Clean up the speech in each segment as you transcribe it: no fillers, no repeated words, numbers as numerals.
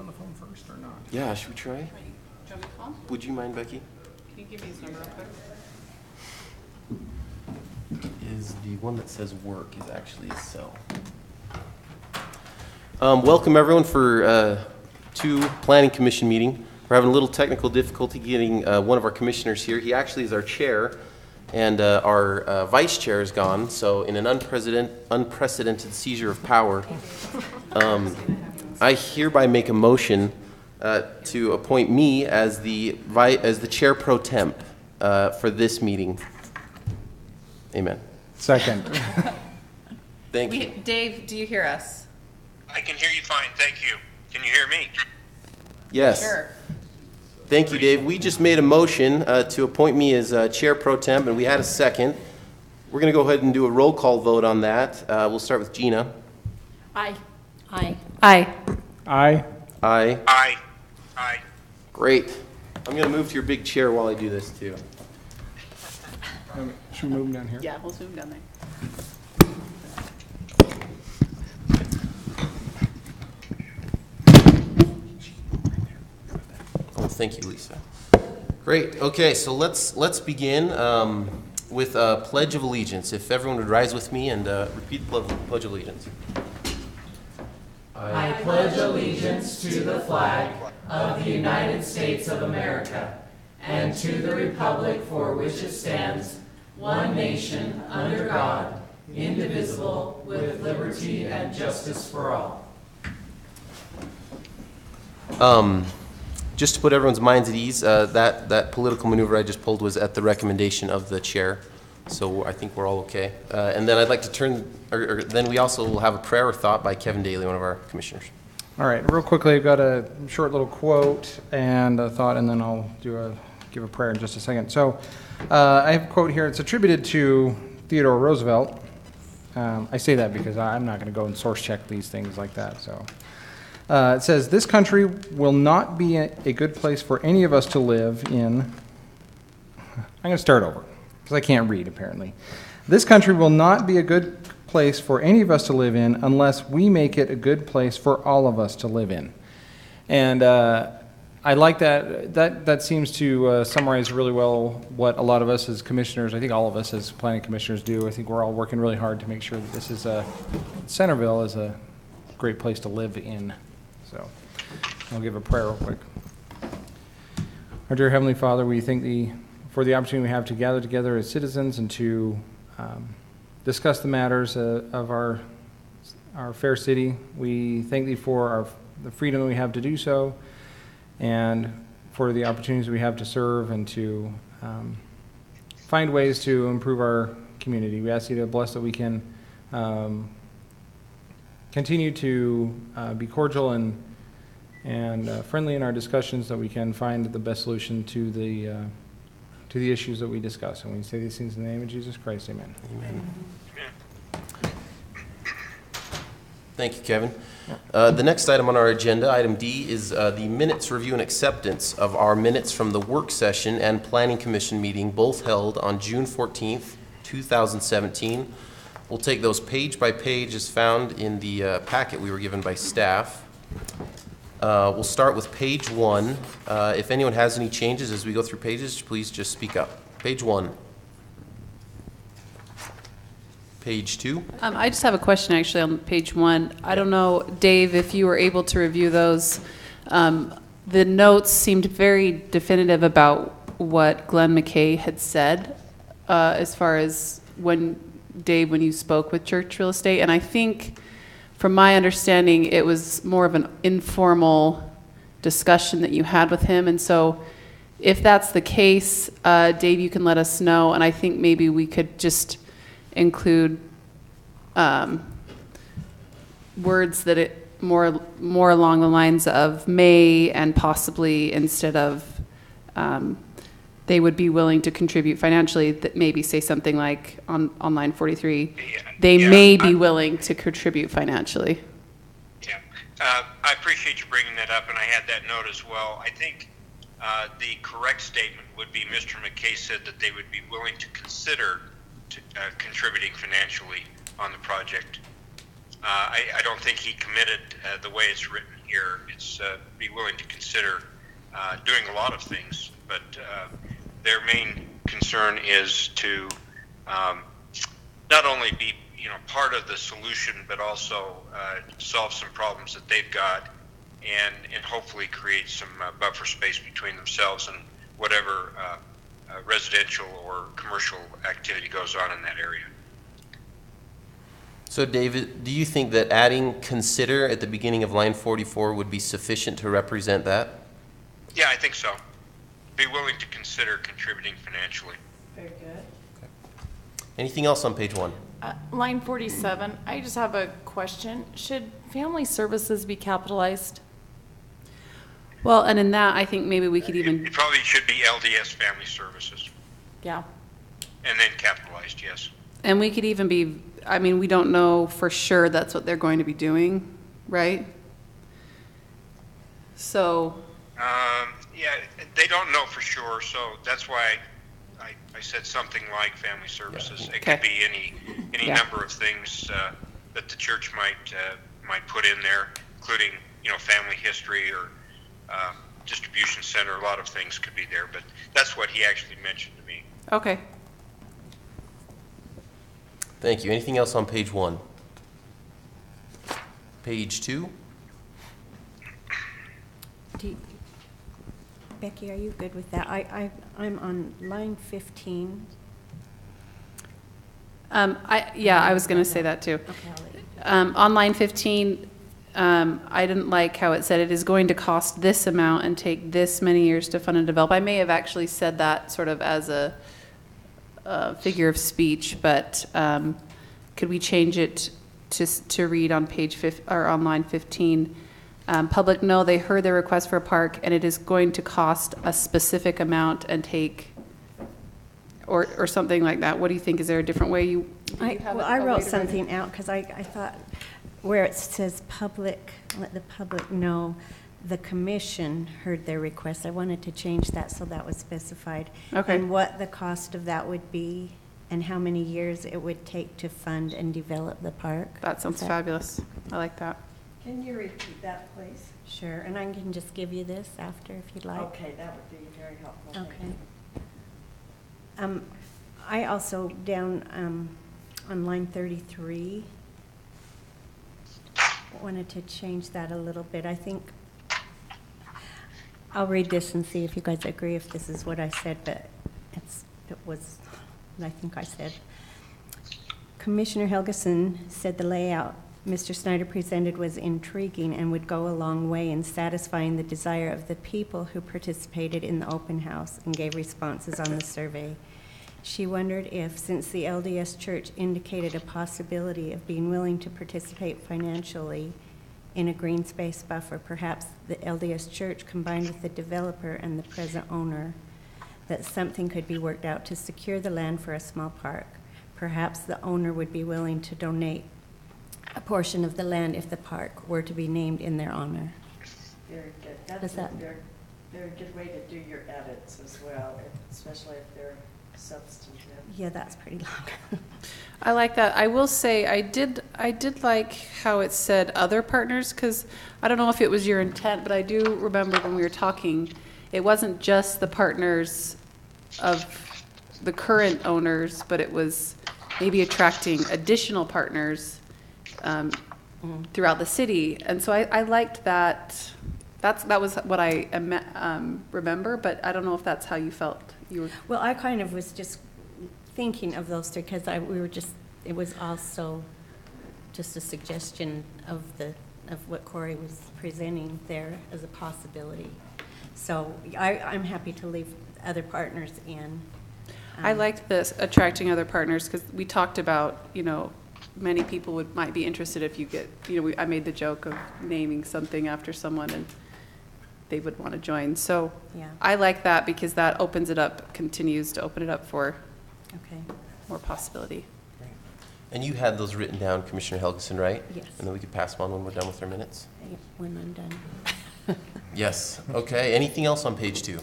the phone first or not? Yeah, should we try? Do you want me to call? Would you mind, Becky? Can you give me his number real quick? Is the one that says work is actually a cell. Welcome everyone to Planning Commission meeting. We're having a little technical difficulty getting one of our commissioners here. He actually is our chair, and our vice chair is gone. So in an unprecedented seizure of power, I hereby make a motion to appoint me as the chair pro temp for this meeting. Amen. Second. Thank you. Dave, do you hear us? I can hear you fine, thank you. Can you hear me? Yes. Sure. Thank you, Dave. We just made a motion to appoint me as chair pro temp, and we had a second. We're going to go ahead and do a roll call vote on that. We'll start with Gina. Aye. Aye. Aye. Aye. Aye. Aye. Aye. Great. I'm going to move to your big chair while I do this, too. Should we move them down here? Yeah, we'll zoom down there. Oh, thank you, Lisa. Great. Okay, so let's begin with a Pledge of Allegiance. If everyone would rise with me and repeat the Pledge of Allegiance. I pledge allegiance to the flag of the United States of America and to the republic for which it stands, one nation, under God, indivisible, with liberty and justice for all. Just to put everyone's minds at ease, that political maneuver I just pulled was at the recommendation of the chair, so I think we're all okay. And then I'd like to turn, or then we also will have a prayer or thought by Kevin Daly, one of our commissioners. All right, real quickly, I've got a short little quote and a thought, and then I'll give a prayer in just a second. So I have a quote here. It's attributed to Theodore Roosevelt. I say that because I'm not going to go and source check these things like that. So it says, "This country will not be a good place for any of us to live in." I'm going to start over because I can't read, apparently. "This country will not be a good place for any of us to live in unless we make it a good place for all of us to live in." And I like that. That seems to summarize really well what a lot of us as commissioners, I think all of us as planning commissioners do. I think we're all working really hard to make sure that this is Centerville is a great place to live in. So I'll give a prayer real quick. Our dear Heavenly Father, we thank Thee for the opportunity we have to gather together as citizens and to discuss the matters of our fair city. We thank Thee for the freedom that we have to do so, and for the opportunities we have to serve and to find ways to improve our community. We ask You to bless that we can continue to be cordial and friendly in our discussions, that we can find the best solution to the issues that we discuss. And we say these things in the name of Jesus Christ. Amen. Amen. Thank you, Kevin. The next item on our agenda, item D, is the minutes review and acceptance of our minutes from the work session and planning commission meeting, both held on June 14th, 2017. We'll take those page by page as found in the packet we were given by staff. We'll start with page 1. If anyone has any changes as we go through pages, please just speak up. Page 1. Page 2. I just have a question actually on page 1. I don't know, Dave, if you were able to review those. The notes seemed very definitive about what Glenn McKay had said as far as when you spoke with Church Real Estate. And I think, from my understanding, it was more of an informal discussion that you had with him. And so if that's the case, Dave, you can let us know. And I think maybe we could just include words that it more along the lines of may, and possibly instead of they would be willing to contribute financially, that maybe say something like on line 43, they may be willing to contribute financially. Yeah, I appreciate you bringing that up, and I had that note as well. I think the correct statement would be Mr. McKay said that they would be willing to consider contributing financially on the project. I don't think he committed the way it's written here. It's be willing to consider doing a lot of things, but their main concern is to not only be part of the solution, but also solve some problems that they've got, and hopefully create some buffer space between themselves and whatever residential or commercial activity goes on in that area. So David, do you think that adding consider at the beginning of line 44 would be sufficient to represent that? Yeah, I think so. Be willing to consider contributing financially. Very good. Anything else on page 1? Line 47, I just have a question. Should family services be capitalized? Well, and in that, I think maybe we could even, It probably should be LDS Family Services, Yeah. and then capitalized, yes. and we could even be, I mean, we don't know for sure that's what they're going to be doing, right? So, Yeah, they don't know for sure, so that's why I said something like family services. It Okay. could be any Yeah. number of things that the church might put in there, including family history or distribution center. A lot of things could be there, but that's what he actually mentioned to me. okay. Thank you. Anything else on page 1? Page 2? Becky, are you good with that? I'm on line 15. Yeah, I was going to say that too. Okay, I'll let you do it. On line 15, I didn't like how it said it is going to cost this amount and take this many years to fund and develop. I may have actually said that sort of as a figure of speech, but could we change it to read on page 5 or on line 15? Public know they heard their request for a park and it is going to cost a specific amount and take, or something like that. What do you think? Is there a different way you have Well, it- I a way wrote to write it? something out because I thought where it says public, let the public know, the commission heard their request. I wanted to change that so that was specified. Okay. And what the cost of that would be and how many years it would take to fund and develop the park. That sounds Is that- fabulous. I like that. Can you repeat that, please? Sure, and I can just give you this after if you'd like. Okay, that would be very helpful. Thank Okay. you. I also, down on line 33, wanted to change that a little bit. I think, I'll read this and see if you guys agree if this is what I said, but it was what I think I said. Commissioner Helgeson said the layout Mr. Snyder presented was intriguing and would go a long way in satisfying the desire of the people who participated in the open house and gave responses on the survey. She wondered if, since the LDS Church indicated a possibility of being willing to participate financially in a green space buffer, perhaps the LDS Church combined with the developer and the present owner, that something could be worked out to secure the land for a small park. Perhaps the owner would be willing to donate a portion of the land if the park were to be named in their honor. Very good. Does That's a that- very, very good way to do your edits as well, especially if they're substantive. Yeah, that's pretty long. I like that. I will say I did like how it said other partners, because I don't know if it was your intent, but I do remember when we were talking, it wasn't just the partners of the current owners, but it was maybe attracting additional partners throughout the city. And so I liked that. That was what I remember, but I don't know if that's how you felt. You were. Well, I kind of was just thinking of those three because it was also just a suggestion of what Corey was presenting there as a possibility. So I'm happy to leave other partners in. I liked this, attracting other partners, because we talked about, many people might be interested if you get, I made the joke of naming something after someone and they would want to join. So Yeah. I like that because that opens it up, continues to open it up for Okay. more possibility. And you had those written down, Commissioner Helgeson, right? Yes. And then we could pass them on when we're done with our minutes? When I'm done. Yes. Okay. Anything else on page 2?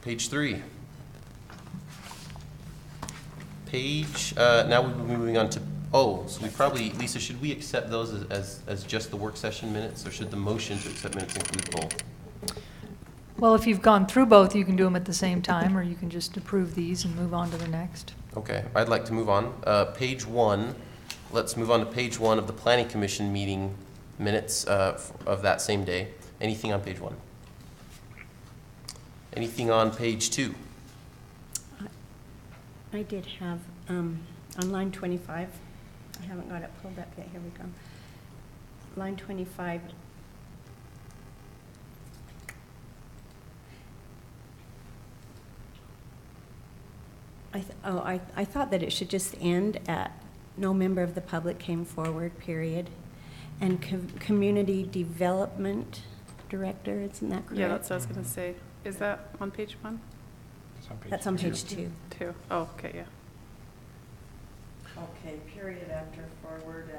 Page 3. Now we'll be moving on to Oh, so we probably, Lisa, should we accept those as just the work session minutes, or should the motion to accept minutes include both? Well, if you've gone through both, you can do them at the same time, or you can just approve these and move on to the next. Okay, I'd like to move on. Page 1, let's move on to page 1 of the Planning Commission meeting minutes of that same day. Anything on page 1? Anything on page 2? I did have, on line 25, I haven't got it pulled up yet, here we go. Line 25. I thought that it should just end at no member of the public came forward, period. And community development director, isn't that correct? Yeah, that's what I was going to say. Is that on page 1? That's on page 2. 2. Oh, okay, yeah. Okay, period after forward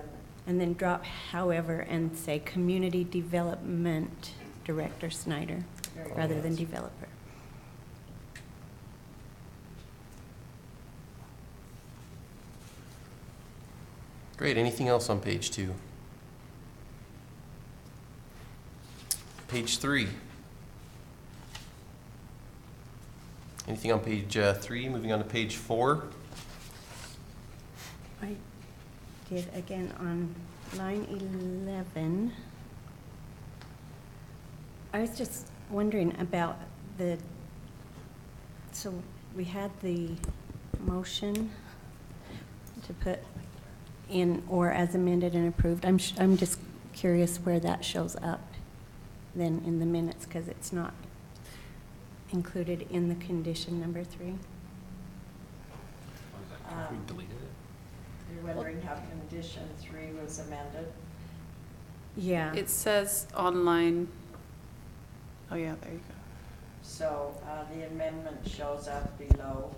And then drop however and say community development director Snyder, rather than developer. Great, anything else on page 2? Page 3. Anything on page 3? Moving on to page 4. I did again on line 11. I was just wondering about so we had the motion to put in or as amended and approved. I'm just curious where that shows up then in the minutes, because it's not included in the condition number 3. We deleted it? You're wondering how condition 3 was amended? Yeah. It says online, oh yeah, there you go. So the amendment shows up below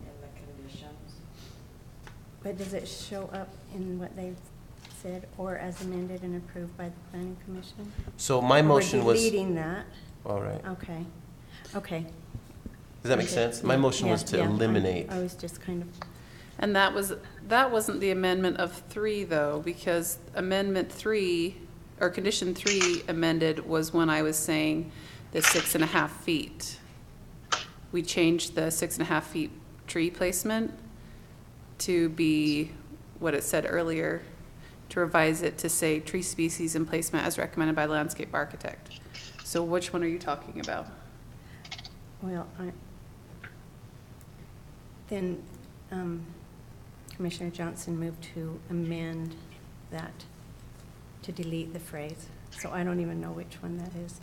in the conditions. But does it show up in what they've said, or as amended and approved by the Planning Commission? So my motion We're was, deleting that. all right. Okay. Okay. Does that make sense? My motion was to eliminate. I was just kind of, And that wasn't the amendment of 3 though, because amendment 3, or condition 3 amended was when I was saying the 6.5 feet. We changed the 6.5 feet tree placement to be what it said earlier, to revise it to say tree species and placement as recommended by landscape architect. So which one are you talking about? well, then Commissioner Johnson moved to amend that, to delete the phrase. So I don't even know which one that is.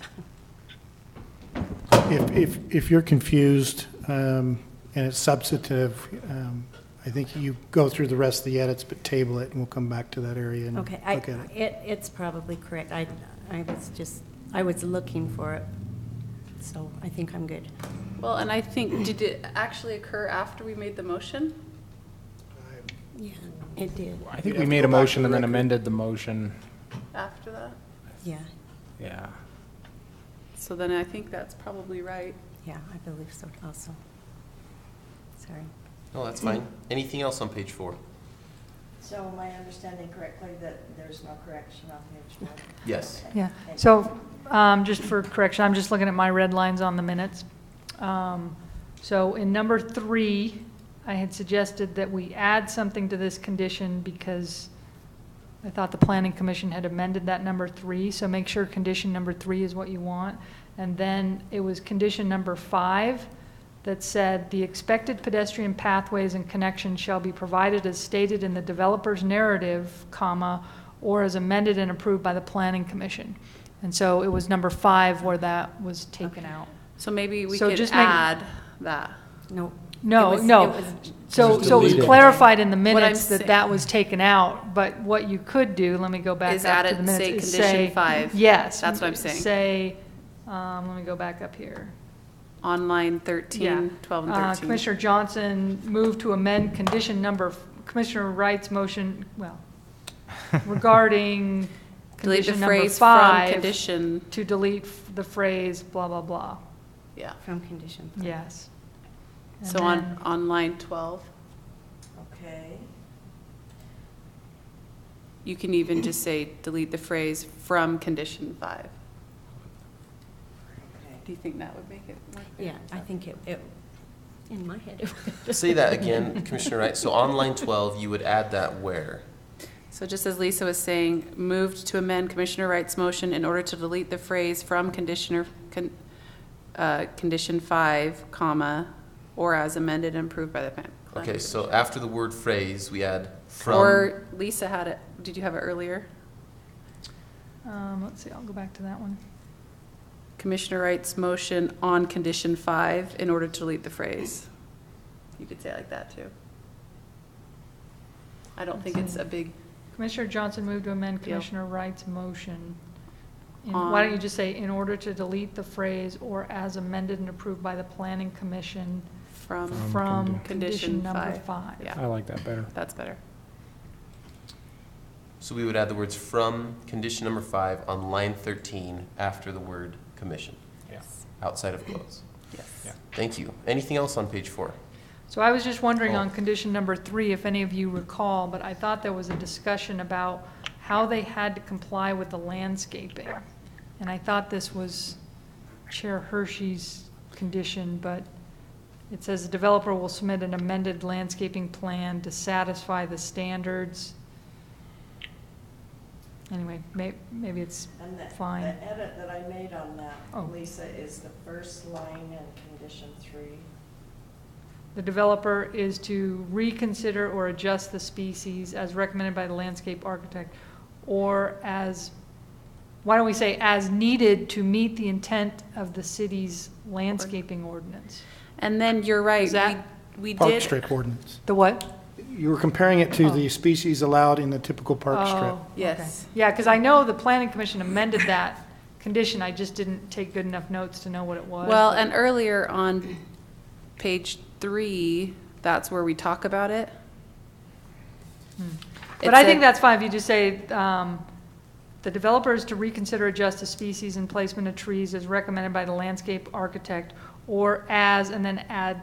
If you're confused and it's substantive, I think you go through the rest of the edits, but table it, and we'll come back to that area and look Okay, at it. it's probably correct. I was looking for it, so I think I'm good. Well, and I think, did it actually occur after we made the motion? Yeah, it did. I think we made a motion and then amended the motion. After that? Yeah, Yeah. So then I think that's probably right. yeah, I believe so also. Sorry. No, that's fine. Anything else on page 4? So am I understanding correctly that there's no correction on page 4? Yes. Okay, Yeah, thank you. so just for correction, I'm just looking at my red lines on the minutes. So in number 3, I had suggested that we add something to this condition because I thought the Planning Commission had amended that number 3, so make sure condition number 3 is what you want. And then it was condition number 5 that said, the expected pedestrian pathways and connections shall be provided as stated in the developer's narrative, comma, or as amended and approved by the Planning Commission. And so it was number 5 where that was taken out. So maybe we So could just make- add that. No. No, It was- no. it was- So Just it was delete it. clarified in the What I'm minutes that saying- that was taken out, but what you could do, let me go back Is up add to it the and minutes. say is condition 5. Yes. That's what I'm saying. Say, let me go back up here. On line 13, Yeah. 12, and 13. Commissioner Johnson moved to amend condition number, Commissioner Wright's motion, well, regarding Delete the condition number phrase from 5 condition, to delete the phrase blah, blah, blah. yeah. From condition. Yes. And So then- on line 12, Okay. you can even just say, delete the phrase from condition 5. Do you think that would make it more clear? Yeah, I think it in my head, it would. Say that again, Commissioner Wright. So on line 12, you would add that where? So just as Lisa was saying, moved to amend Commissioner Wright's motion in order to delete the phrase from condition 5, comma, or as amended and approved by the plan. Okay, so after the word phrase, we add from. Or Lisa had it, did you have it earlier? Let's see, I'll go back to that one. Commissioner Wright's motion on condition 5 in order to delete the phrase. You could say it like that too. I don't think it's a big, Commissioner Johnson moved to amend Deal. Commissioner Wright's motion. On- Why don't you just say, in order to delete the phrase, or as amended and approved by the Planning Commission from, from condition condition number 5. 5? Yeah, I like that better. that's better. So we would add the words from condition number 5 on line 13 after the word commission, Yes. outside of quotes. Yes. Yeah. Thank you. Anything else on page 4? So I was just wondering Oh. on condition number 3, if any of you recall, but I thought there was a discussion about how they had to comply with the landscaping. And I thought this was Chair Hershey's condition, but it says the developer will submit an amended landscaping plan to satisfy the standards. Anyway, maybe it's And fine. the edit that I made on that, Oh. Lisa, is the first line in condition 3. The developer is to reconsider or adjust the species as recommended by the landscape architect, or as, why don't we say, as needed to meet the intent of the city's landscaping ordinance? And then you're right, Is that- we Park did, strip ordinance. The what? You were comparing it to Oh. the species allowed in the typical park strip. Oh, Yes. okay. Yeah, because I know the planning commission amended that condition, I just didn't take good enough notes to know what it was. well, but- and earlier on page 3, that's where we talk about it. But I think that's fine, if you just say, the developer is to reconsider, adjust the species and placement of trees as recommended by the landscape architect, or as, and then add,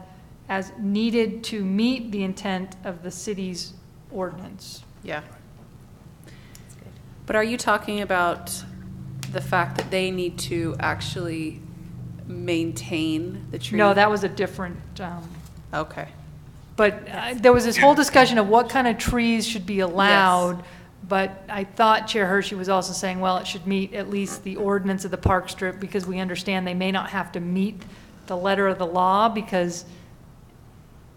as needed to meet the intent of the city's ordinance. Yeah. But are you talking about the fact that they need to actually maintain the tree? No, that was a different, Okay. but there was this whole discussion of what kind of trees should be allowed, but I thought Chair Hershey was also saying, well, it should meet at least the ordinance of the park strip, because we understand they may not have to meet the letter of the law, because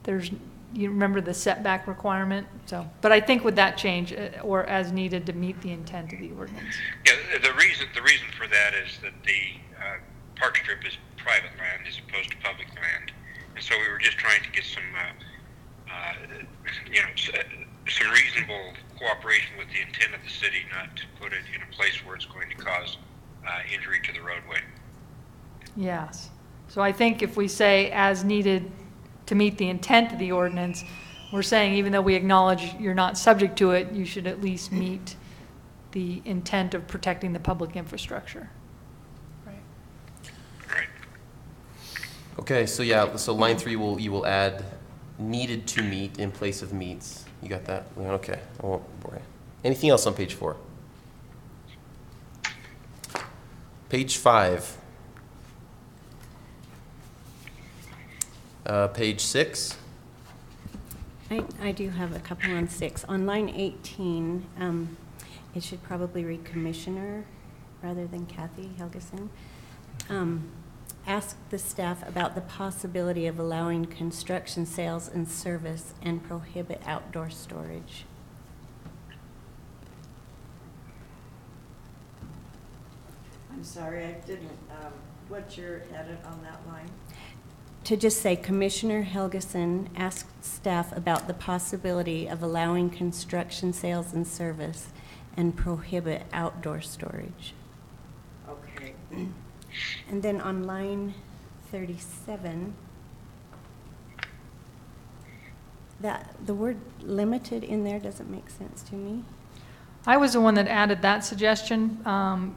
there's, you remember the setback requirement? So, but I think with that change, or as needed to meet the intent of the ordinance. Yeah, the reason for that is that the park strip is private land as opposed to public land, and so we were just trying to get some, some reasonable cooperation with the intent of the city, not to put it in a place where it's going to cause injury to the roadway. Yes. So I think if we say as needed to meet the intent of the ordinance, we're saying even though we acknowledge you're not subject to it, you should at least meet the intent of protecting the public infrastructure. Right. Okay, so yeah, so line 3 you will add needed to meet in place of meets. You got that? Yeah, okay, I won't bore you. Anything else on page 4? Page 5. Page 6. I do have a couple on 6. On line 18, it should probably read Commissioner rather than Kathy Helgeson. Ask the staff about the possibility of allowing construction sales and service and prohibit outdoor storage. I'm sorry, I didn't, what's your edit on that line? To just say, Commissioner Helgeson asked staff about the possibility of allowing construction sales and service and prohibit outdoor storage. Okay. And then on line 37, the word limited in there doesn't make sense to me. I was the one that added that suggestion.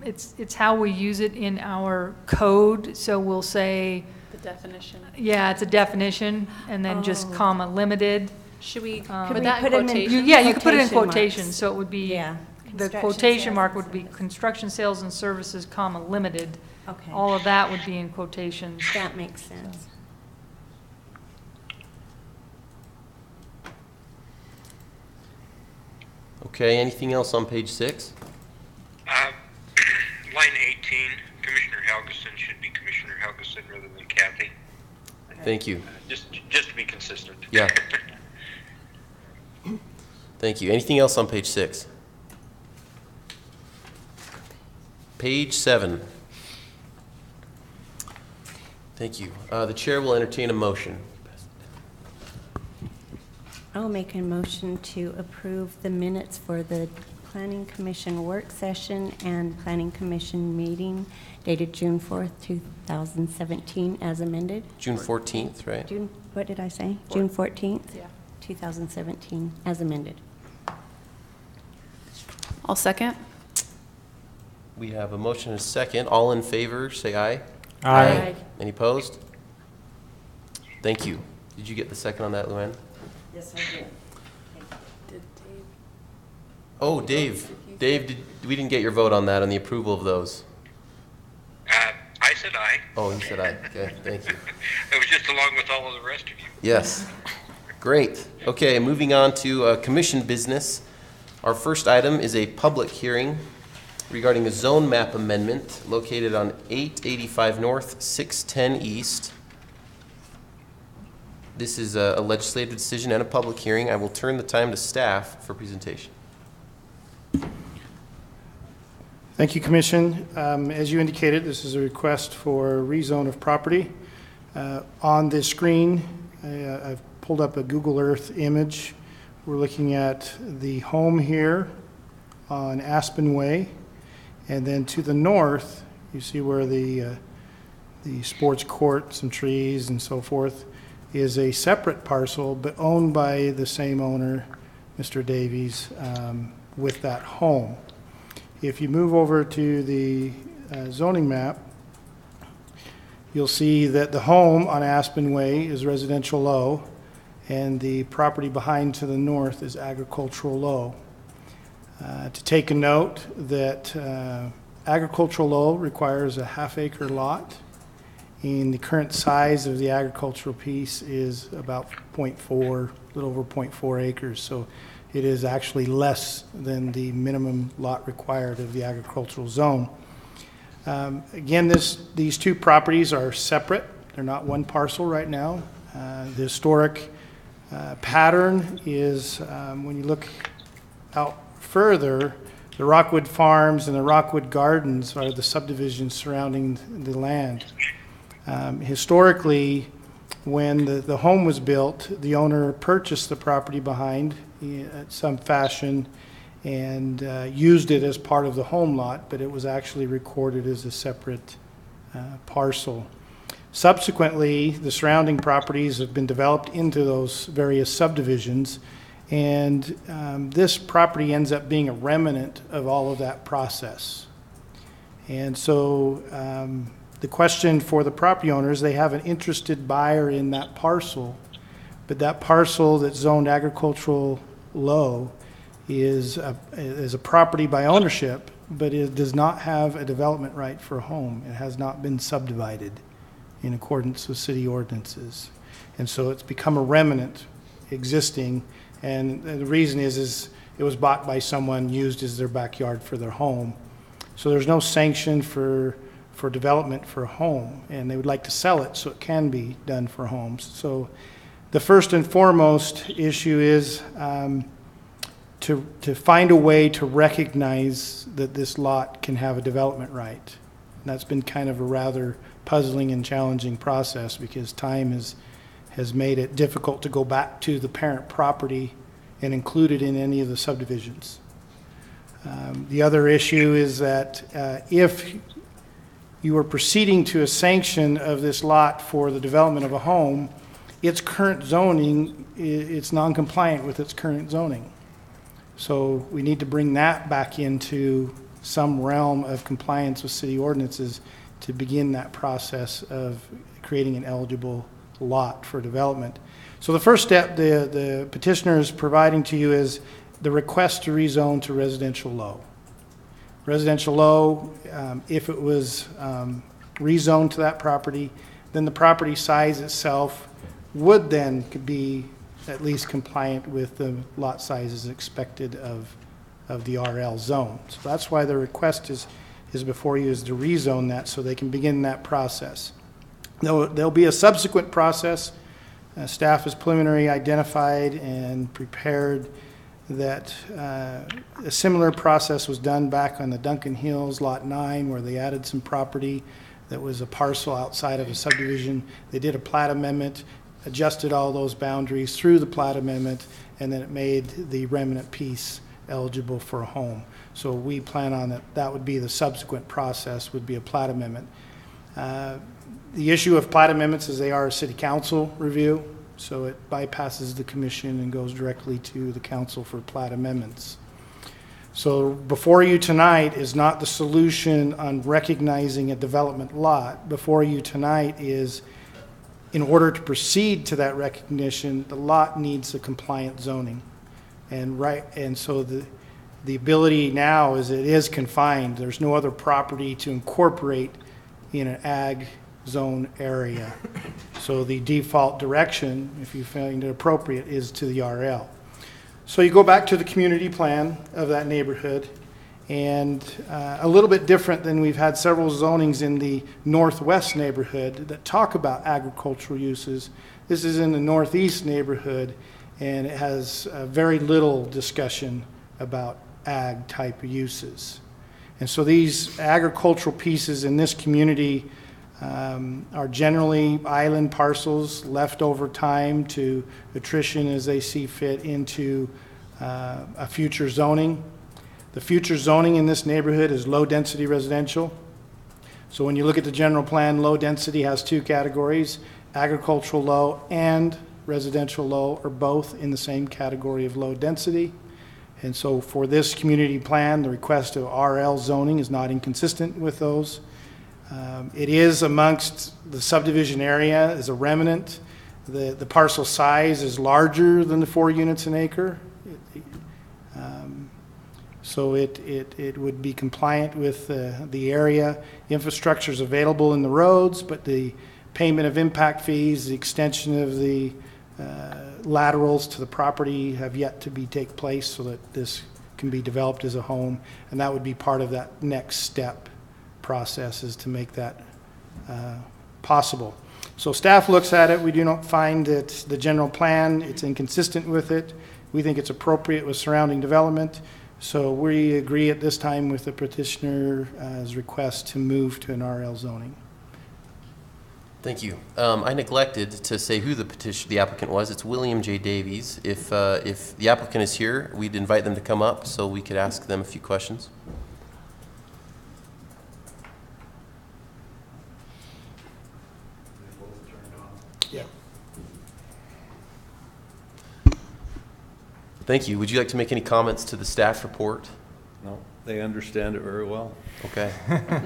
It's how we use it in our code, so we'll say, The definition. yeah, it's a definition, and then just Oh. comma limited. Should we Could put we that in put 'em in- quotation? Yeah, you could put it in Quotation quotations, marks. so it would be, Yeah, the Construction, quotation sales, mark and would be services. construction, sales, and services, comma, limited. Okay, All of that would be in quotations. that makes sense. Okay, anything else on page 6? Line 18, Commissioner Helgeson should be Commissioner Helgeson rather than Kathy. Thank you. Just to be consistent. Yeah. Thank you. Anything else on page 6? Page 7. Thank you. The chair will entertain a motion. I'll make a motion to approve the minutes for the Planning Commission work session and Planning Commission meeting dated June 4th, 2017, as amended. June 14th, right? June, what did I say? June 14th? Yeah. 2017, as amended. I'll second. We have a motion and a second. All in favor, say aye. Aye. Any opposed? Thank you. Did you get the second on that, Luann? Yes, I did. Oh, Dave. Dave, we didn't get your vote on that, on the approval of those. I said aye. Oh, you said aye. Okay, thank you. It was just along with all of the rest of you. Yes. Great. Okay, moving on to commission business. Our first item is a public hearing regarding a zone map amendment located on 885 North, 610 East. This is a legislative decision and a public hearing. I will turn the time to staff for presentation. Thank you, Commission. As you indicated, this is a request for rezone of property. On this screen, I've pulled up a Google Earth image. We're looking at the home here on Aspen Way. And then to the north, you see where the sports court, some trees and so forth, is a separate parcel, but owned by the same owner, Mr. Davies, with that home. If you move over to the zoning map, you'll see that the home on Aspen Way is residential low, and the property behind to the north is agricultural low. To take a note that agricultural low requires a half-acre lot, and the current size of the agricultural piece is about 0.4, a little over 0.4 acres. So it is actually less than the minimum lot required of the agricultural zone. Again, these two properties are separate. They're not one parcel right now. The historic pattern is, when you look out further, the Rockwood Farms and the Rockwood Gardens are the subdivisions surrounding the land. Historically, when the home was built, the owner purchased the property behind in some fashion and used it as part of the home lot, but it was actually recorded as a separate parcel. Subsequently, the surrounding properties have been developed into those various subdivisions, and this property ends up being a remnant of all of that process. And so the question for the property owners, they have an interested buyer in that parcel, but that parcel that's zoned agricultural low is a property by ownership, but it does not have a development right for a home. It has not been subdivided in accordance with city ordinances. And so it's become a remnant existing, and the reason is it was bought by someone, used as their backyard for their home. So there's no sanction for development for a home, and they would like to sell it so it can be done for homes. So the first and foremost issue is to find a way to recognize that this lot can have a development right. And that's been kind of a rather puzzling and challenging process because time has made it difficult to go back to the parent property and include it in any of the subdivisions. The other issue is that if you are proceeding to a sanction of this lot for the development of a home, its current zoning, it's non-compliant with its current zoning. So we need to bring that back into some realm of compliance with city ordinances to begin that process of creating an eligible lot for development. So the first step the petitioner is providing to you is the request to rezone to residential low. Residential low, if it was rezoned to that property, then the property size itself would then be at least compliant with the lot sizes expected of the RL zone. So that's why the request is before you, is to rezone that so they can begin that process. There'll be a subsequent process. Staff has preliminary identified and prepared that a similar process was done back on the Duncan Hills Lot 9, where they added some property that was a parcel outside of a subdivision. They did a plat amendment, adjusted all those boundaries through the plat amendment, and then it made the remnant piece eligible for a home. So we plan on that would be the subsequent process, would be a plat amendment. The issue of plat amendments is they are a city council review, so it bypasses the commission and goes directly to the council for plat amendments. So before you tonight is not the solution on recognizing a development lot. Before you tonight is, in order to proceed to that recognition, the lot needs a compliant zoning. And so the ability now is it is confined. There's no other property to incorporate in an ag zone area. So the default direction, if you find it appropriate, is to the RL. So you go back to the community plan of that neighborhood, and a little bit different than we've had several zonings in the northwest neighborhood that talk about agricultural uses. This is in the northeast neighborhood, and it has very little discussion about ag type uses. And so these agricultural pieces in this community are generally island parcels left over time to attrition as they see fit into a future zoning. The future zoning in this neighborhood is low density residential. So when you look at the general plan, low density has two categories: agricultural low and residential low are both in the same category of low density. And so for this community plan, the request of RL zoning is not inconsistent with those. It is amongst the subdivision area as a remnant. The parcel size is larger than the 4 units an acre. So it would be compliant with the area. Infrastructure is available in the roads, but the payment of impact fees, the extension of the laterals to the property have yet to take place so that this can be developed as a home. And that would be part of that next step process, is to make that possible. So staff looks at it. We do not find that the general plan, it's inconsistent with it. We think it's appropriate with surrounding development. So we agree at this time with the petitioner's request to move to an RL zoning. Thank you. I neglected to say who the applicant was. It's William J. Davies. If the applicant is here, we'd invite them to come up so we could ask them a few questions. Yeah. Thank you. Would you like to make any comments to the staff report? No, they understand it very well. Okay,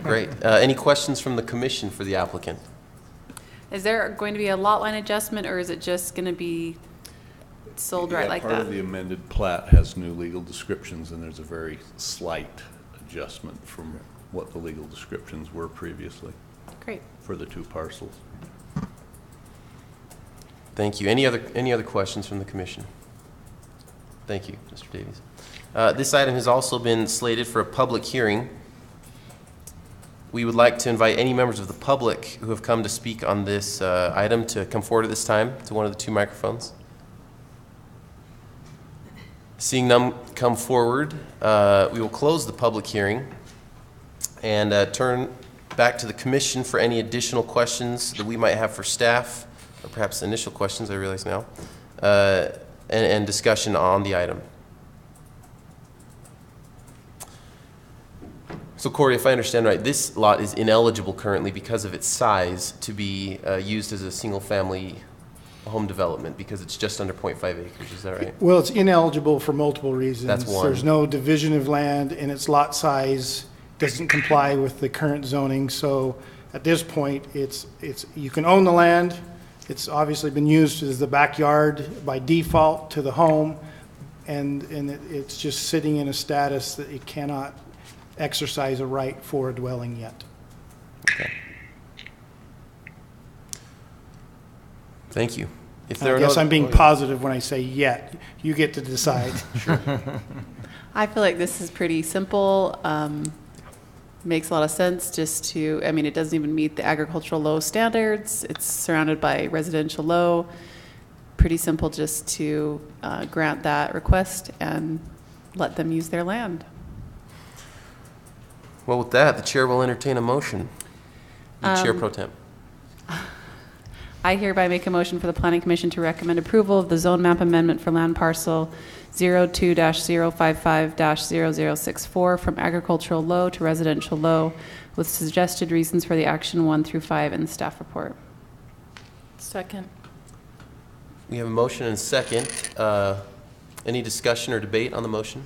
great. Any questions from the commission for the applicant? Is there going to be a lot line adjustment, or is it just going to be sold right like Part that? of the amended plat has new legal descriptions, and there's a very slight adjustment from what the legal descriptions were previously Great. for the two parcels. Thank you. Any other questions from the commission? Thank you, Mr. Davies. This item has also been slated for a public hearing. We would like to invite any members of the public who have come to speak on this item to come forward at this time to one of the two microphones. Seeing none come forward, we will close the public hearing and turn back to the commission for any additional questions that we might have for staff, or perhaps initial questions, I realize now, and discussion on the item. So Corey, if I understand right, this lot is ineligible currently because of its size to be used as a single-family home development because it's just under 0.5 acres. Is that right? Well, it's ineligible for multiple reasons. That's one. There's no division of land, and its lot size doesn't comply with the current zoning. So at this point, you can own the land. It's obviously been used as the backyard by default to the home, and it's just sitting in a status that it cannot exercise a right for a dwelling yet. Okay. Thank you. If I there are guess no- I'm being oh, yeah. positive when I say yet. You get to decide. I feel like this is pretty simple. Makes a lot of sense just to, I mean, it doesn't even meet the agricultural low standards. It's surrounded by residential low. Pretty simple just to grant that request and let them use their land. Well, with that, the chair will entertain a motion. The Chair Pro Tem. I hereby make a motion for the Planning Commission to recommend approval of the zone map amendment for land parcel 02-055-0064 from agricultural low to residential low with suggested reasons for the action 1 through 5 in the staff report. Second. We have a motion and a second. Any discussion or debate on the motion?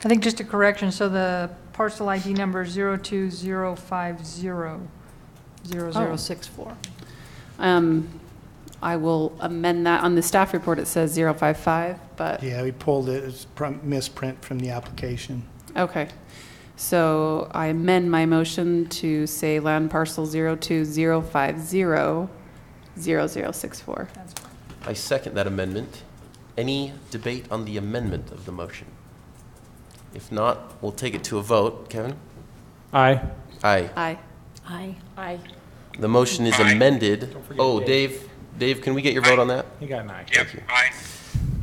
I think just a correction, so the parcel ID number is 020500064. I will amend that. On the staff report, it says 055, but, Yeah, we pulled it as misprint from the application. okay. So I amend my motion to say land parcel 020500064. I second that amendment. Any debate on the amendment of the motion? If not, we'll take it to a vote. Kevin? Aye. Aye. Aye. Aye. Aye. The motion is amended. Oh, Dave, can we get your vote on that? You got an aye. Yep, aye.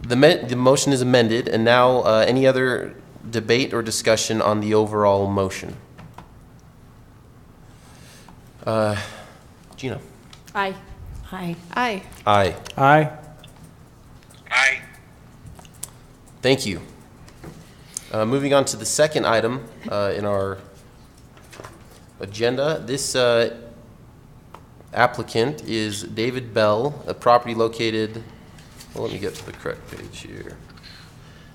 The motion is amended, and now any other debate or discussion on the overall motion? Gina? Aye. Aye. Aye. Aye. Aye. Aye. Thank you. Moving on to the second item in our agenda. This applicant is David Bell, a property located, well, let me get to the correct page here.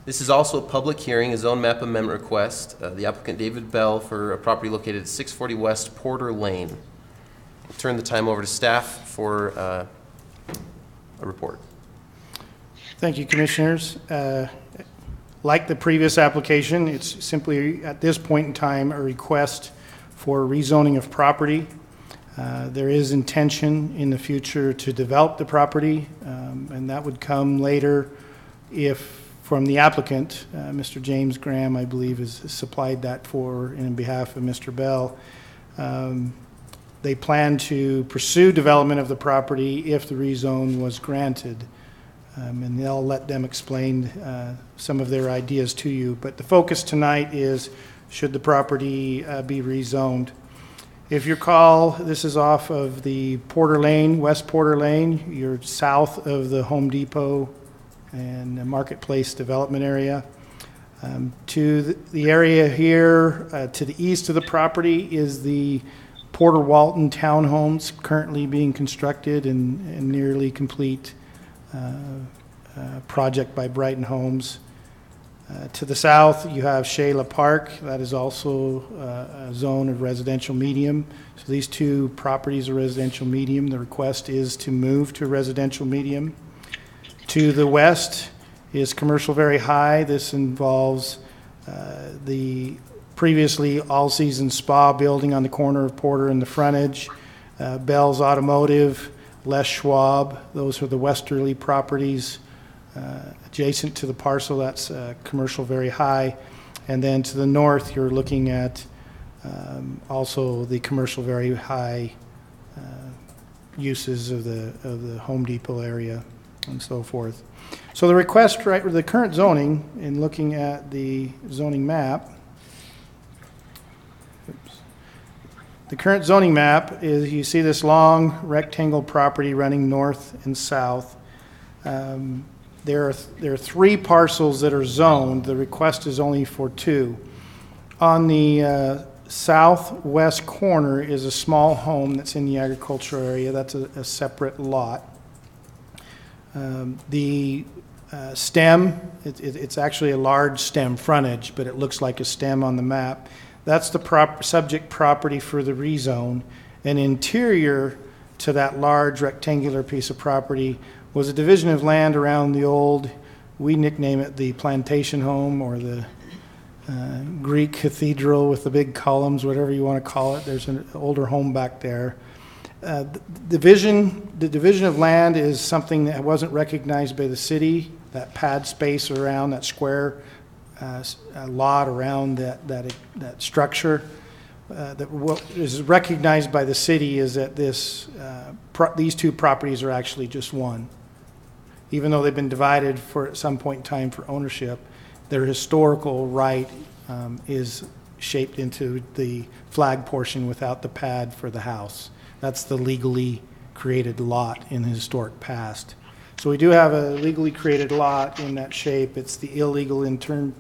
This is also a public hearing, a zone map amendment request. The applicant David Bell for a property located at 640 West Porter Lane. I'll turn the time over to staff for a report. Thank you, Commissioners. Like the previous application, it's simply, at this point in time, a request for rezoning of property. There is intention in the future to develop the property, and that would come later if, from the applicant, Mr. James Graham, I believe, has supplied that for, in behalf of Mr. Bell. They plan to pursue development of the property if the rezone was granted. And they'll let them explain some of their ideas to you. But the focus tonight is, should the property be rezoned? If you recall, this is off of the Porter Lane, West Porter Lane. You're south of the Home Depot and the Marketplace development area. To the area here, to the east of the property is the Porter Walton townhomes currently being constructed and nearly complete. Project by Brighton Homes. To the south, you have Shayla Park. That is also a zone of residential medium. So these two properties are residential medium. The request is to move to residential medium. To the west is Commercial Very High. This involves the previously all-season spa building on the corner of Porter and the frontage, Bell's Automotive, Les Schwab. Those are the westerly properties adjacent to the parcel. That's Commercial Very High. And then to the north, you're looking at also the Commercial Very High uses of the Home Depot area and so forth. So the request, right, the current zoning, in looking at the zoning map, the current zoning map is, you see this long rectangle property running north and south. There are three parcels that are zoned. The request is only for two. On the southwest corner is a small home that's in the agricultural area. That's a separate lot. The stem, it's actually a large stem frontage, but it looks like a stem on the map. That's the subject property for the rezone. And interior to that large rectangular piece of property was a division of land around the old We nickname it the plantation home or the Greek cathedral with the big columns, whatever you want to call it. There's an older home back there. The division of land is something that wasn't recognized by the city. That pad space around that square lot around that structure. That what is recognized by the city is that these two properties are actually just one. Even though they've been divided at some point in time for ownership, their historical right is shaped into the flag portion without the pad for the house. That's the legally created lot in the historic past. So we do have a legally created lot in that shape. It's the illegal in turn,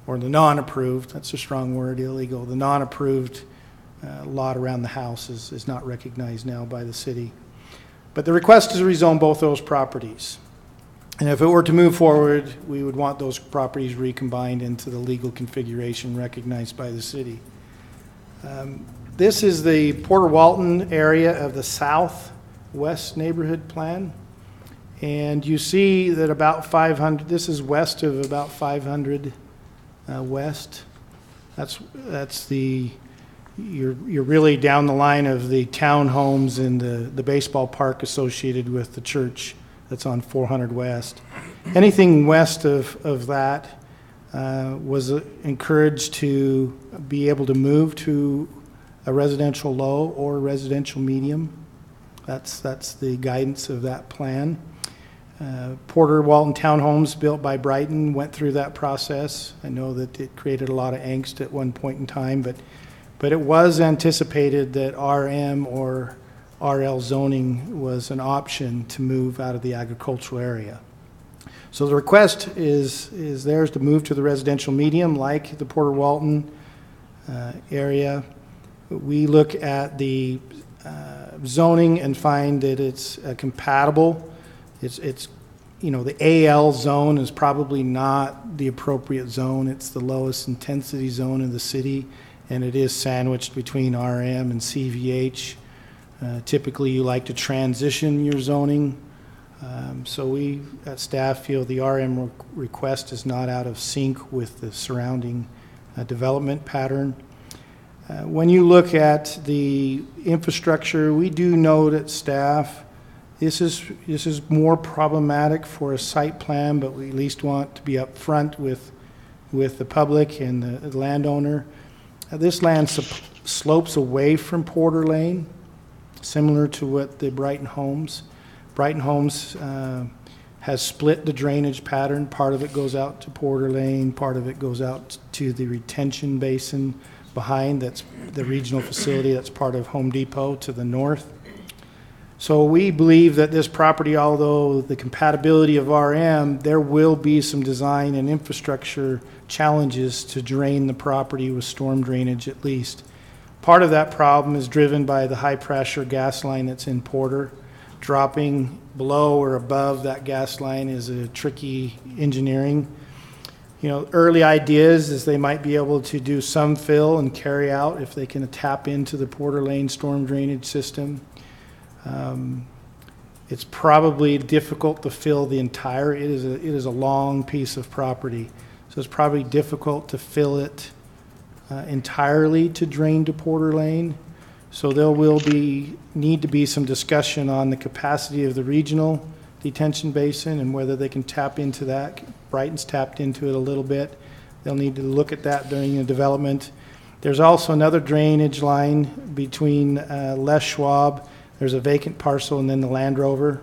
or the non-approved, that's a strong word, illegal. The non-approved lot around the house is not recognized now by the city. But the request is to rezone both those properties. And if it were to move forward, we would want those properties recombined into the legal configuration recognized by the city. This is the Porter Walton area of the southwest neighborhood plan. And you see that about 500, this is west of about 500 west. That's you're really down the line of the townhomes and the baseball park associated with the church that's on 400 west. Anything west of that was encouraged to be able to move to a residential low or residential medium. That's the guidance of that plan. Porter Walton Townhomes built by Brighton went through that process. I know that it created a lot of angst at one point in time, but it was anticipated that RM or RL zoning was an option to move out of the agricultural area. So the request is theirs to move to the residential medium like the Porter Walton area. We look at the zoning and find that it's compatible. It's the AL zone is probably not the appropriate zone. It's the lowest intensity zone in the city, and it is sandwiched between RM and CVH. Typically, you like to transition your zoning. So we, at staff, feel the RM request is not out of sync with the surrounding development pattern. When you look at the infrastructure, we do note at staff this is more problematic for a site plan, but we at least want to be upfront with the public and the landowner. This land slopes away from Porter Lane, similar to what the Brighton Homes. Brighton Homes has split the drainage pattern. Part of it goes out to Porter Lane, part of it goes out to the retention basin behind. That's the regional facility that's part of Home Depot to the north. So we believe that this property, although the compatibility of RM, there will be some design and infrastructure challenges to drain the property with storm drainage at least. Part of that problem is driven by the high pressure gas line that's in Porter. Dropping below or above that gas line is a tricky engineering. Early ideas is they might be able to do some fill and carry out if they can tap into the Porter Lane storm drainage system. It's probably difficult to fill the entire, it is a long piece of property. So it's probably difficult to fill it entirely to drain to Porter Lane. So there will need to be some discussion on the capacity of the regional detention basin and whether they can tap into that. Brighton's tapped into it a little bit. They'll need to look at that during the development. There's also another drainage line between Les Schwab. There's a vacant parcel and then the Land Rover.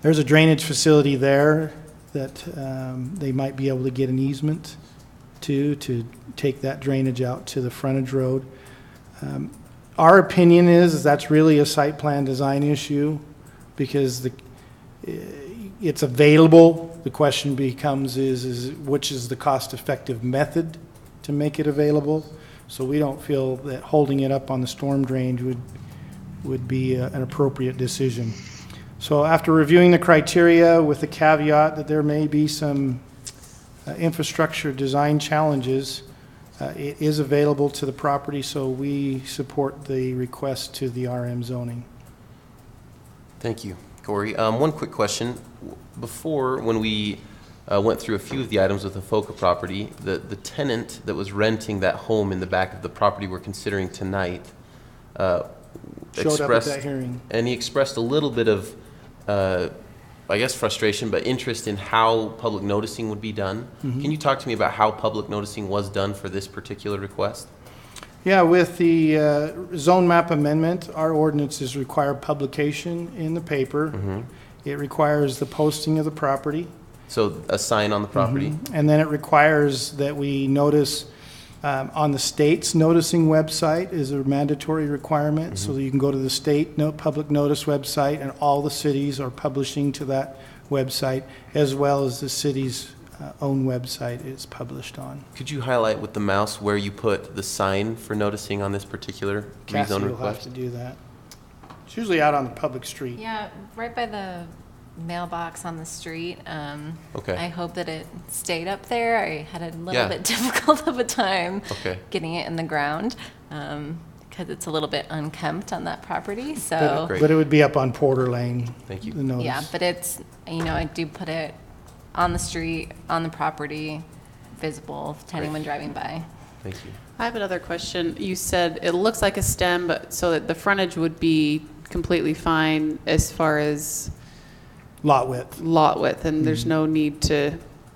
There's a drainage facility there that they might be able to get an easement to take that drainage out to the frontage road. Our opinion is that's really a site plan design issue because it's available. The question becomes is which is the cost-effective method to make it available. So we don't feel that holding it up on the storm drain would be an appropriate decision. So after reviewing the criteria with the caveat that there may be some infrastructure design challenges, it is available to the property, so we support the request to the RM zoning. Thank you, Corey. One quick question. Before, when we went through a few of the items with the FOCA property. The tenant that was renting that home in the back of the property we're considering tonight Showed up at that hearing. and he expressed a little bit of, I guess, frustration, but interest in how public noticing would be done. Can you talk to me about how public noticing was done for this particular request? Yeah, with the zone map amendment, our ordinances require publication in the paper. It requires the posting of the property. So a sign on the property? And then it requires that we notice on the state's noticing website is a mandatory requirement. So that you can go to the state public notice website, and all the cities are publishing to that website, as well as the city's own website is published on. Could you highlight with the mouse where you put the sign for noticing on this particular Cassie rezone will have request? to do that. It's usually out on the public street. Yeah, right by the mailbox on the street. Okay. I hope that it stayed up there. I had a little Yeah. bit difficult of a time Okay. getting it in the ground because it's a little bit unkempt on that property. So Great. But it would be up on Porter Lane. Thank you. The notice. yeah, but it's, I do put it on the street, on the property, visible to anyone driving by. Thank you. I have another question. You said it looks like a stem, but so that the frontage would be completely fine as far as Lot width. lot width, and there's no need to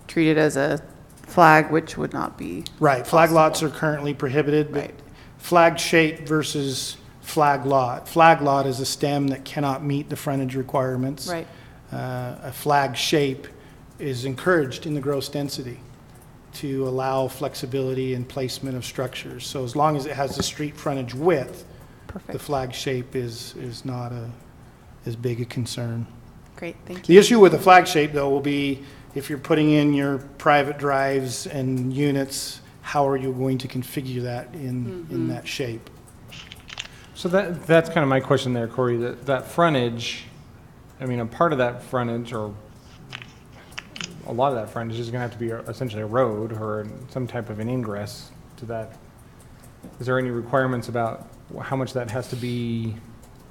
treat it as a flag, which would not be. Right, flag lots are possible. currently prohibited, but Right. flag shape versus flag lot. Flag lot is a stem that cannot meet the frontage requirements. Right. A flag shape is encouraged in the gross density to allow flexibility and placement of structures. So as long as it has the street frontage width, the Perfect. flag shape is not as big a concern. Great, thank you. The issue with the flag shape, though, will be if you're putting in your private drives and units, how are you going to configure that in that shape? So that's kind of my question there, Corey, that frontage, I mean, a part of that frontage, or a lot of that frontage is gonna have to be essentially a road or some type of an ingress to that. Is there any requirements about how much that has to be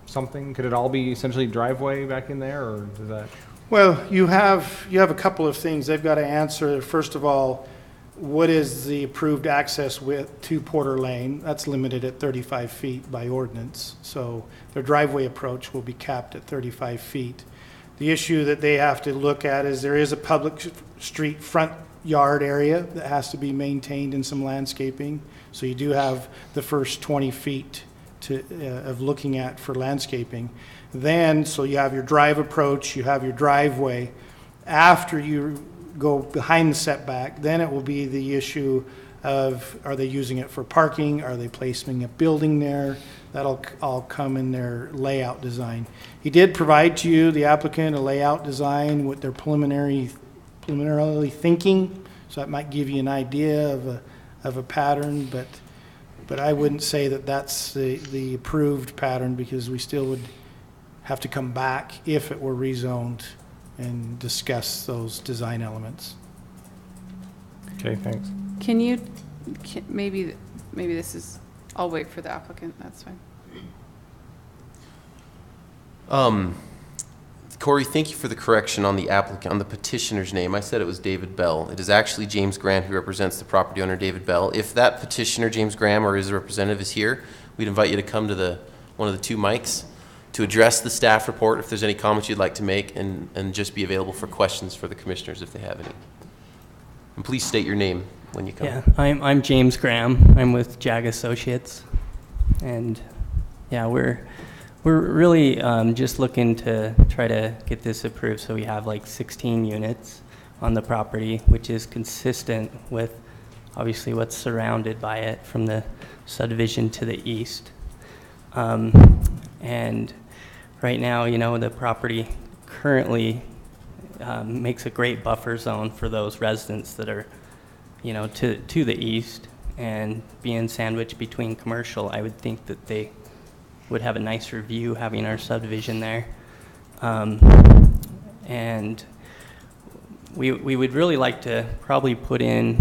something? Could it all be essentially driveway back in there, or does that? Well, you have a couple of things. They've got to answer, first of all, what is the approved access width to Porter Lane? That's limited at 35 feet by ordinance. So their driveway approach will be capped at 35 feet. The issue that they have to look at is there is a public street front yard area that has to be maintained in some landscaping. So you do have the first 20 feet of looking at for landscaping. Then, so you have your drive approach, you have your driveway. After you go behind the setback, then it will be the issue of, are they using it for parking? Are they placing a building there? That'll all come in their layout design. He did provide to you, the applicant, a layout design with their preliminarily thinking, so that might give you an idea of a pattern, but I wouldn't say that that's the approved pattern, because we still would have to come back if it were rezoned and discuss those design elements. Okay, thanks. Can you, maybe this is, I'll wait for the applicant, that's fine. Corey, thank you for the correction on the applicant, on the petitioner's name. I said it was David Bell. It is actually James Graham who represents the property owner, David Bell. If that petitioner, James Graham, or his representative is here, we'd invite you to come to one of the two mics to address the staff report if there's any comments you'd like to make, and just be available for questions for the commissioners if they have any. And please state your name when you come. Yeah, I'm James Graham. I'm with JAG Associates, and yeah, we're really just looking to try to get this approved, so we have like 16 units on the property, which is consistent with obviously what's surrounded by it from the subdivision to the east. And right now, the property currently makes a great buffer zone for those residents that are, to the east, and being sandwiched between commercial, I would think that they would have a nicer view having our subdivision there. And we would really like to probably put in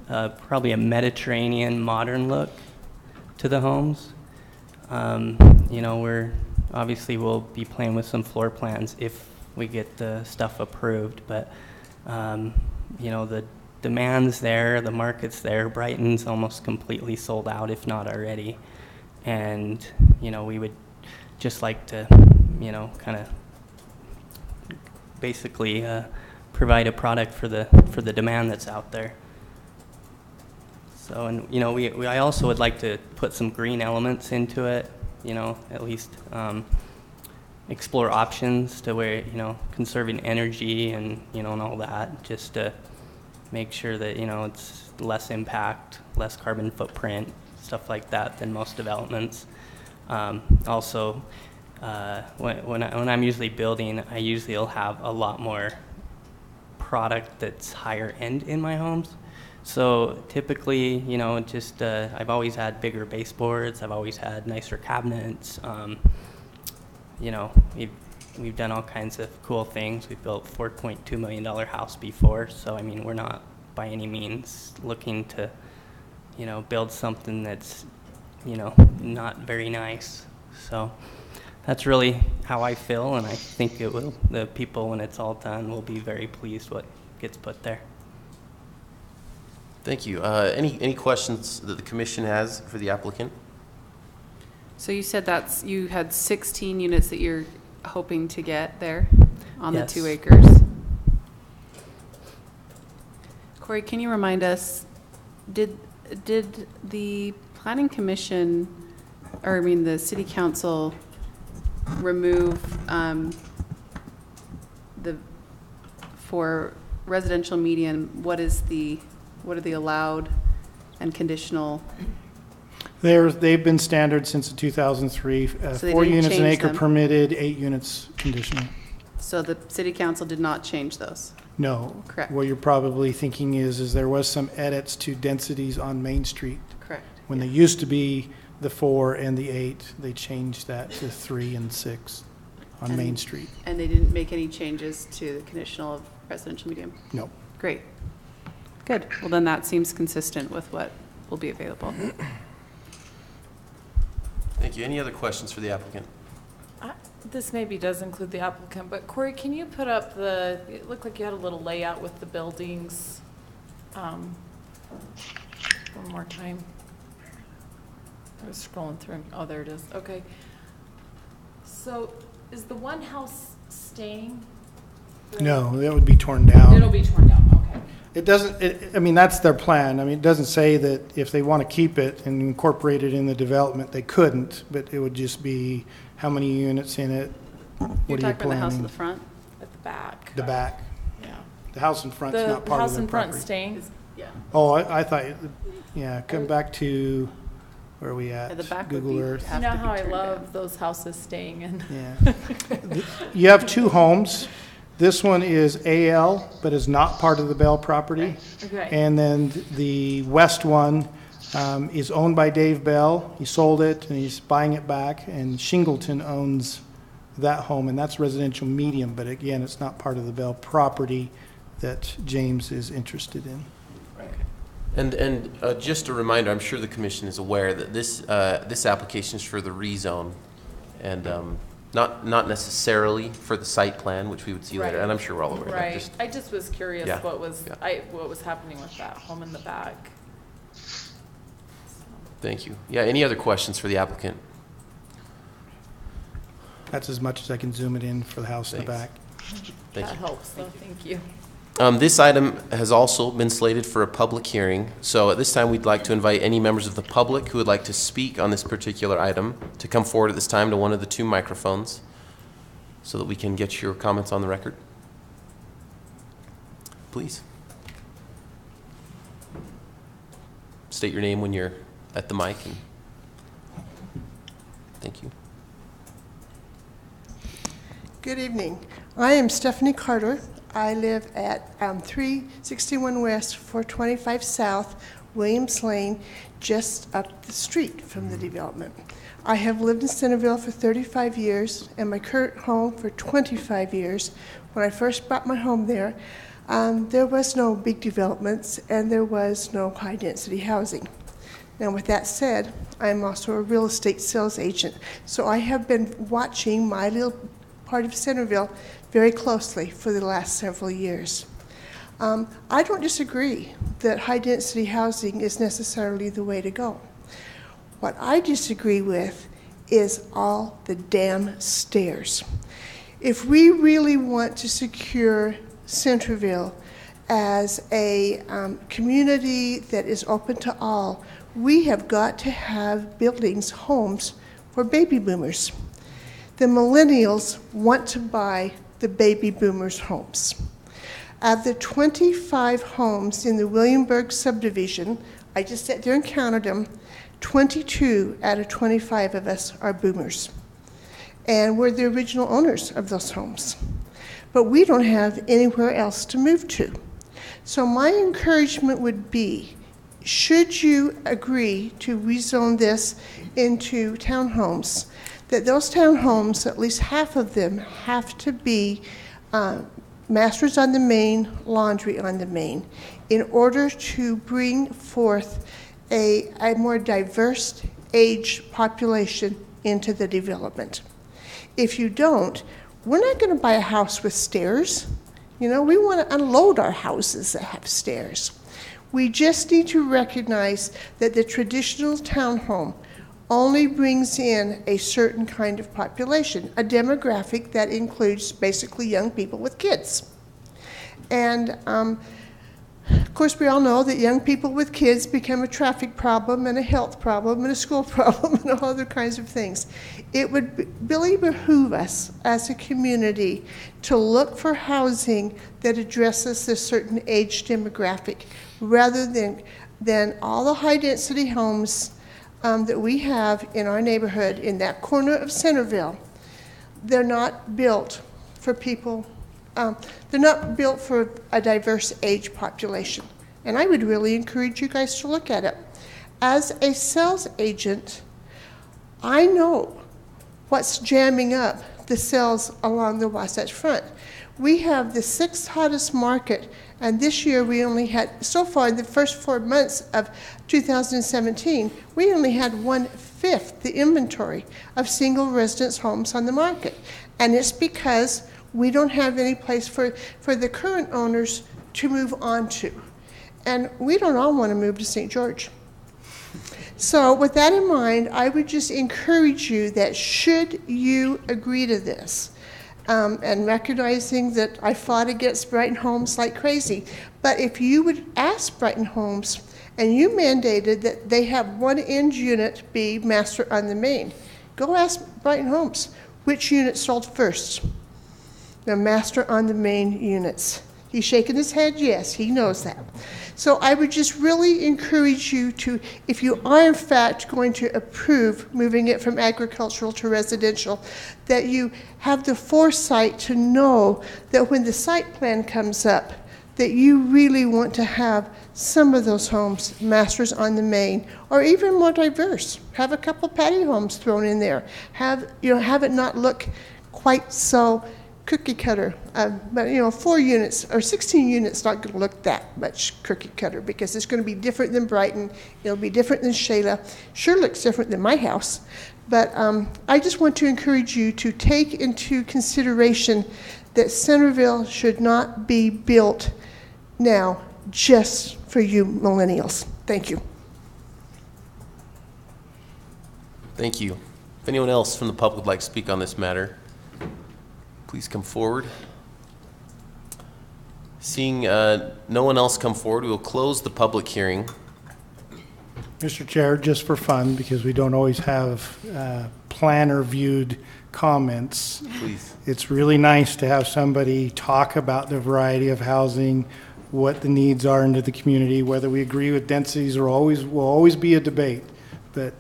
probably a Mediterranean modern look to the homes. We're obviously we'll be playing with some floor plans if we get the stuff approved, but You know, the demand's there, the market's there. Brighton's almost completely sold out, if not already. And, you know, we would just like to, you know, kind of basically provide a product for the demand that's out there. So, and, you know, I also would like to put some green elements into it, you know, at least explore options to where, you know, conserving energy and, you know, and all that, just to make sure that, you know, it's less impact, less carbon footprint, stuff like that than most developments. Also, when I'm usually building, I usually will have a lot more product that's higher end in my homes. So typically, you know, just I've always had bigger baseboards. I've always had nicer cabinets. You know, we've done all kinds of cool things. We've built $4.2 million house before. So I mean, we're not by any means looking to, you know, build something that's, you know, not very nice. So that's really how I feel, and I think it will. The people, when it's all done, will be very pleased what gets put there. Thank you. Any questions that the commission has for the applicant? So you said you had 16 units that you're hoping to get there on Yes. the 2 acres. Corey, can you remind us, did the planning commission, or I mean the city council, remove for residential median, what are the allowed and conditional? They've been standard since 2003. So they 4 didn't units an change acre them? permitted, 8 units conditional. So the city council did not change those? No. Correct. What you're probably thinking is there was some edits to densities on Main Street. Correct. When they used to be the 4 and the 8, they changed that to 3 and 6 on Main Street. And they didn't make any changes to the conditional of residential medium? No. Great. Good. Well, then that seems consistent with what will be available. Thank you. Any other questions for the applicant? This maybe does include the applicant, but Corey, can you put up it looked like you had a little layout with the buildings. One more time. I was scrolling through. Oh, there it is. Okay. So is the one house staying? No, that would be torn down. It'll be torn down, okay. It doesn't, I mean, that's their plan. I mean, it doesn't say that if they want to keep it and incorporate it in the development, they couldn't, but it would just be how many units in it, You're what are you talking about the house in planning? the front? At the back. The back. Yeah. The house in front's The not part of house their in front property. staying? Yeah. Oh, I thought, yeah, come back to, where are we at? Yeah, the back would Google be- Earth. You have know to be how I turned love down. those houses staying in? Yeah. You have 2 homes. This one is AL, but is not part of the Bell property. Okay. And then the west one is owned by Dave Bell. He sold it and he's buying it back. And Shingleton owns that home, and that's residential medium. But again, it's not part of the Bell property that James is interested in. And just a reminder, I'm sure the commission is aware that this application is for the rezone, and not necessarily for the site plan, which we would see later. Right. And I'm sure we're all aware of that. Right. Just- I just was curious Yeah. what was happening with that home in the back. Thank you. Yeah, any other questions for the applicant? That's as much as I can zoom it in for the house in the Thanks. back. Thank That you. helps, though. Thank you. This item has also been slated for a public hearing, so at this time, we'd like to invite any members of the public who would like to speak on this particular item to come forward at this time to one of the 2 microphones so that we can get your comments on the record. Please. State your name when you're at the mic. Thank you. Good evening. I am Stephanie Carter. I live at 361 West, 425 South, Williams Lane, just up the street from the development. I have lived in Centerville for 35 years and my current home for 25 years. When I first bought my home there was no big developments and there was no high-density housing. Now, with that said, I'm also a real estate sales agent, so I have been watching my little part of Centerville very closely for the last several years. I don't disagree that high-density housing is necessarily the way to go. What I disagree with is all the damn stairs. If we really want to secure Centerville as a community that is open to all, we have got to have buildings, homes for baby boomers. The millennials want to buy the baby boomers' homes. Of the 25 homes in the Williamsburg subdivision, I just sat there and counted them, 22 out of 25 of us are boomers. And we're the original owners of those homes. But we don't have anywhere else to move to. So my encouragement would be, should you agree to rezone this into townhomes, that those townhomes, at least half of them, have to be masters on the main, laundry on the main, in order to bring forth a more diverse age population into the development. If you don't, we're not going to buy a house with stairs. You know, we want to unload our houses that have stairs. We just need to recognize that the traditional townhome only brings in a certain kind of population, a demographic that includes basically young people with kids. And of course, we all know that young people with kids become a traffic problem and a health problem and a school problem and all other kinds of things. It would really behoove us as a community to look for housing that addresses this certain age demographic rather than all the high-density homes that we have in our neighborhood in that corner of Centerville. They're not built for people. They're not built for a diverse age population. And I would really encourage you guys to look at it. As a sales agent, I know what's jamming up the sales along the Wasatch Front. We have the 6th hottest market, and this year we only had, so far in the first 4 months of 2017, we only had 1/5 the inventory of single residence homes on the market. And it's because we don't have any place for the current owners to move on to. And we don't all want to move to St. George. So with that in mind, I would just encourage you that should you agree to this, and recognizing that I fought against Brighton Homes like crazy, but if you would ask Brighton Homes and you mandated that they have one end unit be master on the main, go ask Brighton Homes which unit sold first. The master on the main units. He's shaking his head, yes, he knows that. So I would just really encourage you to, if you are in fact going to approve moving it from agricultural to residential, that you have the foresight to know that when the site plan comes up, that you really want to have some of those homes masters on the main, or even more diverse. Have a couple patio homes thrown in there. Have it not look quite so cookie cutter, but 4 units or 16 units not going to look that much cookie cutter because it's going to be different than Brighton. It'll be different than Shayla. Sure looks different than my house, but I just want to encourage you to take into consideration that Centerville should not be built now just for you millennials. Thank you. Thank you. If anyone else from the public would like to speak on this matter, please come forward. Seeing no one else come forward, we will close the public hearing. Mr. Chair, just for fun, because we don't always have planner-viewed comments. Please. It's really nice to have somebody talk about the variety of housing, what the needs are into the community, whether we agree with densities will always be a debate. But,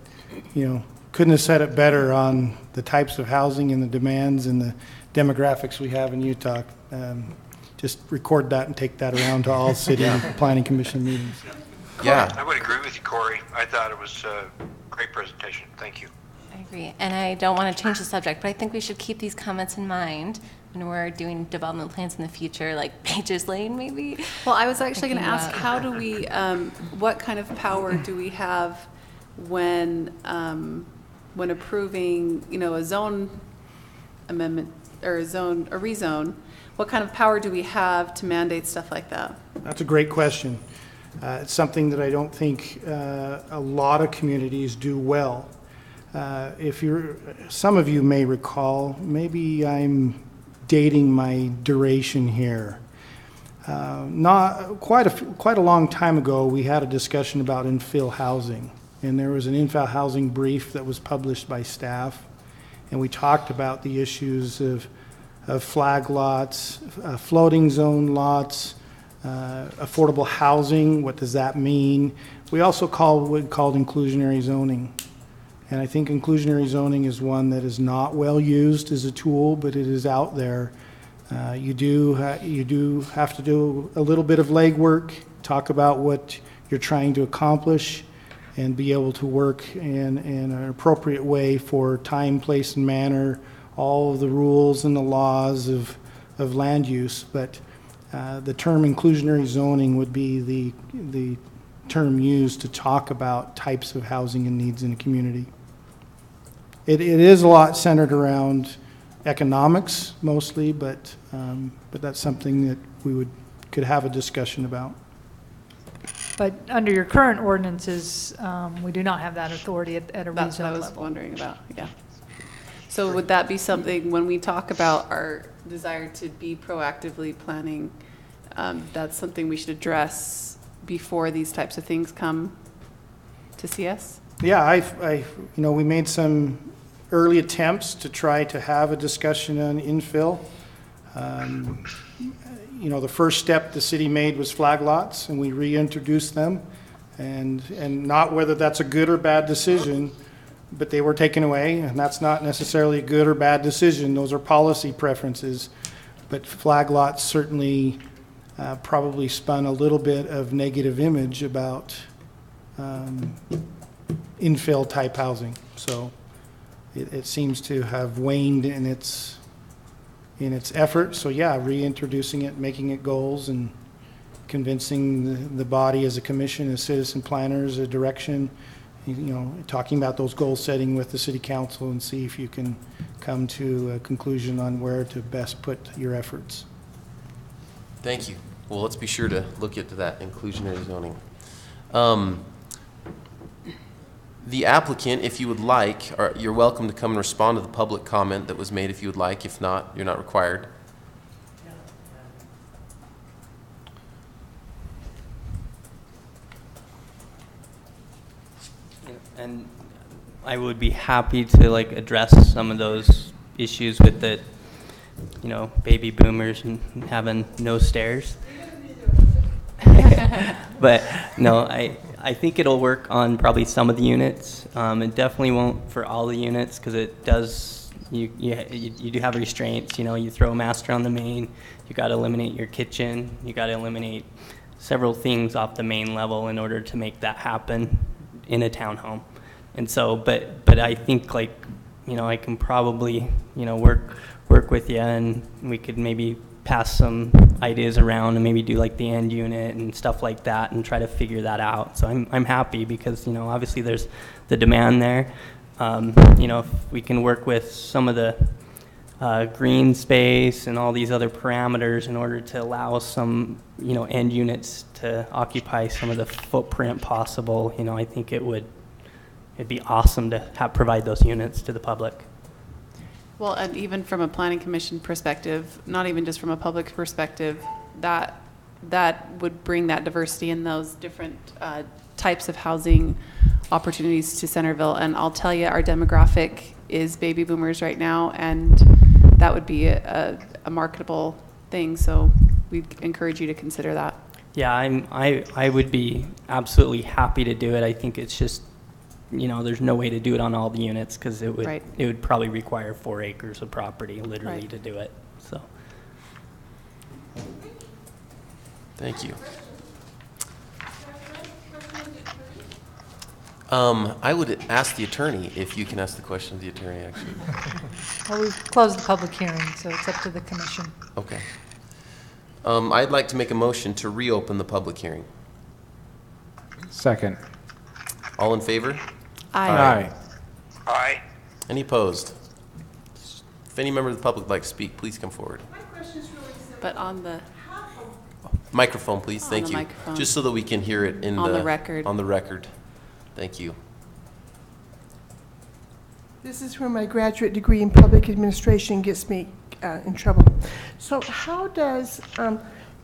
couldn't have said it better on the types of housing and the demands and the demographics we have in Utah. Just record that and take that around to all city planning commission meetings. Yeah. I would agree with you, Corey. I thought it was a great presentation. Thank you. I agree. And I don't want to change the subject, but I think we should keep these comments in mind when we're doing development plans in the future, like Pages Lane maybe. Well, I was actually going to Thinking ask, about- how do we, what kind of power do we have when approving, a zone amendment or a rezone, what kind of power do we have to mandate stuff like that? That's a great question. It's something that I don't think a lot of communities do well. Some of you may recall, maybe I'm dating my duration here. Not quite a long time ago, we had a discussion about infill housing, and there was an infill housing brief that was published by staff, and we talked about the issues of flag lots, floating zone lots, affordable housing. What does that mean? We also called inclusionary zoning. And I think inclusionary zoning is one that is not well used as a tool, but it is out there. You do have to do a little bit of legwork, talk about what you're trying to accomplish, and be able to work in an appropriate way for time, place, and manner, all of the rules and the laws of land use. But the term inclusionary zoning would be the term used to talk about types of housing and needs in a community. It is a lot centered around economics mostly, but that's something that we could have a discussion about. But under your current ordinances, we do not have that authority at a rezone level. That's what I was wondering about, yeah. So would that be something, when we talk about our desire to be proactively planning, that's something we should address before these types of things come to see us? Yeah, we made some early attempts to try to have a discussion on infill. The first step the city made was flag lots, and we reintroduced them. And not whether that's a good or bad decision, but they were taken away, and that's not necessarily a good or bad decision. Those are policy preferences. But flag lots certainly probably spun a little bit of negative image about infill type housing. So it seems to have waned in its effort. So yeah, reintroducing it, making it goals, and convincing the body as a commission, as citizen planners, a direction, talking about those goal setting with the city council and see if you can come to a conclusion on where to best put your efforts. Thank you. Well, let's be sure to look into that inclusionary zoning. The applicant, if you would like, you're welcome to come and respond to the public comment that was made if you would like. If not, you're not required. And I would be happy to address some of those issues with the, baby boomers and having no stairs. But no, I think it'll work on probably some of the units. It definitely won't for all the units, because it does, you do have restraints. You throw a master on the main, you got to eliminate your kitchen, you got to eliminate several things off the main level in order to make that happen in a townhome. And so, but I think I can probably, work with you, and we could maybe pass some ideas around and maybe do the end unit and stuff like that and try to figure that out. So I'm happy because, obviously there's the demand there. If we can work with some of the green space and all these other parameters in order to allow some, end units to occupy some of the footprint possible, I think it'd be awesome to provide those units to the public. Well, and even from a planning commission perspective, not even just from a public perspective, that would bring that diversity in those different types of housing opportunities to Centerville. And I'll tell you, our demographic is baby boomers right now, and that would be a marketable thing. So we encourage you to consider that. Yeah, I would be absolutely happy to do it. I think it's just, there's no way to do it on all the units, because it would probably require 4 acres of property literally to do it. So. Thank you. I would ask the attorney if you can ask the question of the attorney, actually. Well, we've closed the public hearing, so it's up to the commission. Okay. I'd like to make a motion to reopen the public hearing. Second. All in favor? Aye. Aye. Any opposed? If any member of the public would like to speak, please come forward. My question's really simple. But on the, Microphone, please. On Thank the you. microphone. Just so that we can hear it in On the record. On the record. Thank you. This is where my graduate degree in public administration gets me in trouble. So how does,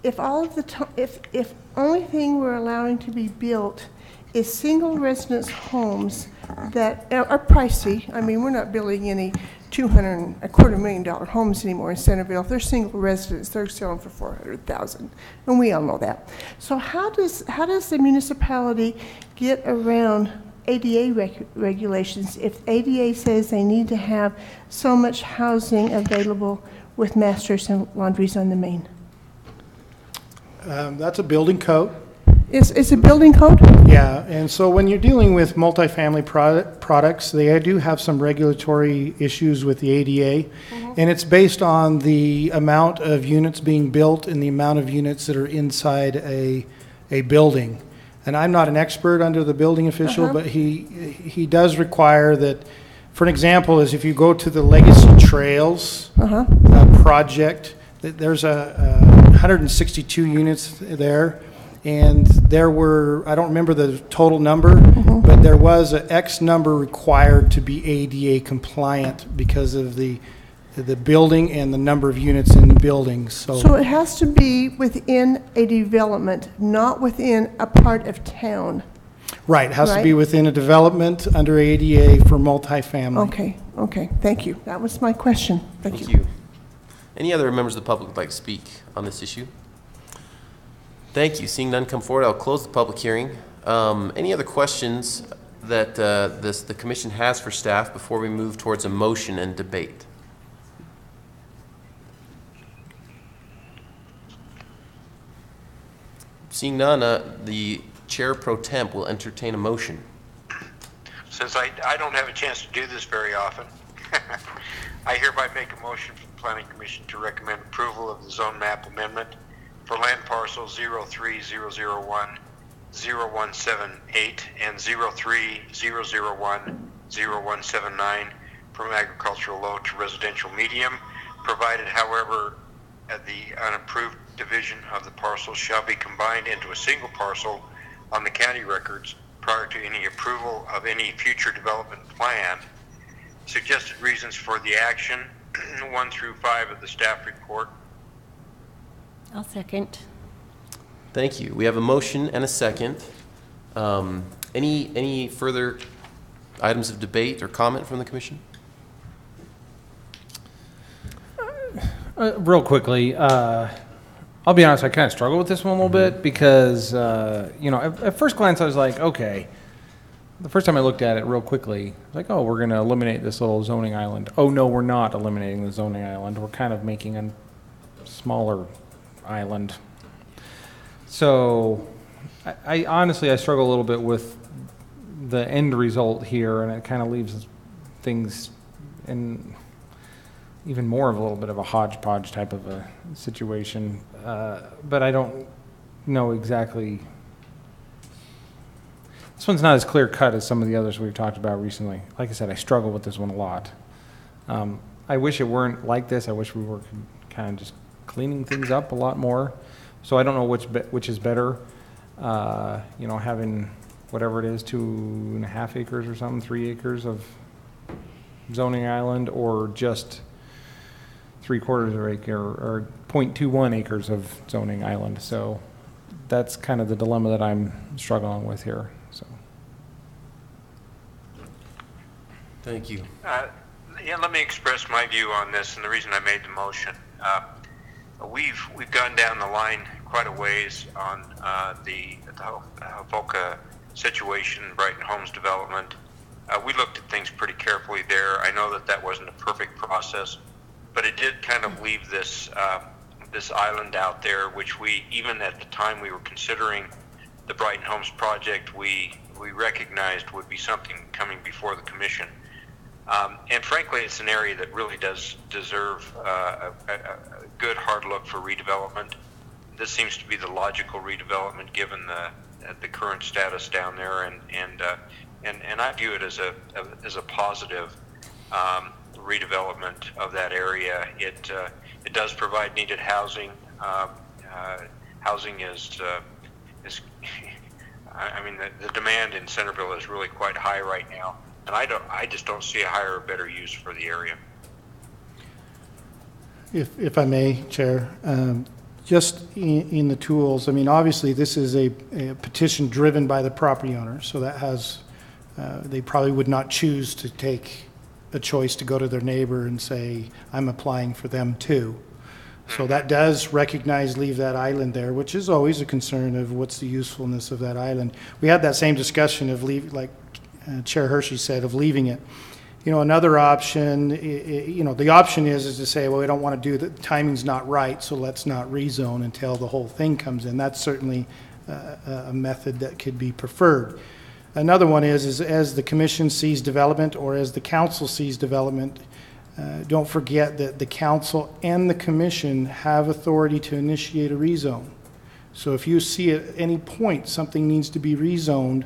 if all of the, if only thing we're allowing to be built is single residence homes that are pricey, I mean, we're not building any $225,000 homes anymore in Centerville. If they're single residents, they're selling for $400,000, and we all know that. So how does the municipality get around ADA regulations if ADA says they need to have so much housing available with masters and laundries on the main? That's a building code. It's a building code? Yeah, and so when you're dealing with multifamily products, they do have some regulatory issues with the ADA, and it's based on the amount of units being built and the amount of units that are inside a building. And I'm not an expert under the building official, but he does require that, for an example, is if you go to the Legacy Trails project, there's 162 units there. And there were, I don't remember the total number, but there was an X number required to be ADA compliant because of the building and the number of units in the building. So it has to be within a development, not within a part of town. Right, it has to be within a development under ADA for multifamily. Okay, thank you. That was my question. Thank you. Any other members of the public would like to speak on this issue? Thank you. Seeing none come forward, I'll close the public hearing. Any other questions that the commission has for staff before we move towards a motion and debate? Seeing none, the chair pro temp will entertain a motion. Since I don't have a chance to do this very often, I hereby make a motion for the Planning Commission to recommend approval of the zone map amendment for land parcels 03001, 0178, and 03001, 0179 from agricultural low to residential medium, provided, however, the unapproved division of the parcel shall be combined into a single parcel on the county records prior to any approval of any future development plan. Suggested reasons for the action, 1 through 5 of the staff report. I'll second. Thank you. We have a motion and a second. Any further items of debate or comment from the commission? Real quickly, I'll be honest, I kind of struggle with this one a little bit because, at first glance I was like, okay. The first time I looked at it real quickly, I was like, oh, we're going to eliminate this little zoning island. Oh, no, we're not eliminating the zoning island. We're kind of making a smaller island. So I honestly, I struggle a little bit with the end result here, and it kind of leaves things in even more of a little bit of a hodgepodge type of a situation. But I don't know exactly. This one's not as clear cut as some of the others we've talked about recently. Like I said, I struggle with this one a lot. I wish it weren't like this. I wish we were kind of just cleaning things up a lot more. So I don't know which is better. Having whatever it is, 2.5 acres or something, 3 acres of zoning island, or just 3/4 of an acre or 0.21 acres of zoning island. So that's kind of the dilemma that I'm struggling with here. So. Thank you. Let me express my view on this, and the reason I made the motion. We've gone down the line quite a ways on the Avoca situation, Brighton Homes development. We looked at things pretty carefully there. I know that wasn't a perfect process, but it did kind of leave this this island out there, which we, even at the time we were considering the Brighton Homes project, we recognized would be something coming before the commission. And frankly, it's an area that really does deserve a good hard look for redevelopment. This seems to be the logical redevelopment given the current status down there, and I view it as a positive. redevelopment of that area. It does provide needed housing. Housing is I mean, the demand in Centerville is really quite high right now, and I just don't see a higher or better use for the area. If I may, Chair, just in the tools, I mean, obviously, this is a petition driven by the property owner, so that has, they probably would not choose to take a choice to go to their neighbor and say, I'm applying for them too. So that does recognize leave that island there, which is always a concern of what's the usefulness of that island. We had that same discussion of leave, like Chair Hershey said, of leaving it. You know, another option, you know, the option is to say, well, we don't want to do the timing's not right, so let's not rezone until the whole thing comes in. That's certainly a method that could be preferred. Another one is as the commission sees development or as the council sees development, don't forget that the council and the commission have authority to initiate a rezone. So if you see at any point something needs to be rezoned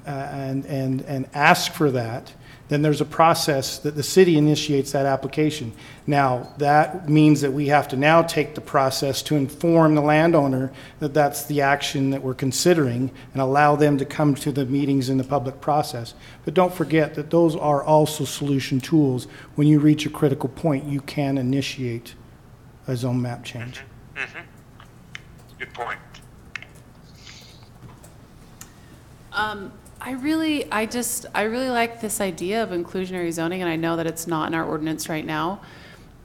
and ask for that, then there's a process that the city initiates that application. Now, that means that we have to now take the process to inform the landowner that that's the action that we're considering and allow them to come to the meetings in the public process. But don't forget that those are also solution tools. When you reach a critical point, you can initiate a zone map change. Good point. I really like this idea of inclusionary zoning, and I know that it's not in our ordinance right now.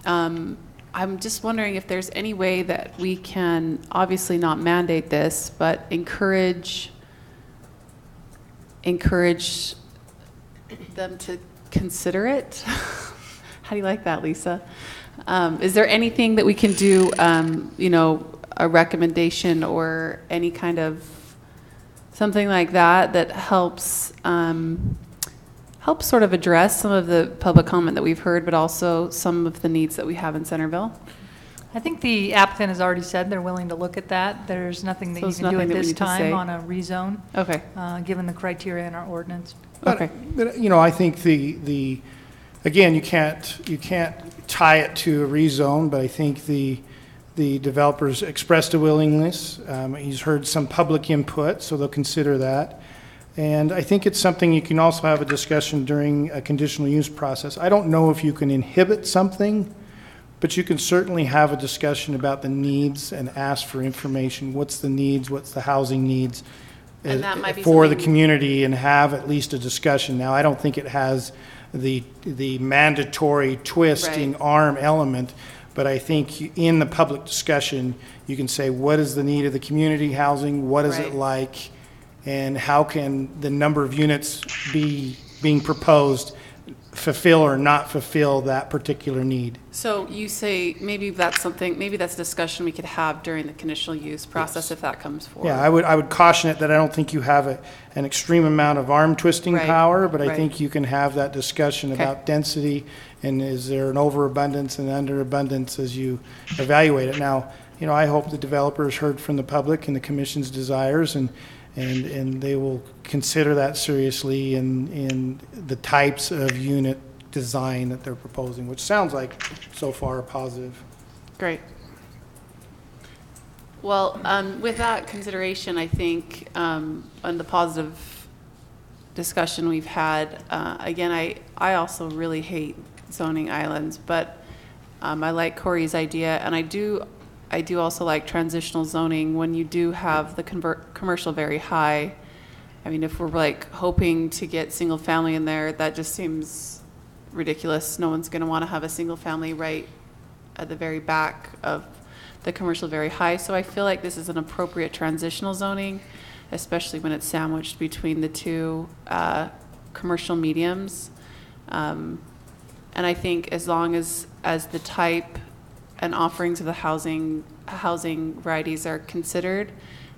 I'm just wondering if there's any way that we can, obviously not mandate this, but encourage them to consider it. How do you like that, Lisa? Is there anything that we can do, you know, a recommendation or any kind of something like that that helps sort of address some of the public comment that we've heard, but also some of the needs that we have in Centerville? I think the applicant has already said they're willing to look at that. There's nothing that you can do at this time on a rezone. Okay. Given the criteria in our ordinance. Okay. But you know, I think the again, you can't tie it to a rezone, but I think the developers expressed a willingness. He's heard some public input, so they'll consider that. And I think it's something you can also have a discussion during a conditional use process. I don't know if you can inhibit something, but you can certainly have a discussion about the needs and ask for information. What's the needs? What's the housing needs for the community, and have at least a discussion. Now, I don't think it has the mandatory twisting arm element, but I think in the public discussion, you can say, what is the need of the community housing? What is it like? And how can the number of units being proposed fulfill or not fulfill that particular need? So you say maybe that's a discussion we could have during the conditional use process if that comes forward. Yeah, I would caution it that I don't think you have an extreme amount of arm twisting power, but I think you can have that discussion about density and is there an overabundance and underabundance as you evaluate it. Now, you know, I hope the developers heard from the public and the commission's desires, and they will consider that seriously in the types of unit design that they're proposing, which sounds like so far positive. Great. Well, with that consideration, I think on the positive discussion we've had, again, I also really hate zoning islands, but I like Corey's idea, and I do also like transitional zoning when you do have the commercial very high. I mean, if we're like hoping to get single family in there, that just seems ridiculous. No one's going to want to have a single family right at the very back of the commercial very high. So I feel like this is an appropriate transitional zoning, especially when it's sandwiched between the two commercial mediums. And I think as long as the type and offerings of the housing varieties are considered,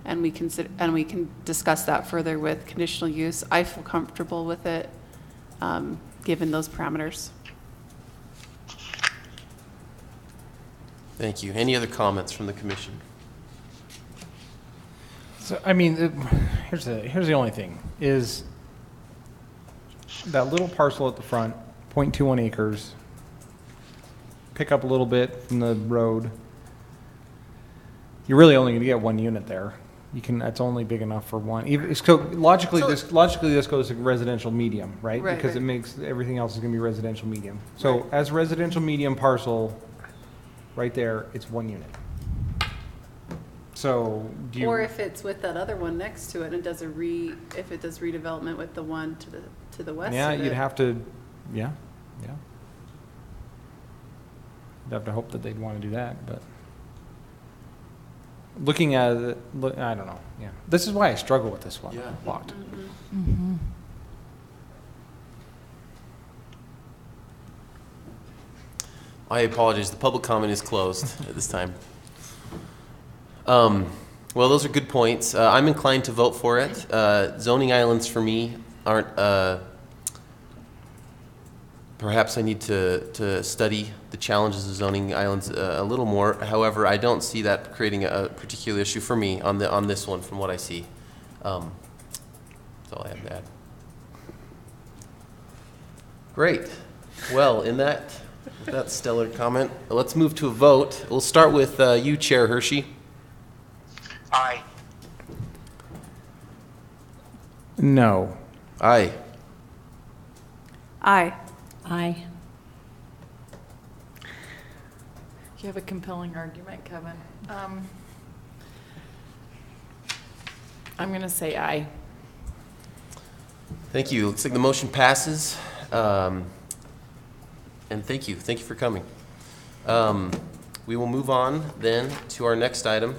and we can discuss that further with conditional use, I feel comfortable with it, given those parameters. Thank you. Any other comments from the commission? So, I mean, here's the only thing, is that little parcel at the front, .21 acres, pick up a little bit from the road. You're really only going to get one unit there. You can, that's only big enough for one. So logically, this goes to residential medium, right? Right, Because right. it makes, everything else is going to be residential medium. So as residential medium parcel, right there, it's one unit. So do you? Or if it's with that other one next to it and does if it does redevelopment with the one to the west Yeah, of it. you'd have to, yeah. You'd have to hope that they'd want to do that, but. Looking at it, I don't know, yeah. This is why I struggle with this one, locked. I apologize, the public comment is closed at this time. Well, those are good points. I'm inclined to vote for it. Zoning islands for me aren't, perhaps I need to study the challenges of zoning islands a little more. However, I don't see that creating a particular issue for me on this one from what I see. That's all I have to add. Great. Well, with that stellar comment, let's move to a vote. We'll start with you, Chair Hershey. Aye. No. Aye. Aye. Aye. You have a compelling argument, Kevin. I'm going to say aye. Thank you. Looks like the motion passes. And thank you. Thank you for coming. We will move on then to our next item.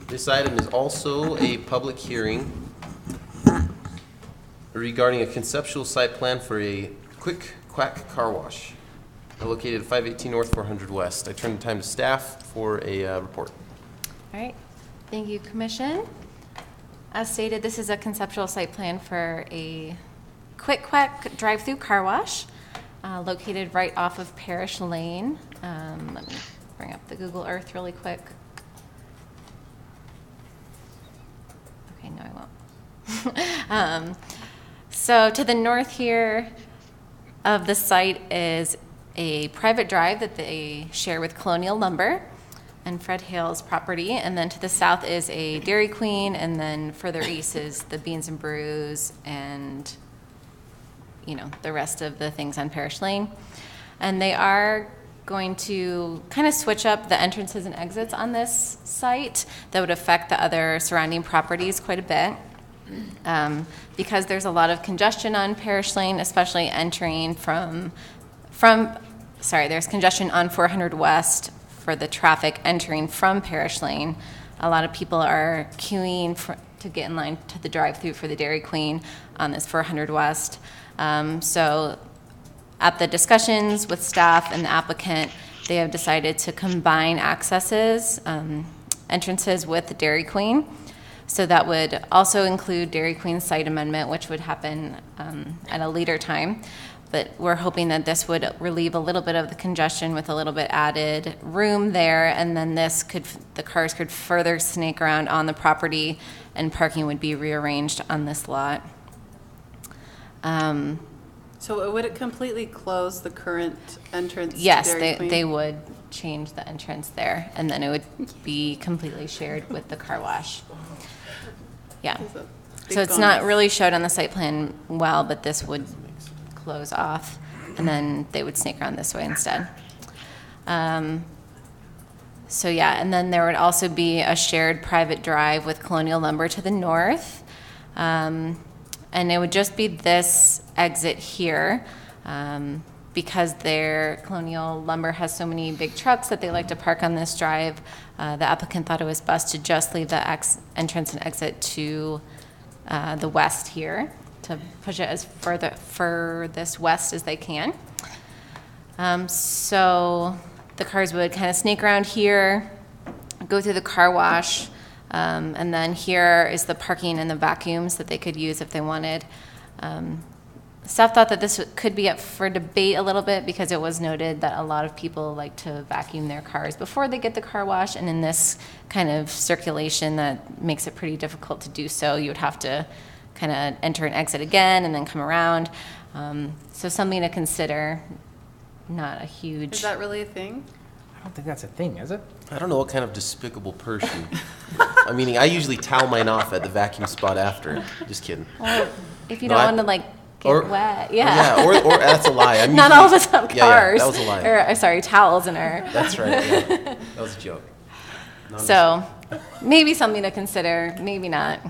This item is also a public hearing regarding a conceptual site plan for a quick quack car wash located at 518 North, 400 West. I turn the time to staff for a report. All right. Thank you, Commission. As stated, this is a conceptual site plan for a quick quack drive-through car wash located right off of Parish Lane. Let me bring up the Google Earth really quick. Okay, no, I won't. So to the north here of the site is a private drive that they share with Colonial Lumber and Fred Hale's property. And then to the south is a Dairy Queen, and then further east is the Beans and Brews and, you know, the rest of the things on Parish Lane. And they are going to kind of switch up the entrances and exits on this site that would affect the other surrounding properties quite a bit. Because there's a lot of congestion on Parish Lane, especially entering there's congestion on 400 West for the traffic entering from Parish Lane. A lot of people are queuing to get in line to the drive-through for the Dairy Queen on this 400 West. So at the discussions with staff and the applicant, they have decided to combine entrances with the Dairy Queen. So that would also include Dairy Queen's site amendment, which would happen at a later time. But we're hoping that this would relieve a little bit of the congestion with a little bit added room there, and then the cars could further snake around on the property, and parking would be rearranged on this lot. So would it completely close the current entrance to Yes, Dairy Queen? they would change the entrance there, and then it would be completely shared with the car wash. Yeah. So it's not really showed on the site plan well, but this would close off, and then they would snake around this way instead. So yeah, and then there would also be a shared private drive with Colonial Lumber to the north. And it would just be this exit here, because their Colonial Lumber has so many big trucks that they like to park on this drive. The applicant thought it was best to just leave the entrance and exit to the west here, to push it as furthest west as they can. So the cars would kind of snake around here, go through the car wash, and then here is the parking and the vacuums that they could use if they wanted. Staff thought that this could be up for debate a little bit because it was noted that a lot of people like to vacuum their cars before they get the car wash, and in this kind of circulation that makes it pretty difficult to do so. You would have to kind of enter and exit again and then come around. So something to consider, not a huge... Is that really a thing? I don't think that's a thing, is it? I don't know what kind of despicable person. I mean, I usually towel mine off at the vacuum spot after. Just kidding. Well, if you No, don't I- want to like get or- wet, Yeah, or that's a lie. I'm Not usually- all of us have cars. that was a lie. Or, sorry, towels in our... That's right, yeah. That was a joke. No, I'm So maybe something to consider, maybe not.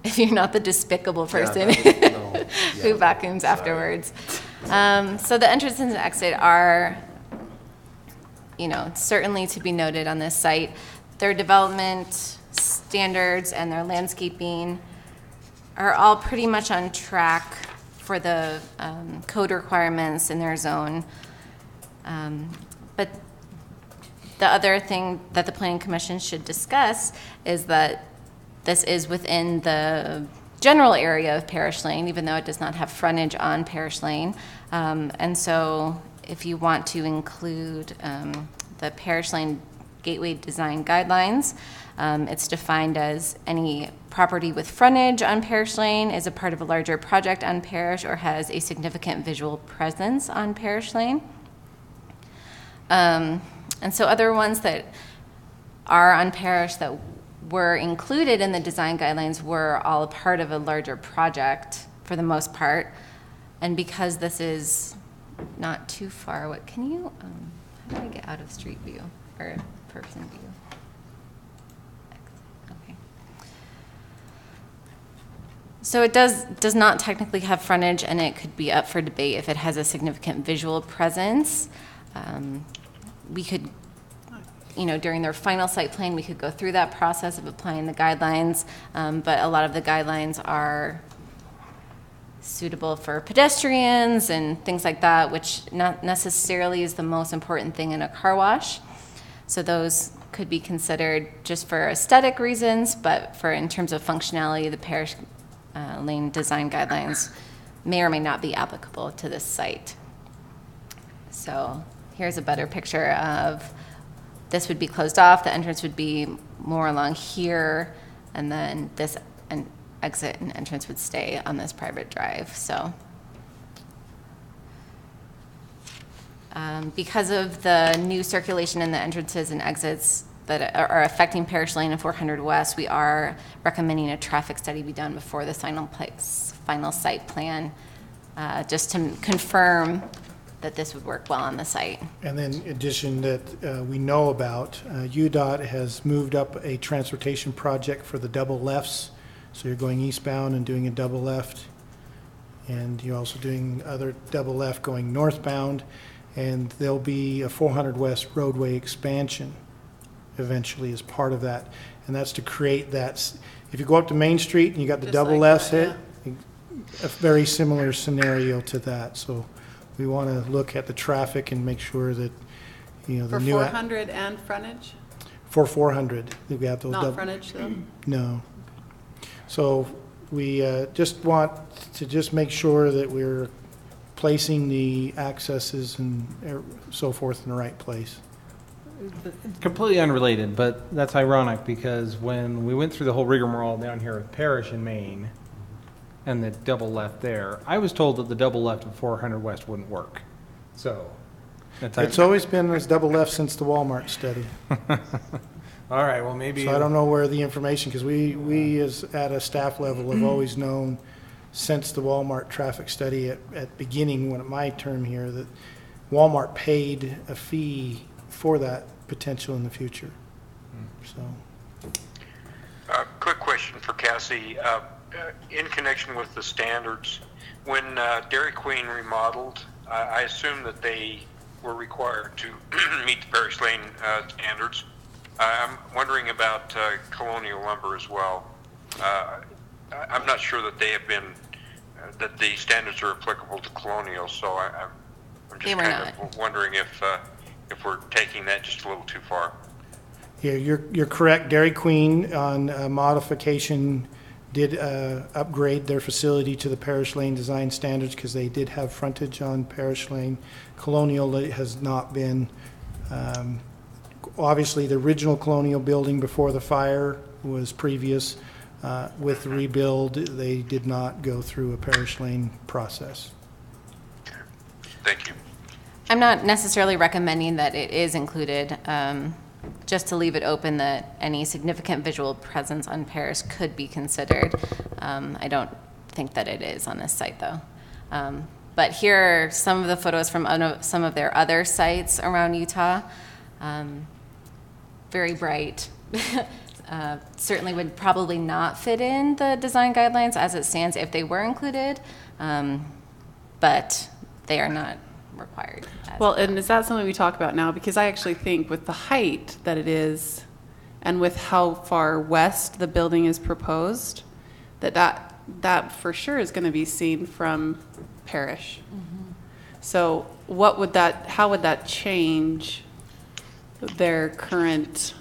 If you're not the despicable person no, who yeah, vacuums afterwards. So the entrance and exit are, certainly to be noted on this site. Their development standards and their landscaping are all pretty much on track for the code requirements in their zone. But the other thing that the Planning Commission should discuss is that this is within the general area of Parish Lane, even though it does not have frontage on Parish Lane. And so if you want to include the Parish Lane Gateway Design Guidelines, it's defined as any property with frontage on Parish Lane is a part of a larger project on Parish or has a significant visual presence on Parish Lane. And so other ones that are on Parish that were included in the design guidelines were all a part of a larger project for the most part. And because this is not too far, how do I get out of street view or person view? Okay. So it does not technically have frontage, and it could be up for debate if it has a significant visual presence. We could, during their final site plan, we could go through that process of applying the guidelines, but a lot of the guidelines are suitable for pedestrians and things like that, which not necessarily is the most important thing in a car wash. So those could be considered just for aesthetic reasons, but in terms of functionality, the Parish Lane design guidelines may or may not be applicable to this site. So here's a better picture of this would be closed off, the entrance would be more along here, and then this exit and entrance would stay on this private drive. So because of the new circulation in the entrances and exits that are affecting Parish Lane and 400 West, we are recommending a traffic study be done before the final site plan, just to confirm that this would work well on the site. And then in addition that we know about, UDOT has moved up a transportation project for the double lefts. So you're going eastbound and doing a double left. And you're also doing other double left going northbound. And there'll be a 400 West roadway expansion eventually as part of that. And that's to create that, if you go up to Main Street and you got the Just double like lefts that, hit, a very similar scenario to that. So we want to look at the traffic and make sure that, the For new. 400 and frontage? For 400, we have those Not double. frontage, though? No. So we just want to just make sure that we're placing the accesses and so forth in the right place. Completely unrelated, but that's ironic because when we went through the whole rigmarole down here with Parish in Maine and the double left there, I was told that the double left of 400 West wouldn't work. So It's always been this double left since the Walmart study. all right, well, maybe. So I don't know where the information, because we as at a staff level have always known since the Walmart traffic study at beginning, when my term here, that Walmart paid a fee for that potential in the future. So. Quick question for Cassie. In connection with the standards, when Dairy Queen remodeled, I assume that they were required to meet the Parish Lane standards. I'm wondering about Colonial Lumber as well. I'm not sure that they have been, that the standards are applicable to Colonial, so I'm just kind of wondering if we're taking that just a little too far. Yeah, you're correct. Dairy Queen on modification did upgrade their facility to the Parish Lane design standards because they did have frontage on Parish Lane. Colonial has not been. Obviously, the original Colonial building before the fire was previous. With the rebuild, they did not go through a Parish Lane process. Thank you. I'm not necessarily recommending that it is included, just to leave it open that any significant visual presence on Paris could be considered. I don't think that it is on this site, though. But here are some of the photos from some of their other sites around Utah. Very bright. Certainly would probably not fit in the design guidelines as it stands if they were included, but they are not required. Well, and is that something we talk about now? Because I actually think with the height that it is and with how far west the building is proposed, that for sure is going to be seen from Parish. Mm-hmm. So how would that change their current?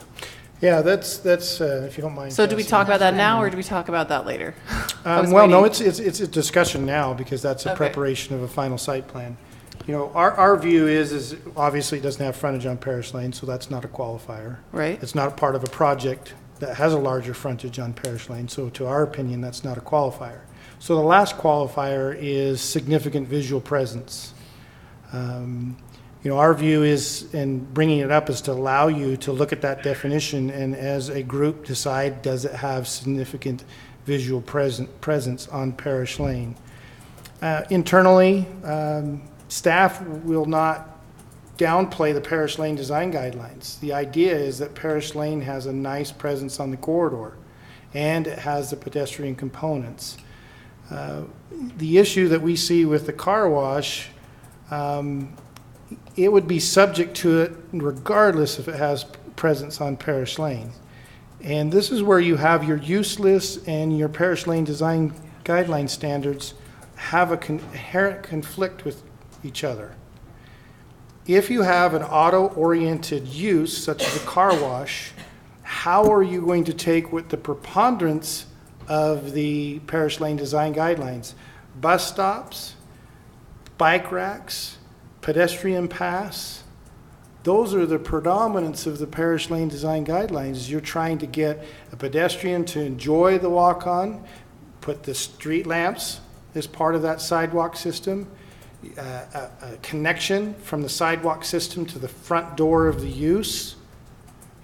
Yeah, that's if you don't mind. So do we talk about that now, or do we talk about that later? Well, no, it's a discussion now because that's a preparation of a final site plan. You know, our view is obviously it doesn't have frontage on Parish Lane, so that's not a qualifier. Right. It's not a part of a project that has a larger frontage on Parish Lane, so to our opinion, that's not a qualifier. So the last qualifier is significant visual presence. You know, our view is, in bringing it up, is to allow you to look at that definition and as a group decide, does it have significant visual presence on Parish Lane? Internally, staff will not downplay the Parish Lane design guidelines. The idea is that Parish Lane has a nice presence on the corridor and it has the pedestrian components. The issue that we see with the car wash, it would be subject to it regardless if it has presence on Parish Lane. And this is where you have your use list and your Parish Lane design guideline standards have an inherent conflict with each other. If you have an auto-oriented use, such as a car wash, how are you going to take with the preponderance of the Parish Lane design guidelines? Bus stops, bike racks, pedestrian paths, those are the predominance of the Parish Lane design guidelines. You're trying to get a pedestrian to enjoy the walk-on, put the street lamps as part of that sidewalk system, a connection from the sidewalk system to the front door of the use.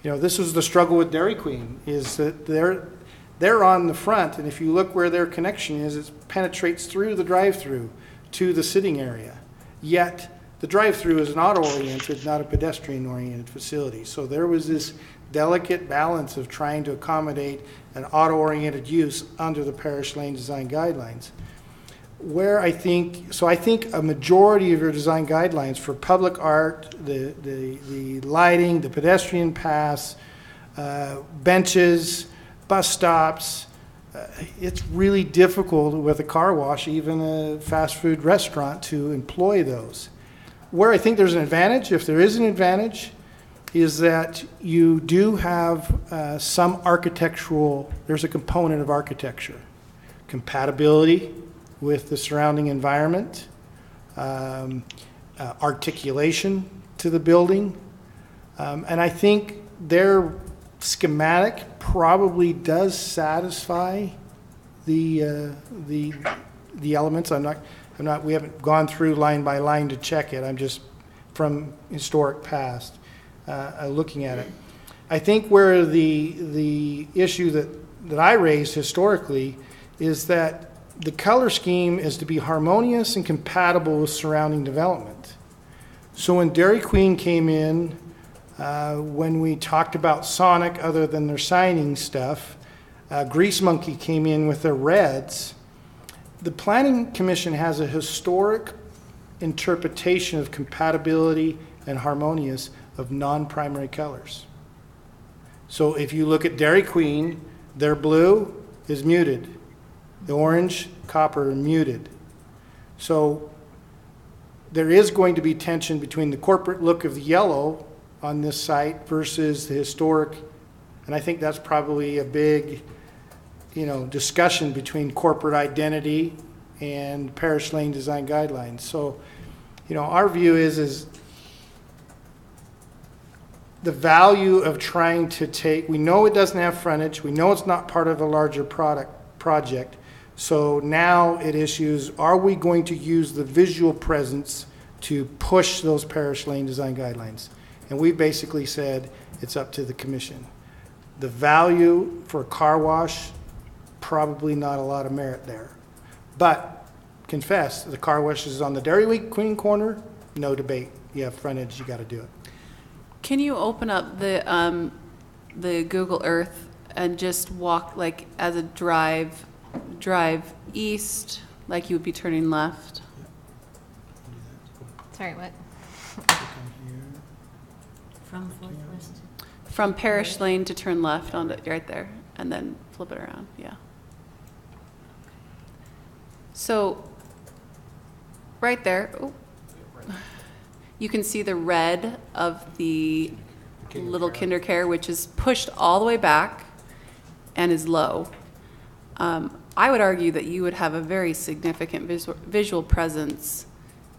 You know, this is the struggle with Dairy Queen, is that they're on the front, and if you look where their connection is, it penetrates through the drive-through to the sitting area. Yet, the drive-through is an auto-oriented, not a pedestrian-oriented facility. So there was this delicate balance of trying to accommodate an auto-oriented use under the Parish Lane design guidelines. I think a majority of your design guidelines for public art, the lighting, the pedestrian paths, benches, bus stops, it's really difficult with a car wash, even a fast food restaurant, to employ those. Where I think there's an advantage, if there is an advantage, is that you do have some architectural, there's a component of architecture. Compatibility with the surrounding environment, articulation to the building. And I think their schematic probably does satisfy the elements. We haven't gone through line by line to check it. I'm just from historic past looking at it. I think where the issue that I raised historically is that the color scheme is to be harmonious and compatible with surrounding development. So when Dairy Queen came in, when we talked about Sonic, other than their signing stuff, Grease Monkey came in with their reds. The Planning Commission has a historic interpretation of compatibility and harmonious of non-primary colors. So if you look at Dairy Queen, their blue is muted. The orange, copper are muted. So there is going to be tension between the corporate look of the yellow on this site versus the historic, and I think that's probably a big discussion between corporate identity and parish lane design guidelines. So, our view is the value of trying to take, we know it doesn't have frontage, we know it's not part of a larger project, so now it issues, are we going to use the visual presence to push those parish lane design guidelines? And we basically said it's up to the commission. The value for a car wash, probably not a lot of merit there. But confess, the car wash is on the Dairy Queen corner, no debate. You have frontage, you got to do it. Can you open up the Google Earth and just walk like as a drive east, like you would be turning left? Sorry, what? From Northwest. From Parish Lane to turn left on the, right there, and then flip it around, yeah. So, right there, you can see the red of the little kinder care, which is pushed all the way back and is low. I would argue that you would have a very significant visual presence,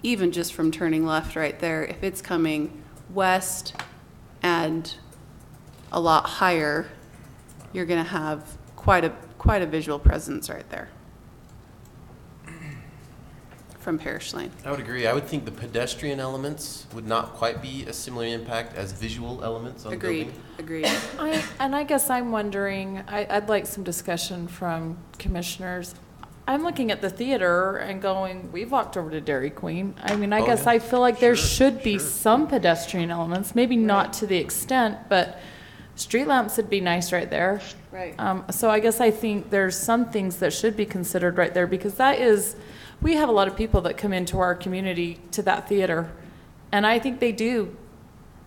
even just from turning left right there. If it's coming west and a lot higher, you're going to have quite a visual presence right there from Parish Lane. I would agree. I would think the pedestrian elements would not quite be a similar impact as visual elements on the building. Agreed. I guess I'm wondering, I'd like some discussion from commissioners. I'm looking at the theater and going, we've walked over to Dairy Queen. I mean, I guess I feel like there should be some pedestrian elements, maybe not to the extent, but street lamps would be nice right there. Right. So I guess I think there's some things that should be considered right there, because that is, we have a lot of people that come into our community to that theater, and I think they do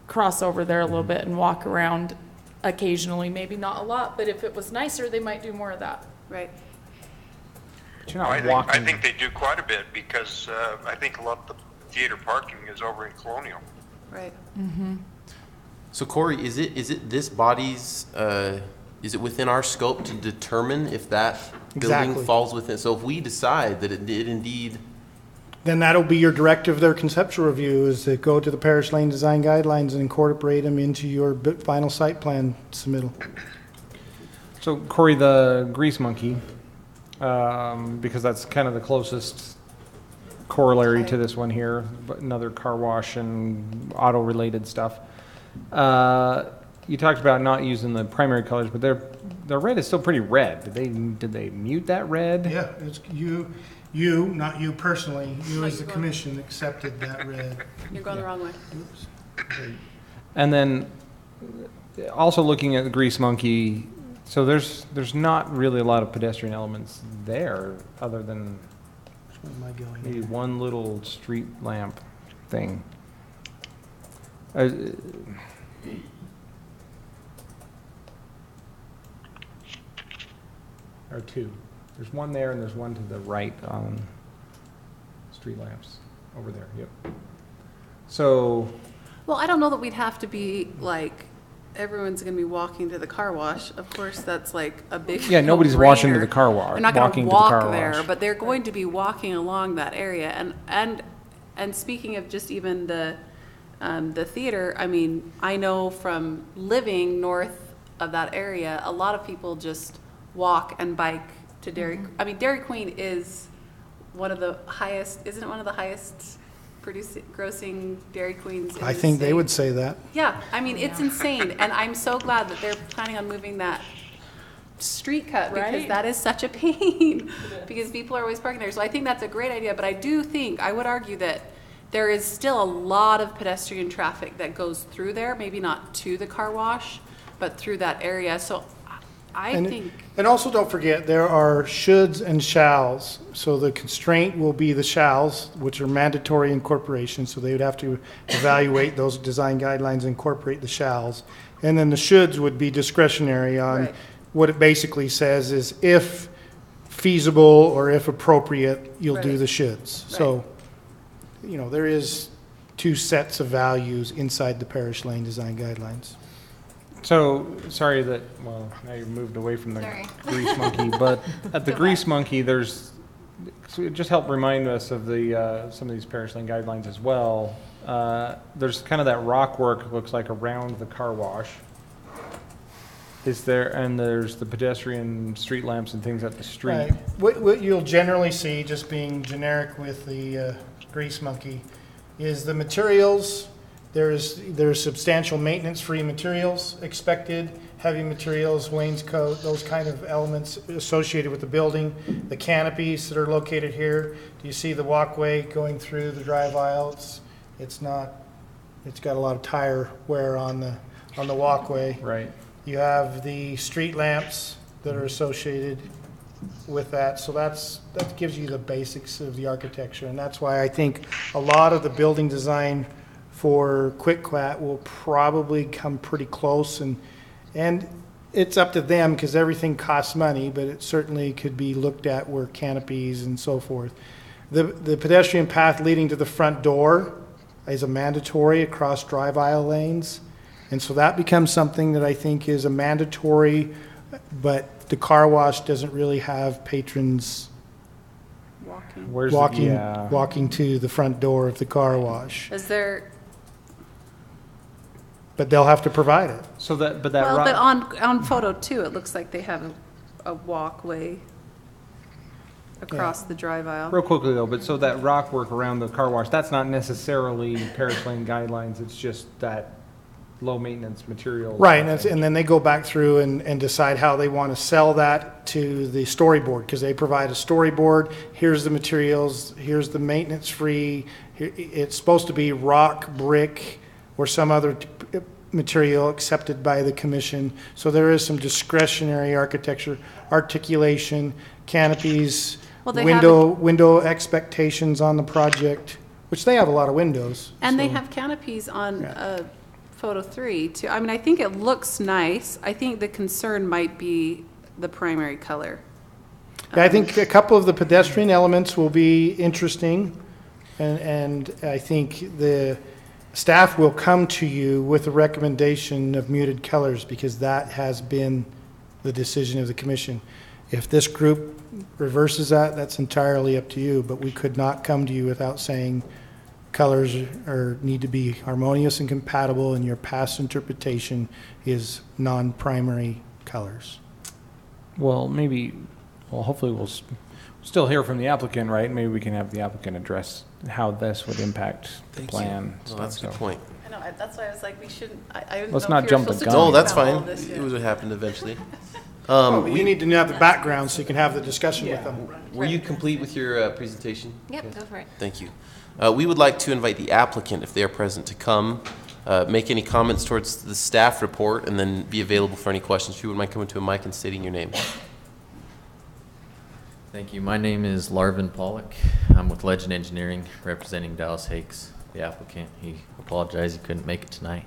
cross over there a little bit and walk around occasionally, maybe not a lot, but if it was nicer, they might do more of that. Right. I think they do quite a bit, because I think a lot of the theater parking is over in Colonial. Right. Mm-hmm. So Corey, is it this body's, is it within our scope to determine if that building falls within? So if we decide that it did indeed. Then that'll be your directive, their conceptual review, is to go to the Parish Lane Design Guidelines and incorporate them into your final site plan submittal. So Corey, the grease monkey, because that's kind of the closest corollary to this one here, but another car wash and auto-related stuff. You talked about not using the primary colors, but their red is still pretty red. Did they mute that red? Yeah, it's you, not you personally, you as the commission accepted that red. You're going the wrong way. Oops. And then also looking at the grease monkey, so there's not really a lot of pedestrian elements there other than Where am I going? maybe one little street lamp thing. Or two. There's one there and there's one to the right on street lamps over there. Yep. So. Well, I don't know that we'd have to be like, everyone's going to be walking to the car wash. Of course, that's like a big Yeah, nobody's no-brainer. washing to the car wash. They're not going to walking walk to the car there, wash. but they're going to be walking along that area. And speaking of just even the theater, I mean, I know from living north of that area, a lot of people just walk and bike to Dairy. I mean, Dairy Queen is one of the highest. Isn't it one of the highest grossing Dairy Queens in I the think they state? would say that. Yeah, I mean, it's insane, and I'm so glad that they're planning on moving that street cut, because Right? that is such a pain, because people are always parking there. So I think that's a great idea, but I do think, I would argue that there is still a lot of pedestrian traffic that goes through there, maybe not to the car wash, but through that area. So I think, And also don't forget, there are shoulds and shalls. So the constraint will be the shalls, which are mandatory incorporation. So they would have to evaluate those design guidelines, incorporate the shalls. And then the shoulds would be discretionary on Right. what it basically says is if feasible or if appropriate, you'll do Right. the shoulds. So, you know, there is two sets of values inside the Parish Lane Design Guidelines. So, sorry that, well, now you've moved away from the Sorry. grease monkey, but at the grease monkey, there's, so it just helped remind us of the, some of these Parish Lane guidelines as well. There's kind of that rock work, it looks like, around the car wash. Is there, and there's the pedestrian street lamps and things at the street. Right. What you'll generally see, just being generic with the grease monkey, is the materials. There's substantial maintenance-free materials expected, heavy materials, wainscot, those kind of elements associated with the building. The canopies that are located here. Do you see the walkway going through the drive aisle? It's got a lot of tire wear on the walkway. Right. You have the street lamps that are associated with that. So that gives you the basics of the architecture. And that's why I think a lot of the building design for QuickQuat will probably come pretty close. And it's up to them because everything costs money, but it certainly could be looked at where canopies and so forth. The pedestrian path leading to the front door is a mandatory across drive aisle lanes. And so that becomes something that I think is a mandatory, but the car wash doesn't really have patrons walking to the front door of the car wash. Is there, But they'll have to provide it. So that, but that well, rock. but on photo 2, it looks like they have a walkway across the drive aisle. Real quickly though, but so that rock work around the car wash, that's not necessarily Parish Lane guidelines, it's just that low maintenance material. Right, and then they go back through and decide how they want to sell that to the storyboard, because they provide a storyboard. Here's the materials, here's the maintenance free, it's supposed to be rock, brick, or some other material accepted by the commission. So there is some discretionary architecture, articulation, canopies, Well, they window expectations on the project, which they have a lot of windows. And they so- have canopies on photo 3 too. I mean, I think it looks nice. I think the concern might be the primary color. Yeah, I think a couple of the pedestrian elements will be interesting, and I think the staff will come to you with a recommendation of muted colors, because that has been the decision of the commission. If this group reverses that, that's entirely up to you, but we could not come to you without saying colors need to be harmonious and compatible, and your past interpretation is non-primary colors. Well, hopefully we'll still hear from the applicant, right? Maybe we can have the applicant address how this would impact the plan. Well, that's a good point. I know, that's why I was like, we shouldn't, I didn't Let's know not if you were jump the supposed to gun. talk No, that's about all fine. this yet. It was what happened eventually. You need to know the background so you can have the discussion with them. Were you complete with your presentation? Yep, go for it. Thank you. We would like to invite the applicant, if they are present, to come, make any comments towards the staff report, and then be available for any questions. If you would mind coming to a mic and stating your name. Thank you. My name is Larvin Pollock. I'm with Legend Engineering, representing Dallas Hakes, the applicant. He apologized he couldn't make it tonight.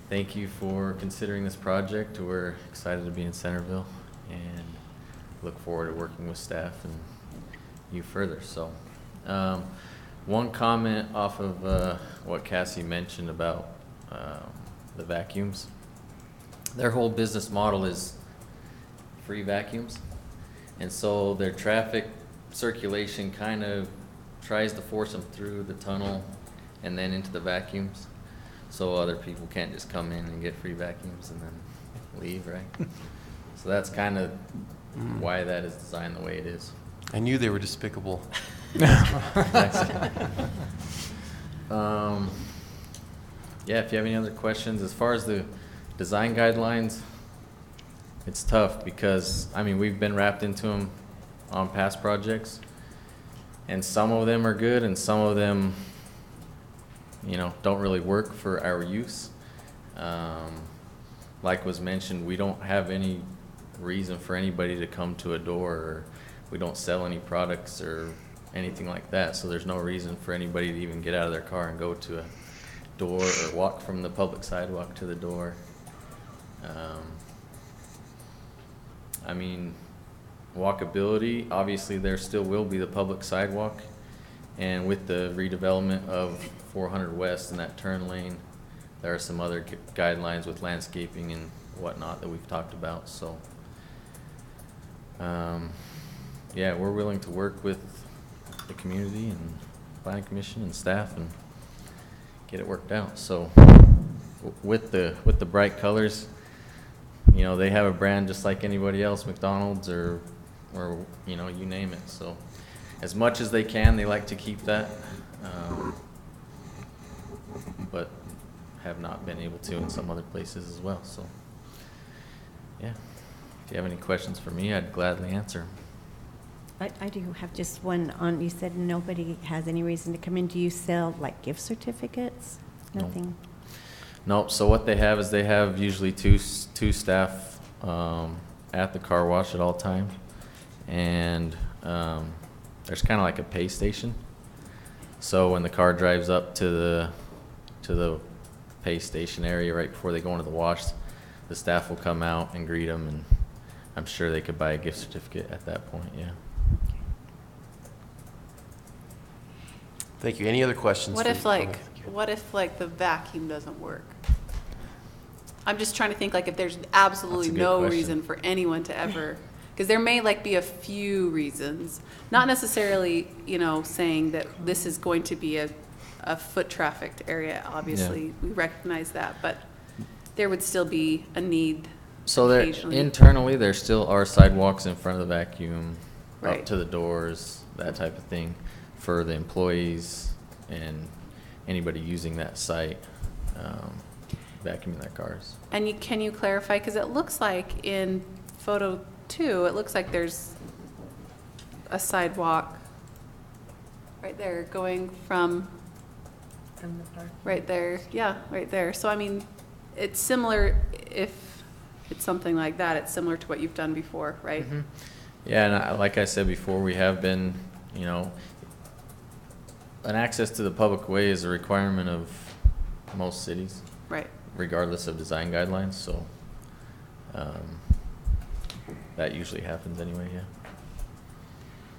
Thank you for considering this project. We're excited to be in Centerville and look forward to working with staff and you further. So, one comment off of what Cassie mentioned about the vacuums. Their whole business model is free vacuums, and so their traffic circulation kind of tries to force them through the tunnel and then into the vacuums, so other people can't just come in and get free vacuums and then leave, right? So that's kind of why that is designed the way it is. I knew they were despicable. Yeah, if you have any other questions, as far as the design guidelines, it's tough because, I mean, we've been wrapped into them on past projects, and some of them are good and some of them, you know, don't really work for our use. Like was mentioned, we don't have any reason for anybody to come to a door, or we don't sell any products or anything like that, so there's no reason for anybody to even get out of their car and go to a door or walk from the public sidewalk to the door. I mean, walkability, obviously there still will be the public sidewalk, and with the redevelopment of 400 West and that turn lane there are some other guidelines with landscaping and whatnot that we've talked about, so. Yeah, we're willing to work with the community and planning commission and staff and get it worked out. So with the bright colors, you know, they have a brand just like anybody else, McDonald's or you know, you name it. So as much as they can, they like to keep that, but have not been able to in some other places as well. So yeah, if you have any questions for me, I'd gladly answer. I do have just one on, you said nobody has any reason to come in. Do you sell like gift certificates? Nothing? Nope. So what they have is they have usually two staff at the car wash at all times, and there's kind of like a pay station. So when the car drives up to the pay station area right before they go into the wash, the staff will come out and greet them, and I'm sure they could buy a gift certificate at that point. Yeah. Thank you. Any other questions? What if like the vacuum doesn't work? I'm just trying to think like if there's absolutely no reason for anyone to ever, because there may like be a few reasons, not necessarily, you know, saying that this is going to be a foot trafficked area. Obviously, we recognize that, but there would still be a need. So there internally, there still are sidewalks in front of the vacuum, right, up to the doors, that type of thing, for the employees and anybody using that site, vacuuming their cars. And can you clarify, because it looks like in photo 2, it looks like there's a sidewalk right there going from the park. Right there, yeah, right there. So I mean, it's similar, if it's something like that, it's similar to what you've done before, right? Mm-hmm. Yeah, and like I said before, we have been, you know, an access to the public way is a requirement of most cities, right, regardless of design guidelines. So that usually happens anyway. Yeah,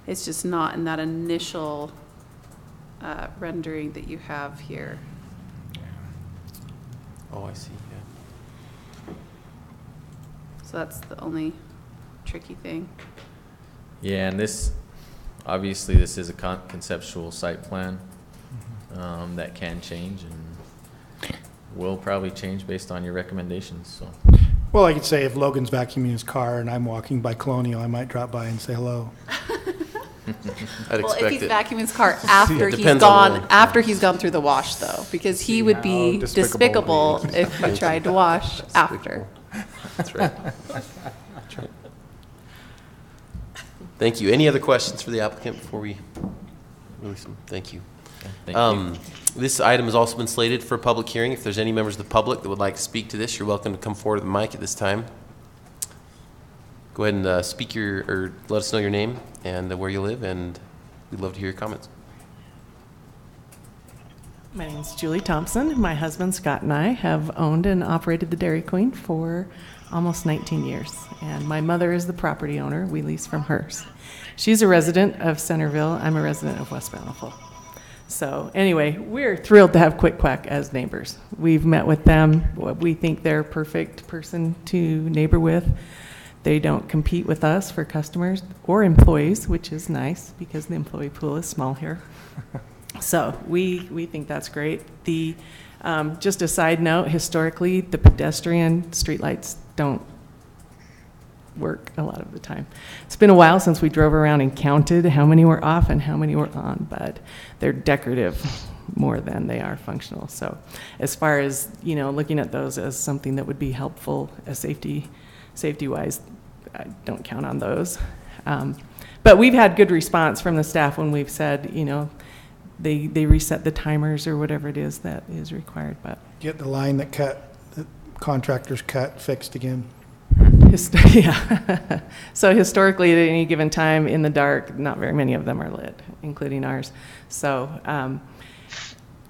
it's just not in that initial rendering that you have here. Oh, I see. Yeah. So that's the only tricky thing. Yeah, and this, obviously, this is a conceptual site plan that can change and will probably change based on your recommendations. So. Well, I could say if Logan's vacuuming his car and I'm walking by Colonial, I might drop by and say hello. Well, if he's vacuuming his car after he's gone through the wash, though, because he would be despicable if he tried to wash after. That's right. That's right. Thank you. Any other questions for the applicant before we release them? Thank you. Thank you. This item has also been slated for a public hearing. If there's any members of the public that would like to speak to this, you're welcome to come forward to the mic at this time. Go ahead and speak or let us know your name and where you live, and we'd love to hear your comments. My name is Julie Thompson. My husband Scott and I have owned and operated the Dairy Queen for almost 19 years, and my mother is the property owner. We lease from hers. She's a resident of Centerville. I'm a resident of West Bountiful. So anyway, we're thrilled to have Quick Quack as neighbors. We've met with them. We think they're a perfect person to neighbor with. They don't compete with us for customers or employees, which is nice because the employee pool is small here. So we think that's great. Just a side note, historically, the pedestrian streetlights don't work a lot of the time. It's been a while since we drove around and counted how many were off and how many were on, but they're decorative more than they are functional. So as far as, you know, looking at those as something that would be helpful as safety-wise, I don't count on those. But we've had good response from the staff when we've said, you know, they reset the timers or whatever it is that is required. But get the line that contractors cut fixed again. Yeah. So historically, at any given time in the dark, not very many of them are lit, including ours. So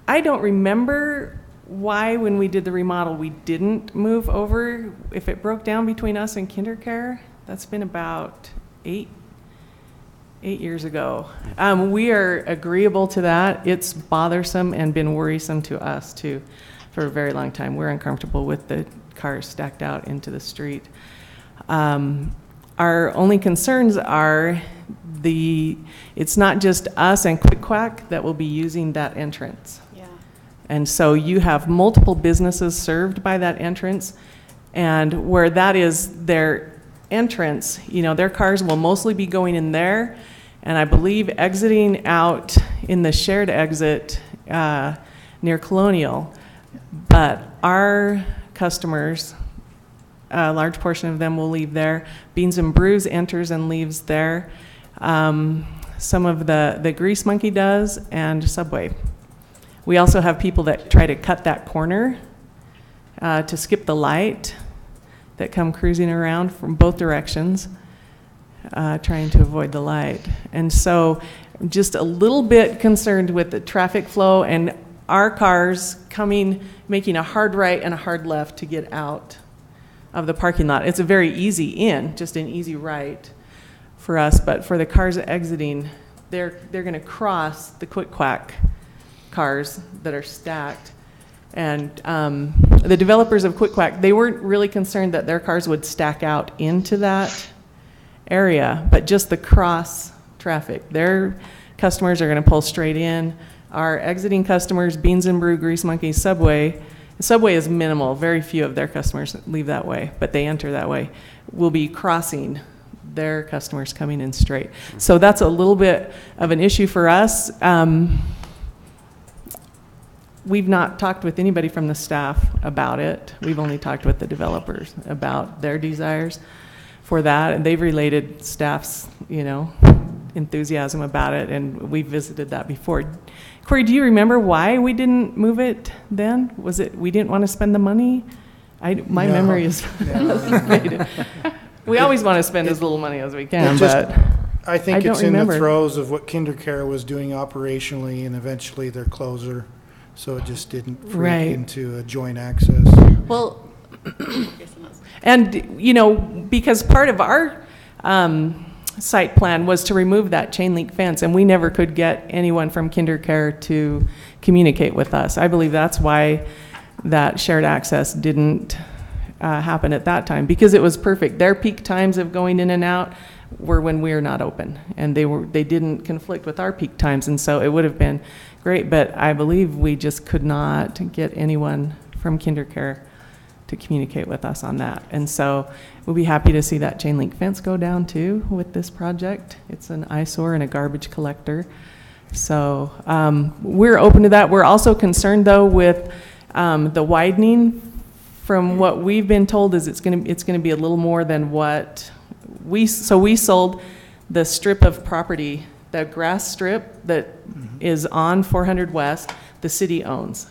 I don't remember why, when we did the remodel, we didn't move over. If it broke down between us and KinderCare, that's been about 8 years ago. We are agreeable to that. It's bothersome and been worrisome to us to for a very long time. We're uncomfortable with the cars stacked out into the street. Our only concerns are it's not just us and Quick Quack that will be using that entrance. Yeah. And so you have multiple businesses served by that entrance, and where that is their entrance, their cars will mostly be going in there, and I believe exiting out in the shared exit near Colonial. But our customers, a large portion of them will leave there. Beans and Brews enters and leaves there. Some of the Grease Monkey does, and Subway. We also have people that try to cut that corner to skip the light, that come cruising around from both directions, trying to avoid the light. And so I'm just a little bit concerned with the traffic flow and our cars making a hard right and a hard left to get out of the parking lot. It's a very easy in, just an easy right for us, but for the cars exiting, they're going to cross the Quick Quack cars that are stacked. And the developers of Quick Quack, they weren't really concerned that their cars would stack out into that area, but just the cross traffic. Their customers are going to pull straight in. Our exiting customers, Beans and Brew, Grease Monkey, Subway is minimal. Very few of their customers leave that way, but they enter that way. Will be crossing their customers coming in straight. So that's a little bit of an issue for us. We've not talked with anybody from the staff about it. We've only talked with the developers about their desires for that, and they've related staff's, enthusiasm about it, and we visited that before. Corey, do you remember why we didn't move it then? Was it we didn't want to spend the money? My memory is we always want to spend as little money as we can, but I think don't it's in remember. the throes of what KinderCare was doing operationally, and eventually their closure, so it just didn't fit into a joint access. Well, and because part of our site plan was to remove that chain link fence, and we never could get anyone from KinderCare to communicate with us. I believe that's why that shared access didn't happen at that time, because it was perfect. Their peak times of going in and out were when we were not open, and they didn't conflict with our peak times, and so it would have been great, but I believe we just could not get anyone from KinderCare to communicate with us on that. And so we'll be happy to see that chain link fence go down too with this project. It's an eyesore and a garbage collector. So we're open to that. We're also concerned though with the widening. From what we've been told is it's going to be a little more than what we sold the strip of property, the grass strip that is on 400 West, the city owns.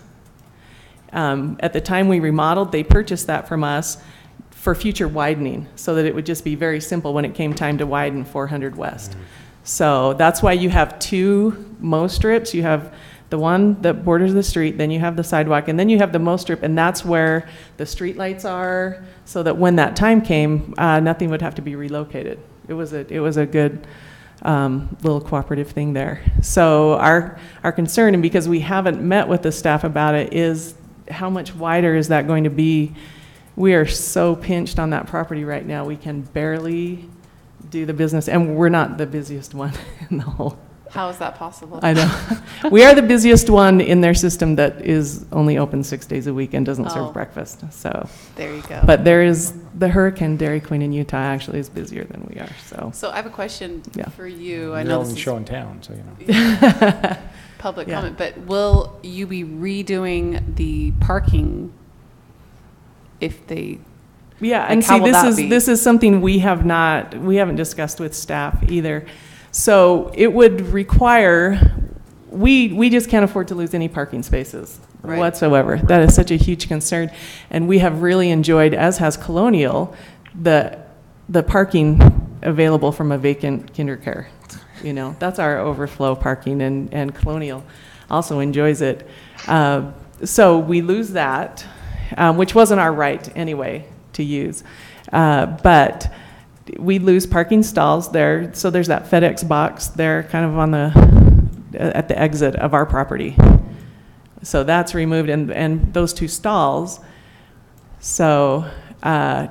At the time we remodeled, they purchased that from us for future widening so that it would just be very simple when it came time to widen 400 West. So that's why you have two mow strips. You have the one that borders the street, then you have the sidewalk, and then you have the mow strip, and that's where the street lights are, so that when that time came, nothing would have to be relocated. It was a good little cooperative thing there. So our concern, and because we haven't met with the staff about it, is how much wider is that going to be? We are so pinched on that property right now. We can barely do the business, and we're not the busiest one in the whole. how is that possible? I know. We are the busiest one in their system that is only open 6 days a week and doesn't serve breakfast. So there you go. But there is the Hurricane Dairy Queen in Utah actually is busier than we are. So I have a question for you. I You're know only this is show in town, so you know. public comment, but will you be redoing the parking if they? Yeah, like, and how see, will this is something we haven't discussed with staff either. So it would require, we just can't afford to lose any parking spaces whatsoever. That is such a huge concern, and we have really enjoyed, as has Colonial, the parking available from a vacant KinderCare. You know, that's our overflow parking, and Colonial also enjoys it. So we lose that, which wasn't our right anyway to use, but we lose parking stalls there. So there's that FedEx box there, kind of on at the exit of our property. So that's removed, and those 2 stalls. So the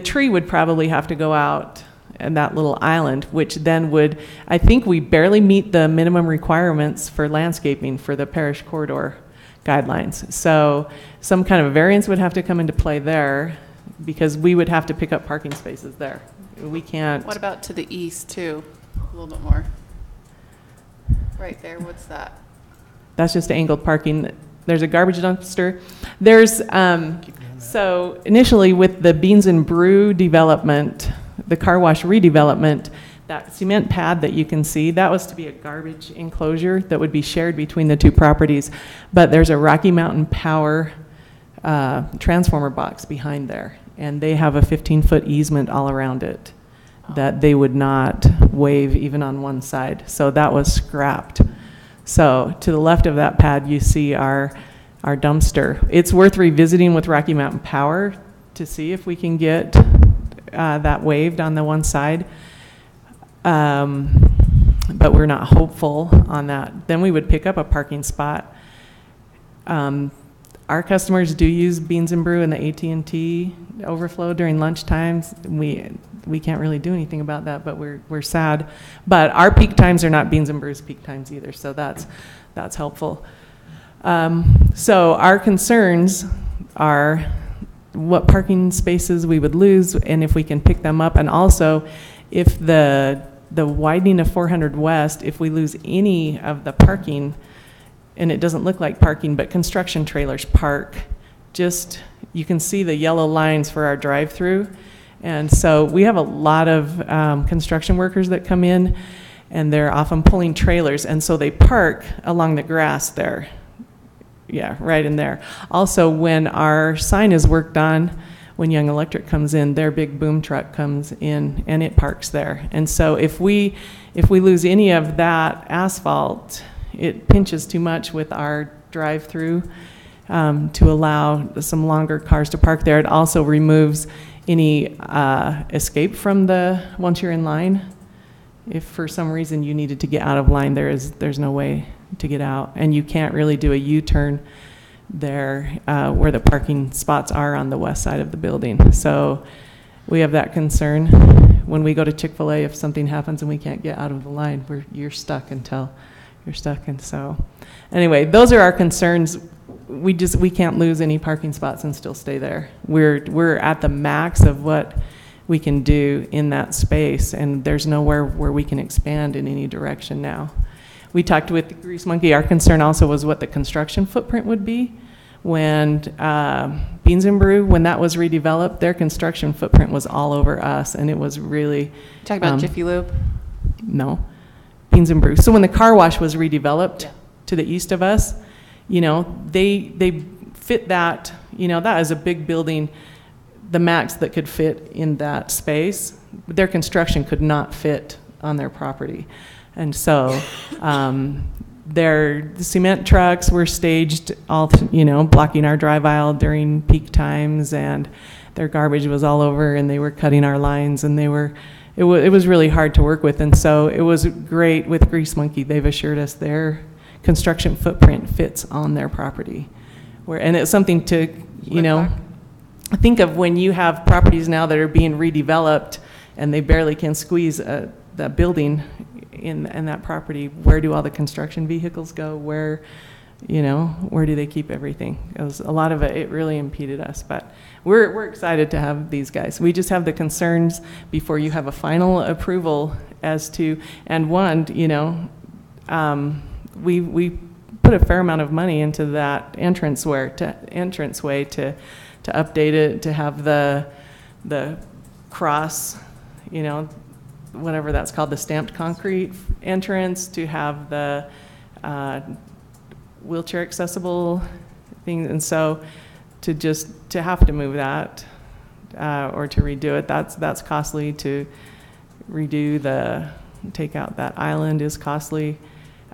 tree would probably have to go out and that little island, which then would, I think we barely meet the minimum requirements for landscaping for the parish corridor guidelines. So some kind of variance would have to come into play there, because we would have to pick up parking spaces there. We can't. What about to the east too? A little bit more. Right there, what's that? That's just angled parking. There's a garbage dumpster. There's, so initially with the Beans and Brew development, the car wash redevelopment, that cement pad that you can see, that was to be a garbage enclosure that would be shared between the 2 properties. But there's a Rocky Mountain Power transformer box behind there, and they have a 15-foot easement all around it that they would not waive even on one side. So that was scrapped. So to the left of that pad, you see our dumpster. It's worth revisiting with Rocky Mountain Power to see if we can get that waived on the one side. But we're not hopeful on that. Then we would pick up a parking spot. Our customers do use Beans and Brew and the AT&T overflow during lunch times. We can't really do anything about that, but we're sad. But our peak times are not Beans and Brew's peak times either, so that's helpful. So our concerns are what parking spaces we would lose and if we can pick them up, and also if the widening of 400 West, if we lose any of the parking, and it doesn't look like parking, but construction trailers park, just, you can see the yellow lines for our drive-through. And so we have a lot of construction workers that come in, and they're often pulling trailers, and so they park along the grass there. Yeah, right in there. Also, when our sign is worked on, when Young Electric comes in, their big boom truck comes in and it parks there. And so if we lose any of that asphalt, it pinches too much with our drive-through to allow some longer cars to park there. It also removes any escape from once you're in line. If for some reason you needed to get out of line, there's no way to get out, and you can't really do a U-turn there where the parking spots are on the west side of the building. So we have that concern. When we go to Chick-fil-A, if something happens and we can't get out of the line, you're stuck until you're stuck. And so anyway, those are our concerns. We can't lose any parking spots and still stay there. We're at the max of what we can do in that space, and there's nowhere where we can expand in any direction now. We talked with the Grease Monkey. Our concern also was what the construction footprint would be. When Beans and Brew, when that was redeveloped, their construction footprint was all over us, and it was really... Talk about Jiffy Lube? No, Beans and Brew. So when the car wash was redeveloped to the east of us, they fit that, that is a big building, the max that could fit in that space. Their construction could not fit on their property. And so their cement trucks were staged all, blocking our drive aisle during peak times, and their garbage was all over, and they were cutting our lines, and it was really hard to work with. And so it was great with Grease Monkey. They've assured us their construction footprint fits on their property. And it's something to, think of when you have properties now that are being redeveloped and they barely can squeeze that building in that property. Where do all the construction vehicles go? Where do they keep everything? A lot of it really impeded us, but we're excited to have these guys. We just have the concerns before you have a final approval as to, and one, we put a fair amount of money into that entranceway to update it, to have the cross, whatever that's called, the stamped concrete entrance, to have the wheelchair accessible things. And so to have to move that or to redo it, that's costly. To take out that island is costly.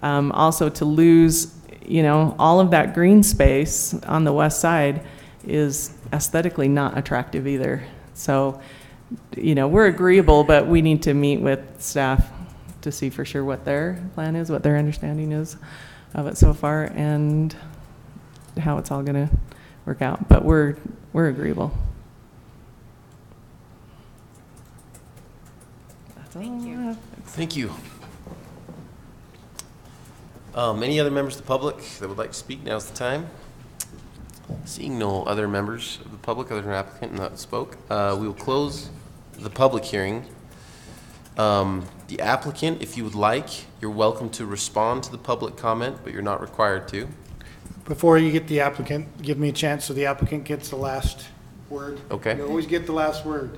Also to lose, all of that green space on the west side is aesthetically not attractive either. So, we're agreeable, but we need to meet with staff to see for sure what their plan is, what their understanding is of it so far and how it's all going to work out. But we're agreeable. Thank you. Thank you. Any other members of the public that would like to speak? Now's the time. Seeing no other members of the public other than applicant that spoke, we will close the public hearing. The applicant, if you would like, you're welcome to respond to the public comment, but you're not required to. Before you get the applicant, give me a chance so the applicant gets the last word. Okay. You always get the last word.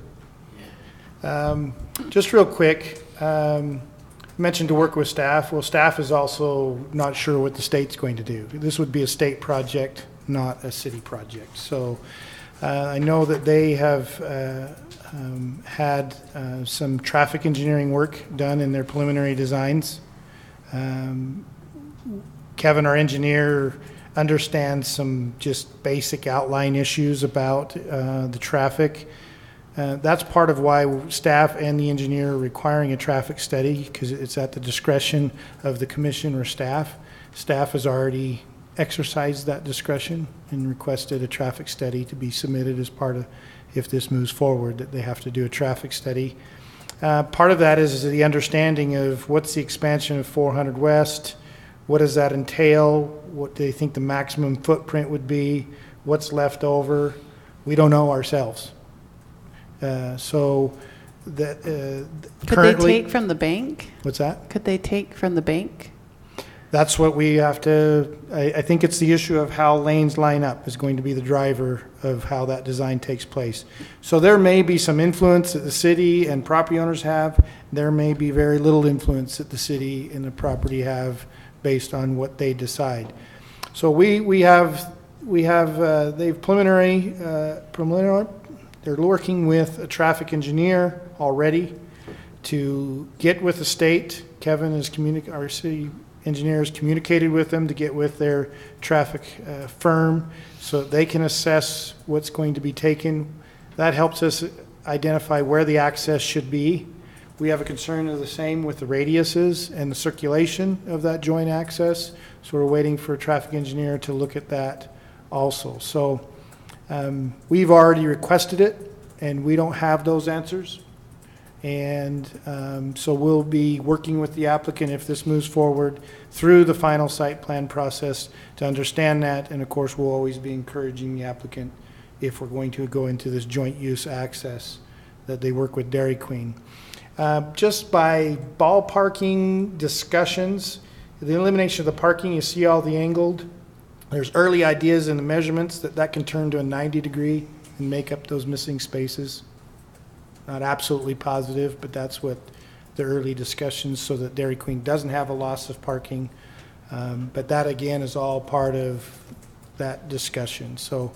Just real quick, mentioned to work with staff. Well, staff is also not sure what the state's going to do. This would be a state project, not a city project. So I know that they have had some traffic engineering work done in their preliminary designs. Kevin, our engineer, understands some just basic outline issues about the traffic. That's part of why staff and the engineer are requiring a traffic study, because it's at the discretion of the commission or staff. Staff has already exercised that discretion and requested a traffic study to be submitted as part of, if this moves forward, that they have to do a traffic study. Part of that is the understanding of what's the expansion of 400 West, what does that entail, what do they think the maximum footprint would be, what's left over. We don't know ourselves. So that Could currently, they take from the bank? what's that? Could they take from the bank? That's what we have to, I think it's the issue of how lanes line up is going to be the driver of how that design takes place. So there may be some influence that the city and property owners have. There may be very little influence that the city and the property have based on what they decide. So they've preliminary, they're working with a traffic engineer already to get with the state. Kevin is our city engineer has communicated with them to get with their traffic firm so that they can assess what's going to be taken. That helps us identify where the access should be. We have a concern of the same with the radiuses and the circulation of that joint access. So we're waiting for a traffic engineer to look at that also. So we've already requested it, and we don't have those answers. And so we'll be working with the applicant if this moves forward through the final site plan process to understand that. And of course, we'll always be encouraging the applicant, if we're going to go into this joint use access, that they work with Dairy Queen. Just by ballparking discussions, the elimination of the parking, you see all the angled. There's early ideas in the measurements that can turn to a 90-degree and make up those missing spaces. Not absolutely positive, but that's what the early discussions, so that Dairy Queen doesn't have a loss of parking. But that, again, is all part of that discussion. So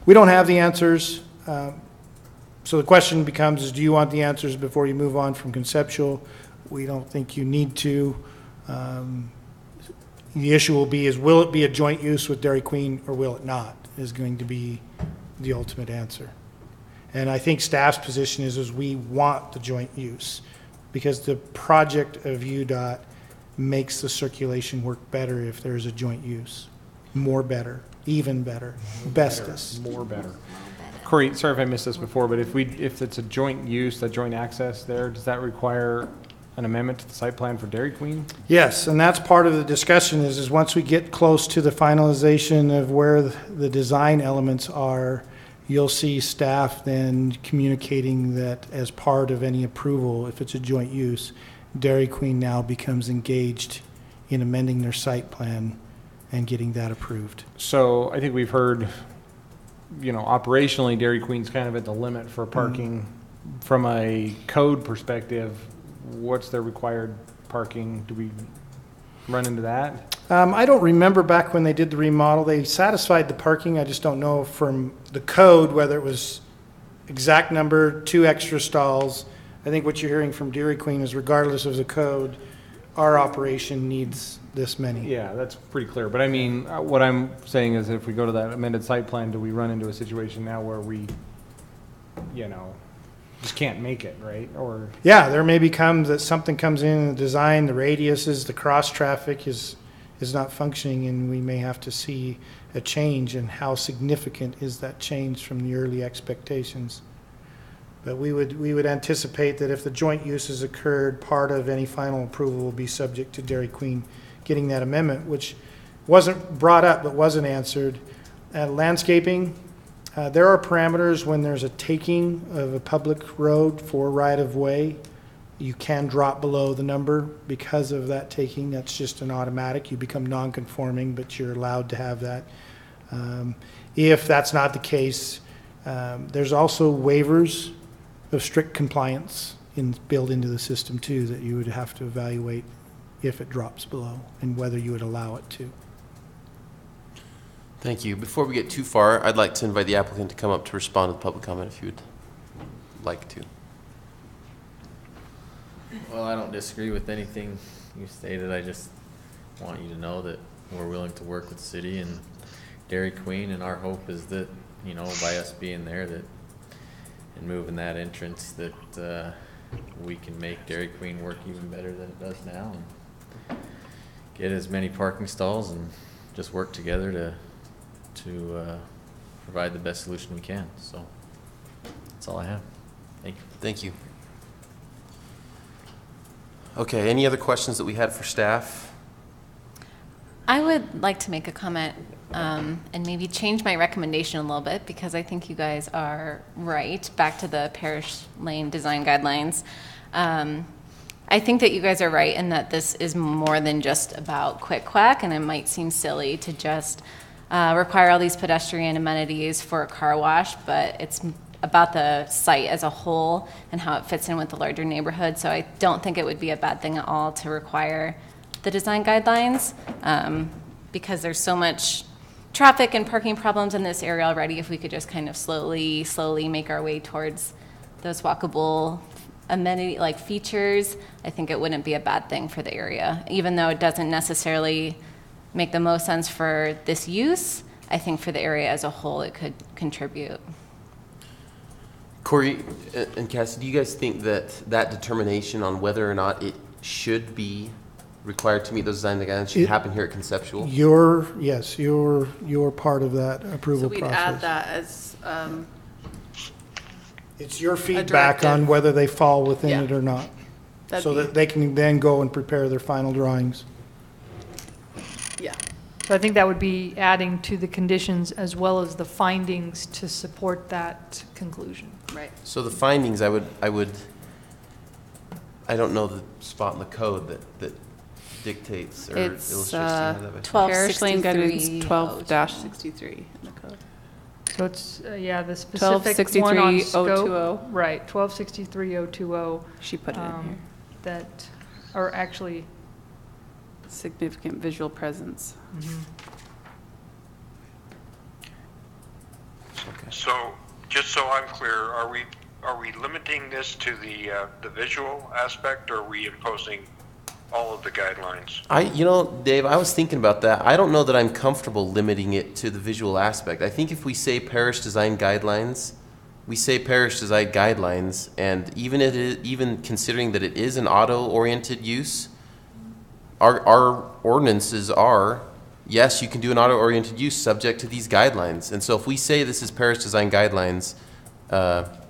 we don't have the answers. So the question becomes, is do you want the answers before you move on from conceptual? We don't think you need to. The issue will be is, will it be a joint use with Dairy Queen or will it not, is going to be the ultimate answer. And I think staff's position is we want the joint use, because the project of UDOT makes the circulation work better if there's a joint use. More better, even better, bestest. More better. Corey, sorry if I missed this before, but if it's a joint use, that joint access there, does that require an amendment to the site plan for Dairy Queen? Yes, and that's part of the discussion is once we get close to the finalization of where the design elements are, you'll see staff then communicating that as part of any approval, if it's a joint use, Dairy Queen now becomes engaged in amending their site plan and getting that approved. So I think we've heard, operationally, Dairy Queen's kind of at the limit for parking. From a code perspective, what's their required parking? Do we run into that? I don't remember back when they did the remodel. They satisfied the parking. I just don't know from the code whether it was exact number, 2 extra stalls. I think what you're hearing from Dairy Queen is regardless of the code, our operation needs this many. Yeah, that's pretty clear. But I mean, what I'm saying is if we go to that amended site plan, do we run into a situation now where we, just can't make it, right? Or yeah, there may become that something comes in the design, the radiuses, the cross traffic is is not functioning, and we may have to see a change, and how significant is that change from the early expectations. But we would anticipate that if the joint uses occurred, part of any final approval will be subject to Dairy Queen getting that amendment, which wasn't brought up but wasn't answered. Landscaping, there are parameters when there's a taking of a public road for right-of-way. You can drop below the number because of that taking. That's just an automatic. You become non-conforming, but you're allowed to have that. If that's not the case, there's also waivers of strict compliance built into the system too, that you would have to evaluate if it drops below and whether you would allow it to. Thank you. Before we get too far, I'd like to invite the applicant to come up to respond to the public comment if you would like to. Well, I don't disagree with anything you stated. I just want you to know that we're willing to work with the city and Dairy Queen, and our hope is that, you know, by us being there, that and moving that entrance, that we can make Dairy Queen work even better than it does now, and get as many parking stalls, and just work together to provide the best solution we can. So that's all I have. Thank you. Thank you. Okay, any other questions that we had for staff? I would like to make a comment and maybe change my recommendation a little bit, because I think you guys are right. Back to the Parish Lane design guidelines. I think that you guys are right in that this is more than just about quick quack, and it might seem silly to just require all these pedestrian amenities for a car wash, but it's about the site as a whole and how it fits in with the larger neighborhood. So I don't think it would be a bad thing at all to require the design guidelines, because there's so much traffic and parking problems in this area already. If we could just kind of slowly make our way towards those walkable amenity like features, I think it wouldn't be a bad thing for the area. Even though it doesn't necessarily make the most sense for this use, I think for the area as a whole it could contribute. Corey and Cassie, do you guys think that that determination on whether or not it should be required to meet those design guidelines should happen here at Conceptual? Yes, you're part of that approval So we'd process. add that as It's your feedback on whether they fall within it or not, so that they can then go and prepare their final drawings. Yeah. So I think that would be adding to the conditions as well as the findings to support that conclusion. Right. So the findings, I don't know the spot in the code that dictates or It's illustrates how that. Parish Lane Guidance 12-63 in the code. So it's, yeah, the specific one on scope. Right, 1263-020. She put it in here. That are actually. Significant visual presence. Okay. So, just so I'm clear, are we limiting this to the visual aspect, or are we imposing all of the guidelines? Dave, I was thinking about that. I don't know that I'm comfortable limiting it to the visual aspect. I think if we say parish design guidelines, we say parish design guidelines, and even considering that it is an auto-oriented use, our ordinances are, yes, you can do an auto-oriented use subject to these guidelines. And so if we say this is parish design guidelines,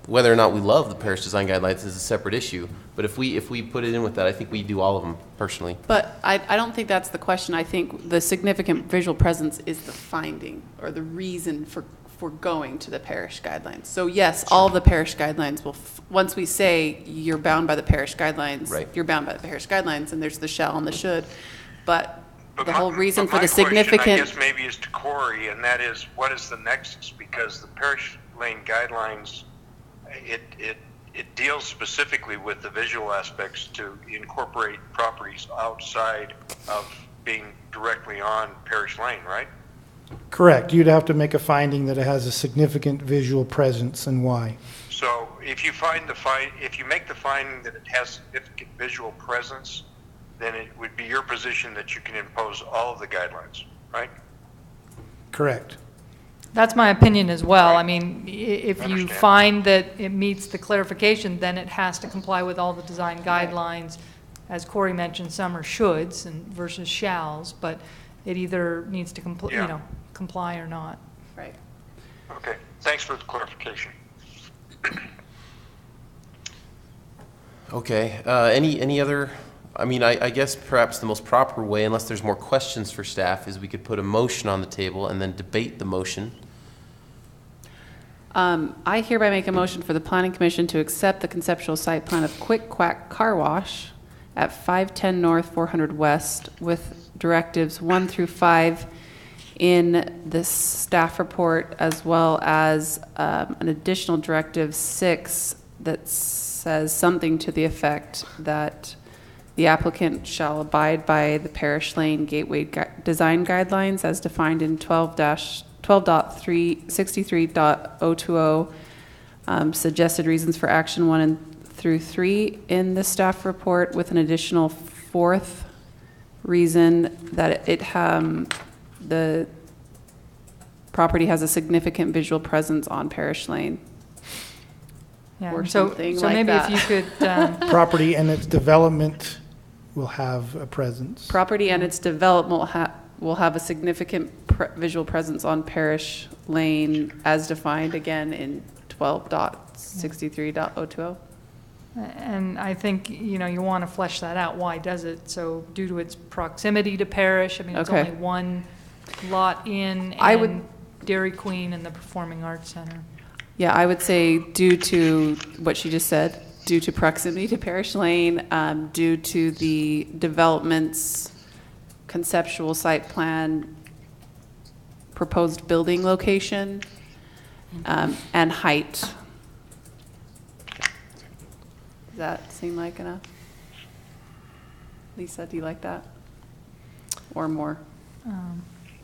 whether or not we love the parish design guidelines is a separate issue. But if we put it in with that, I think we do all of them personally. But I don't think that's the question. I think the significant visual presence is the finding or the reason for going to the parish guidelines. So yes, all the parish guidelines will, once we say you're bound by the parish guidelines, right, you're bound by the parish guidelines, and there's the shall and the should. But the whole my reason for the question, significant. I guess maybe is to Corey, and that is, what is the nexus? Because the parish lane guidelines, it deals specifically with the visual aspects to incorporate properties outside of being directly on parish lane, right? Correct. You'd have to make a finding that it has a significant visual presence, and why. So if you if you make the finding that it has significant visual presence, then it would be your position that you can impose all of the guidelines, right? Correct. That's my opinion as well. Right. I mean, if you find that it meets the clarification, then it has to comply with all the design guidelines as Corey mentioned, some are shoulds and versus shalls, but it either needs to comply or not. Right. Okay, thanks for the clarification. Okay, any other, I guess perhaps the most proper way, unless there's more questions for staff, is we could put a motion on the table and then debate the motion. I hereby make a motion for the Planning Commission to accept the conceptual site plan of Quick Quack Car Wash at 510 North, 400 West, with directives 1 through 5 in this staff report, as well as an additional directive 6 that says something to the effect that the applicant shall abide by the Parish Lane Gateway Design Guidelines as defined in 12.63.020, suggested reasons for action 1 and through 3 in the staff report, with an additional 4th reason that the property has a significant visual presence on Parish Lane. Yeah, Or so something like maybe that. if you could, Property and its development will have a presence. Property and its development will have a significant visual presence on Parish Lane as defined again in 12.63.020. and I think, you want to flesh that out. Why does it? So due to its proximity to Parish, it's Okay. only one lot in, I and would- Dairy Queen and the Performing Arts Center. Yeah, I would say due to what she just said, due to proximity to Parish Lane, due to the development's conceptual site plan, proposed building location, and height. Does that seem like enough? Lisa, do you like that? Or more?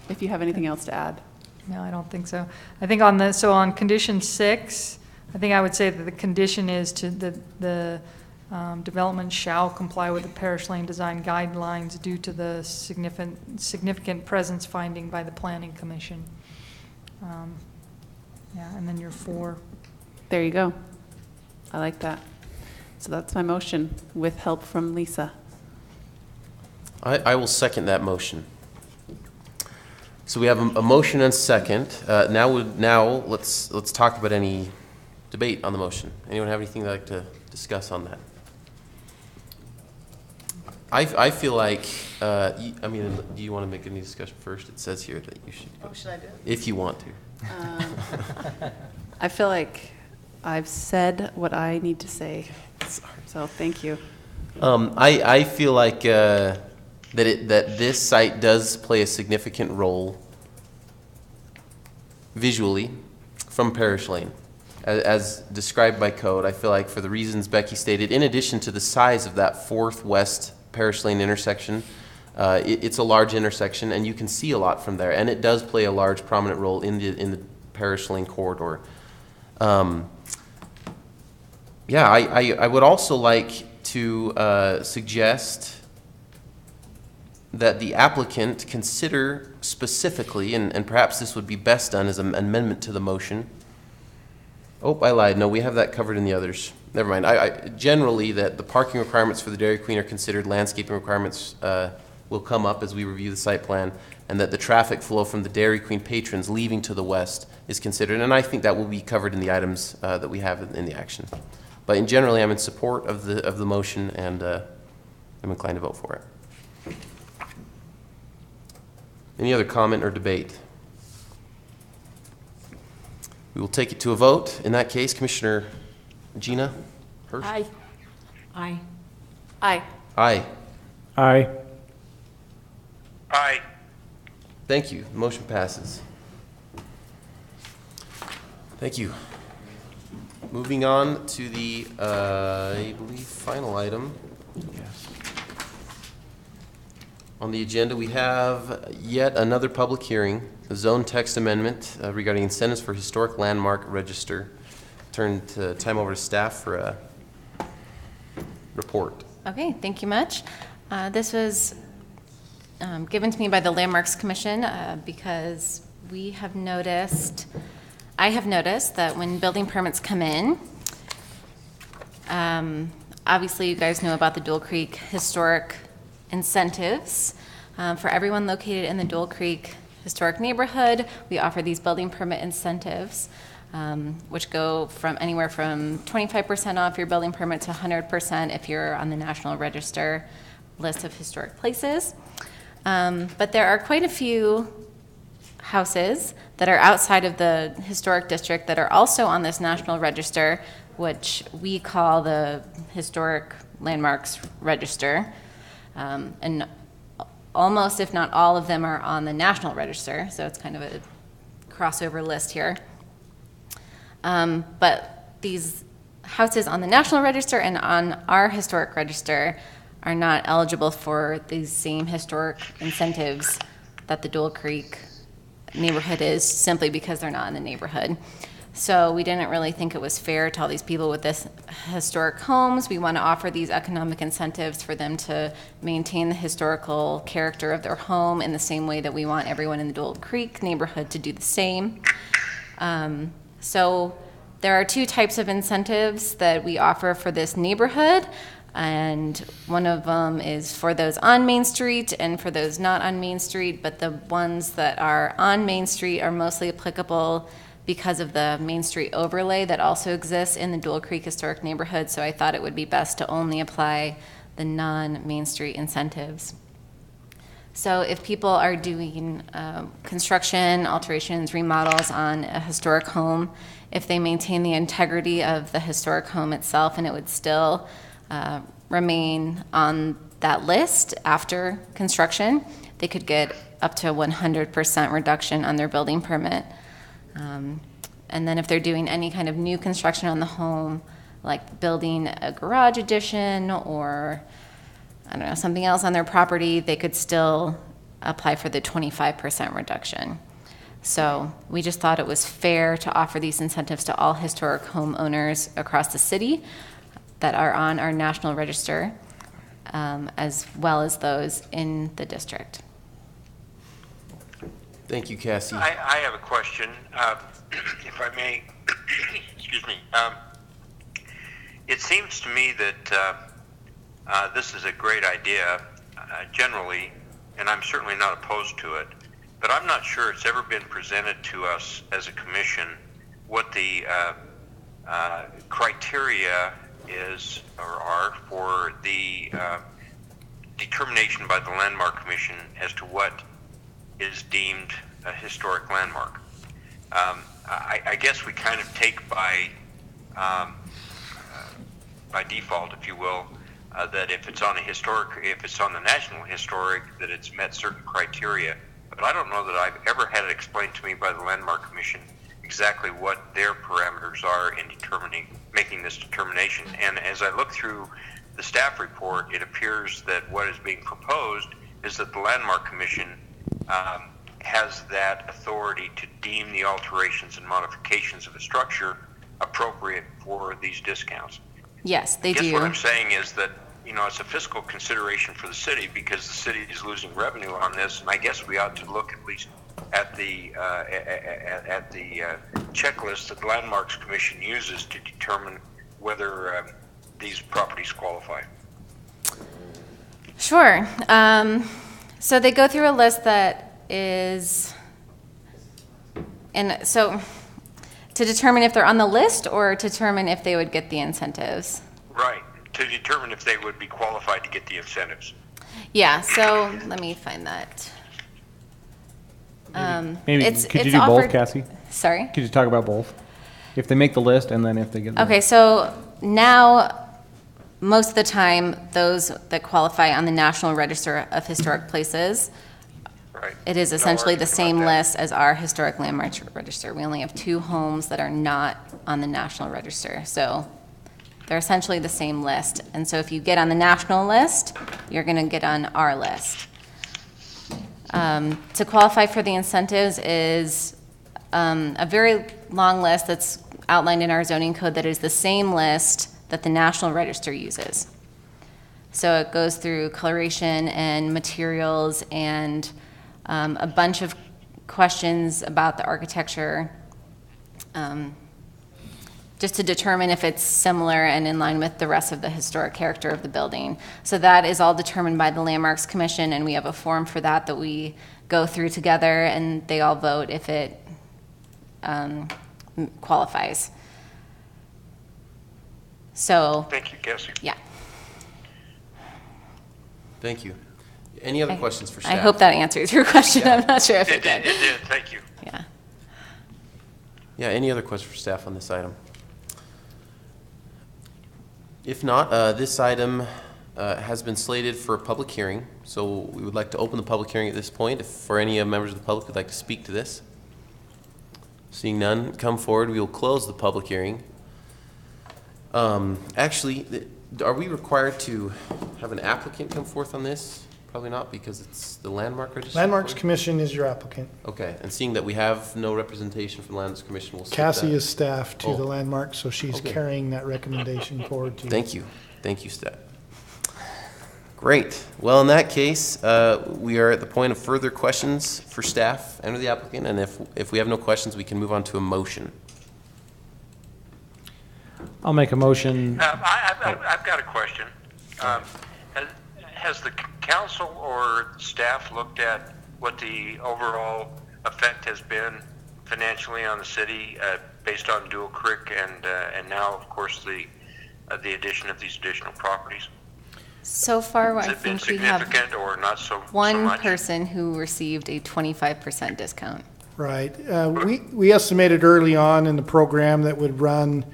If you have anything else to add. No, I don't think so. I think on condition 6, I think I would say that the condition is to the development shall comply with the Parish Lane Design Guidelines due to the significant presence finding by the Planning Commission. And then your 4. There you go. I like that. So that's my motion with help from Lisa. I will second that motion. So we have a motion and second. Now let's talk about any debate on the motion. Anyone have anything they'd like to discuss on that? I feel like, do you want to make any discussion first? It says here that you should go. Oh, should I do it? If you want to. I feel like I've said what I need to say, so thank you. I feel like that this site does play a significant role visually from Parish Lane. As described by code, I feel like for the reasons Becky stated, in addition to the size of that 4th West Parish Lane intersection, it's a large intersection and you can see a lot from there, and it does play a large prominent role in the Parish Lane corridor. I would also like to suggest that the applicant consider specifically, and perhaps this would be best done as an amendment to the motion. Oh, I lied. No, we have that covered in the others. Never mind. Generally, that the parking requirements for the Dairy Queen are considered, landscaping requirements will come up as we review the site plan, and that the traffic flow from the Dairy Queen patrons leaving to the west is considered, and I think that will be covered in the items that we have in the action. But in generally, I'm in support of the motion, and I'm inclined to vote for it. Any other comment or debate? We will take it to a vote. In that case, Commissioner Gina Hirsch? Aye. Aye. Aye. Aye. Aye. Aye. Thank you. The motion passes. Thank you. Moving on to the, I believe, final item. Yes. On the agenda, we have yet another public hearing, a zone text amendment regarding incentives for historic landmark register. Turn time over to staff for a report. Okay, thank you much. This was given to me by the Landmarks Commission because I have noticed that when building permits come in, Obviously, you guys know about the Dual Creek historic incentives. For everyone located in the Dual Creek historic neighborhood, we offer these building permit incentives, which go from anywhere from 25% off your building permit to 100% if you're on the National Register list of historic places. But there are quite a few houses that are outside of the historic district that are also on this National Register, which we call the Historic Landmarks Register. And almost, if not all of them, are on the National Register, so it's kind of a crossover list here. But these houses on the National Register and on our Historic Register are not eligible for these same historic incentives that the Dual Creek neighborhood is, simply because they're not in the neighborhood. So we didn't really think it was fair to all these people with this historic homes. We want to offer these economic incentives for them to maintain the historical character of their home in the same way that we want everyone in the Dual Creek neighborhood to do the same. So there are two types of incentives that we offer for this neighborhood, and one of them is for those on Main Street and for those not on Main Street, but the ones that are on Main Street are mostly applicable because of the Main Street overlay that also exists in the Dual Creek historic neighborhood, so I thought it would be best to only apply the non-Main Street incentives. So if people are doing construction, alterations, remodels on a historic home, if they maintain the integrity of the historic home itself, and it would still remain on that list after construction, they could get up to 100% reduction on their building permit. And then if they're doing any kind of new construction on the home, like building a garage addition or, I don't know, something else on their property, they could still apply for the 25% reduction. So we just thought it was fair to offer these incentives to all historic homeowners across the city that are on our National Register, as well as those in the district. Thank you, Cassie. I have a question, if I may. Excuse me. It seems to me that this is a great idea generally, and I'm certainly not opposed to it, but I'm not sure it's ever been presented to us as a commission what the criteria is or are for the determination by the Landmark Commission as to what is deemed a historic landmark. I guess we kind of take by default, if you will, that if it's on the National Historic, that it's met certain criteria. But I don't know that I've ever had it explained to me by the Landmark Commission exactly what their parameters are in making this determination. And as I look through the staff report, it appears that what is being proposed is that the Landmark Commission has that authority to deem the alterations and modifications of a structure appropriate for these discounts. Yes, they do. I guess what I'm saying is that, you know, it's a fiscal consideration for the city because the city is losing revenue on this, and I guess we ought to look at least at the checklist that the Landmarks Commission uses to determine whether these properties qualify. Sure. So they go through a list that is, and so to determine if they're on the list or to determine if they would get the incentives? Right, to determine if they would be qualified to get the incentives. Yeah, so let me find that. Maybe it's could you it's do both, offered- Cassie? Sorry? Could you talk about both? If they make the list and then if they get the Okay, so now, most of the time, those that qualify on the National Register of Historic Places, right, it is essentially the same list as our Historic Landmarks Register. We only have 2 homes that are not on the National Register, so they're essentially the same list. And so if you get on the national list, you're going to get on our list. To qualify for the incentives is a very long list that's outlined in our zoning code that is the same list that the National Register uses. So it goes through coloration and materials and a bunch of questions about the architecture just to determine if it's similar and in line with the rest of the historic character of the building. So that is all determined by the Landmarks Commission, and we have a form for that that we go through together, and they all vote if it qualifies. So. Thank you, Cassie. Yeah. Thank you. Any other questions for staff? I hope that answers your question. Yeah. I'm not sure if it It did. did, thank you. Yeah. Yeah, any other questions for staff on this item? If not, this item has been slated for a public hearing, so we would like to open the public hearing at this point. If for any members of the public would like to speak to this. Seeing none, come forward. We will close the public hearing. Actually, are we required to have an applicant come forth on this? Probably not, because it's the Landmark Registry. Landmarks Commission is your applicant. Okay, and seeing that we have no representation from the Landmarks Commission, we'll skip Cassie that. is staff to the Oh. Landmarks, so she's Okay. carrying that recommendation forward to you. Thank you. Thank you, Steph. Great. Well, in that case, we are at the point of further questions for staff and or the applicant, and if we have no questions, we can move on to a motion. I'll make a motion. I've got a question. Has the council or staff looked at what the overall effect has been financially on the city based on Dual Creek and now, of course, the addition of these additional properties? So far, Has I it been think we have significant or not so one much? person who received a 25% discount. Right. We estimated early on in the program that would run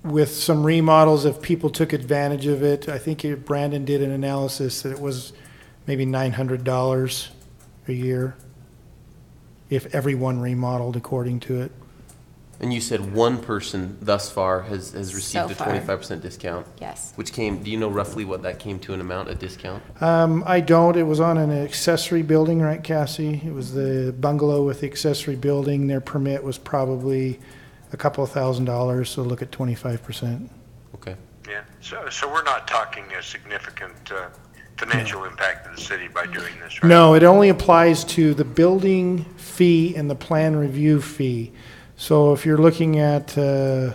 with some remodels, if people took advantage of it. I think Brandon did an analysis that it was maybe $900 a year if everyone remodeled according to it. And you said one person thus far has received So a far. 25% discount? Yes. Which came, do you know roughly what that came to an amount, a discount? I don't. It was on an accessory building, right, Cassie? It was the bungalow with the accessory building. Their permit was probably a couple of $1,000, so look at 25%. Okay. Yeah. So we're not talking a significant financial impact to the city by doing this, right? No, it only applies to the building fee and the plan review fee. So if you're looking at, your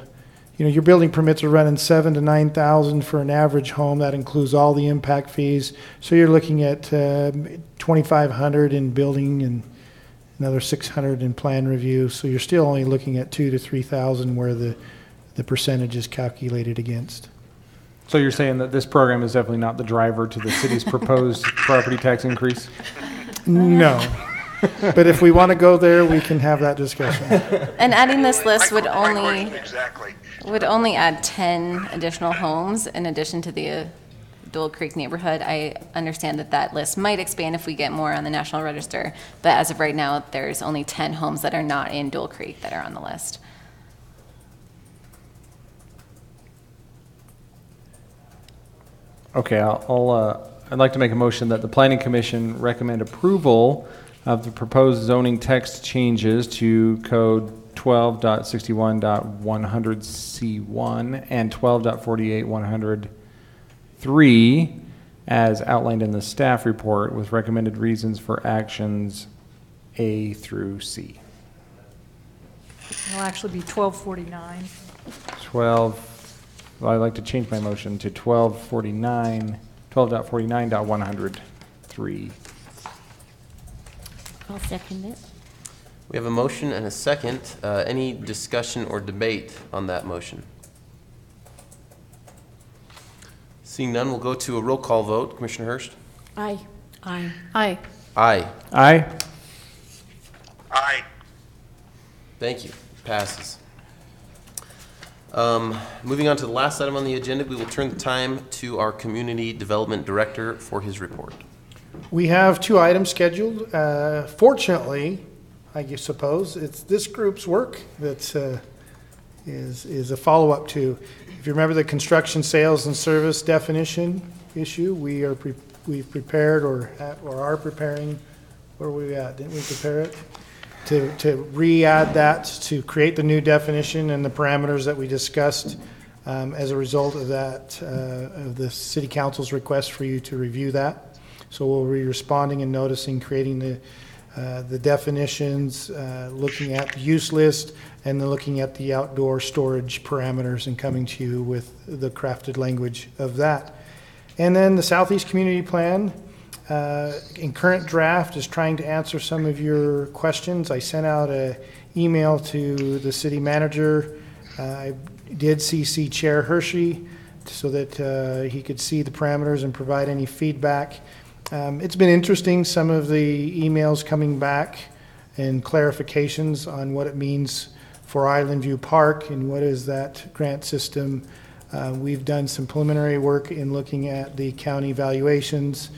building permits are running $7,000 to $9,000 for an average home. That includes all the impact fees. So you're looking at $2,500 in building and another $600 in plan review. So you're still only looking at $2,000 to $3,000 where the percentage is calculated against. So you're saying that this program is definitely not the driver to the city's proposed property tax increase? No. But if we want to go there, we can have that discussion. And adding this list would My only question exactly. would only add 10 additional homes in addition to the Dual Creek neighborhood. I understand that list might expand if we get more on the National Register, but as of right now, there's only 10 homes that are not in Dual Creek that are on the list. Okay, I'd like to make a motion that the Planning Commission recommend approval of the proposed zoning text changes to Code 12.61.100C1 and 12.48.103 as outlined in the staff report with recommended reasons for actions A through C. It'll actually be 1249. I'd like to change my motion to 12.49.103. I'll second it. We have a motion and a second. Any discussion or debate on that motion? Seeing none, we'll go to a roll call vote. Commissioner Hurst? Aye. Aye. Aye. Aye. Aye. Aye. Thank you. Passes. Moving on to the last item on the agenda, we will turn the time to our Community Development Director for his report. We have 2 items scheduled. Fortunately, I suppose, it's this group's work that is a follow-up to. If you remember the construction sales and service definition issue, we've prepared or are preparing, where were we at? Didn't we prepare it? To re-add that, to create the new definition and the parameters that we discussed as a result of that, of the City Council's request for you to review that. So we'll be responding and noticing, creating the the definitions, looking at the use list, and then looking at the outdoor storage parameters and coming to you with the crafted language of that. And then the Southeast Community Plan, in current draft, is trying to answer some of your questions. I sent out an email to the city manager. I did CC Chair Hershey so that he could see the parameters and provide any feedback. It's been interesting, some of the emails coming back and clarifications on what it means for Island View Park and what is that grant system. We've done some preliminary work in looking at the county valuations,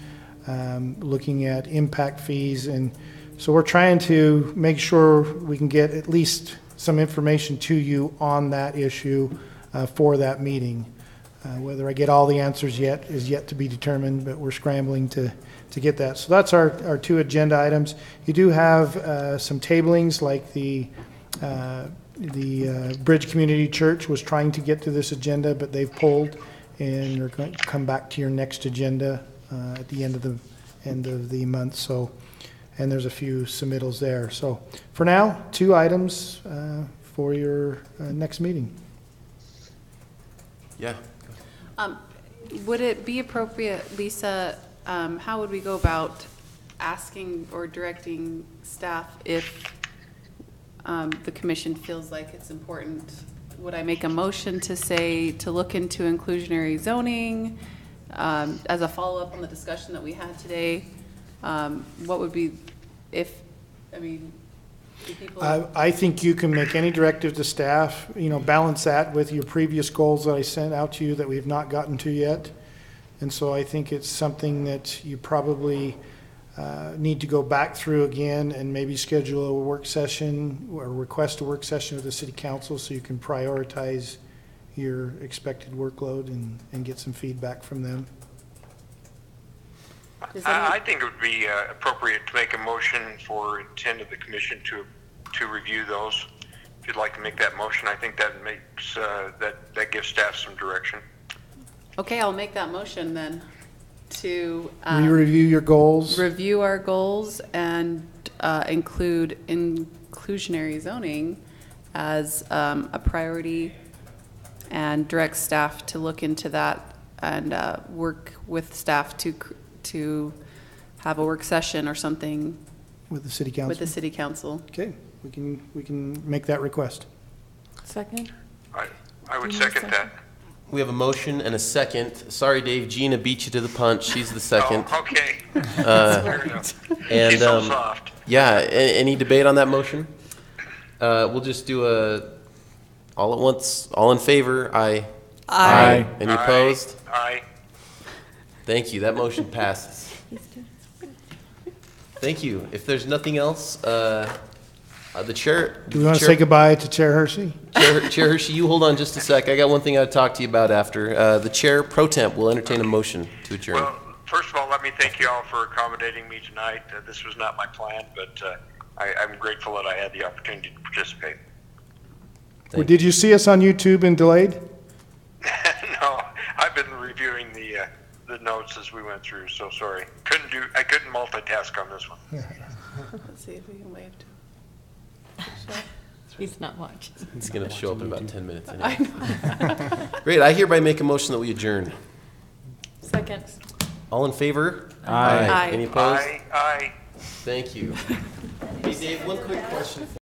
looking at impact fees, and so we're trying to make sure we can get at least some information to you on that issue for that meeting. Whether I get all the answers yet is yet to be determined, but we're scrambling to get that. So that's our two agenda items. You do have some tablings, like the Bridge Community Church was trying to get to this agenda, but they've pulled, and you're going to come back to your next agenda at the end of the month. So, and there's a few submittals there. So for now, two items for your next meeting. Yeah. Would it be appropriate, Lisa, how would we go about asking or directing staff if the commission feels like it's important? Would I make a motion to say to look into inclusionary zoning as a follow-up on the discussion that we had today? What would be, if, I mean, do people... I think you can make any directive to staff, balance that with your previous goals that I sent out to you that we have not gotten to yet. And so I think it's something that you probably need to go back through again and maybe schedule a work session or request a work session with the city council so you can prioritize your expected workload and get some feedback from them. I think it would be appropriate to make a motion for intent of the commission to review those. If you'd like to make that motion, I think that makes that gives staff some direction. Okay, I'll make that motion then to review your goals. Review our goals and include inclusionary zoning as a priority, and direct staff to look into that and work with staff to have a work session or something with the city council. With the city council. Okay, we can make that request. Second. I would second that. We have a motion and a second. Sorry, Dave, Gina beat you to the punch. She's the second. Oh, okay. Fair enough. And She's so soft. Yeah, any debate on that motion? We'll just do all at once. All in favor? Aye. Aye. Any opposed? Aye. Thank you. That motion passes. Thank you. If there's nothing else, the chair... Do we want to say goodbye to Chair Hershey? Chair Hershey, you hold on just a sec. I got one thing I'd talk to you about after. The chair pro temp will entertain a motion to adjourn. Well, first of all, let me thank you all for accommodating me tonight. This was not my plan, but I'm grateful that I had the opportunity to participate. Well, did you see us on YouTube and delayed? No, I've been reviewing the notes as we went through, so sorry. I couldn't multitask on this one. Let's see if we can wave to. He's not watching. He's going to show up in about 10 minutes. Anyway. Great. I hereby make a motion that we adjourn. Second. All in favor? Aye. Any opposed? Aye. Aye. Thank you. Hey, Dave, one quick question.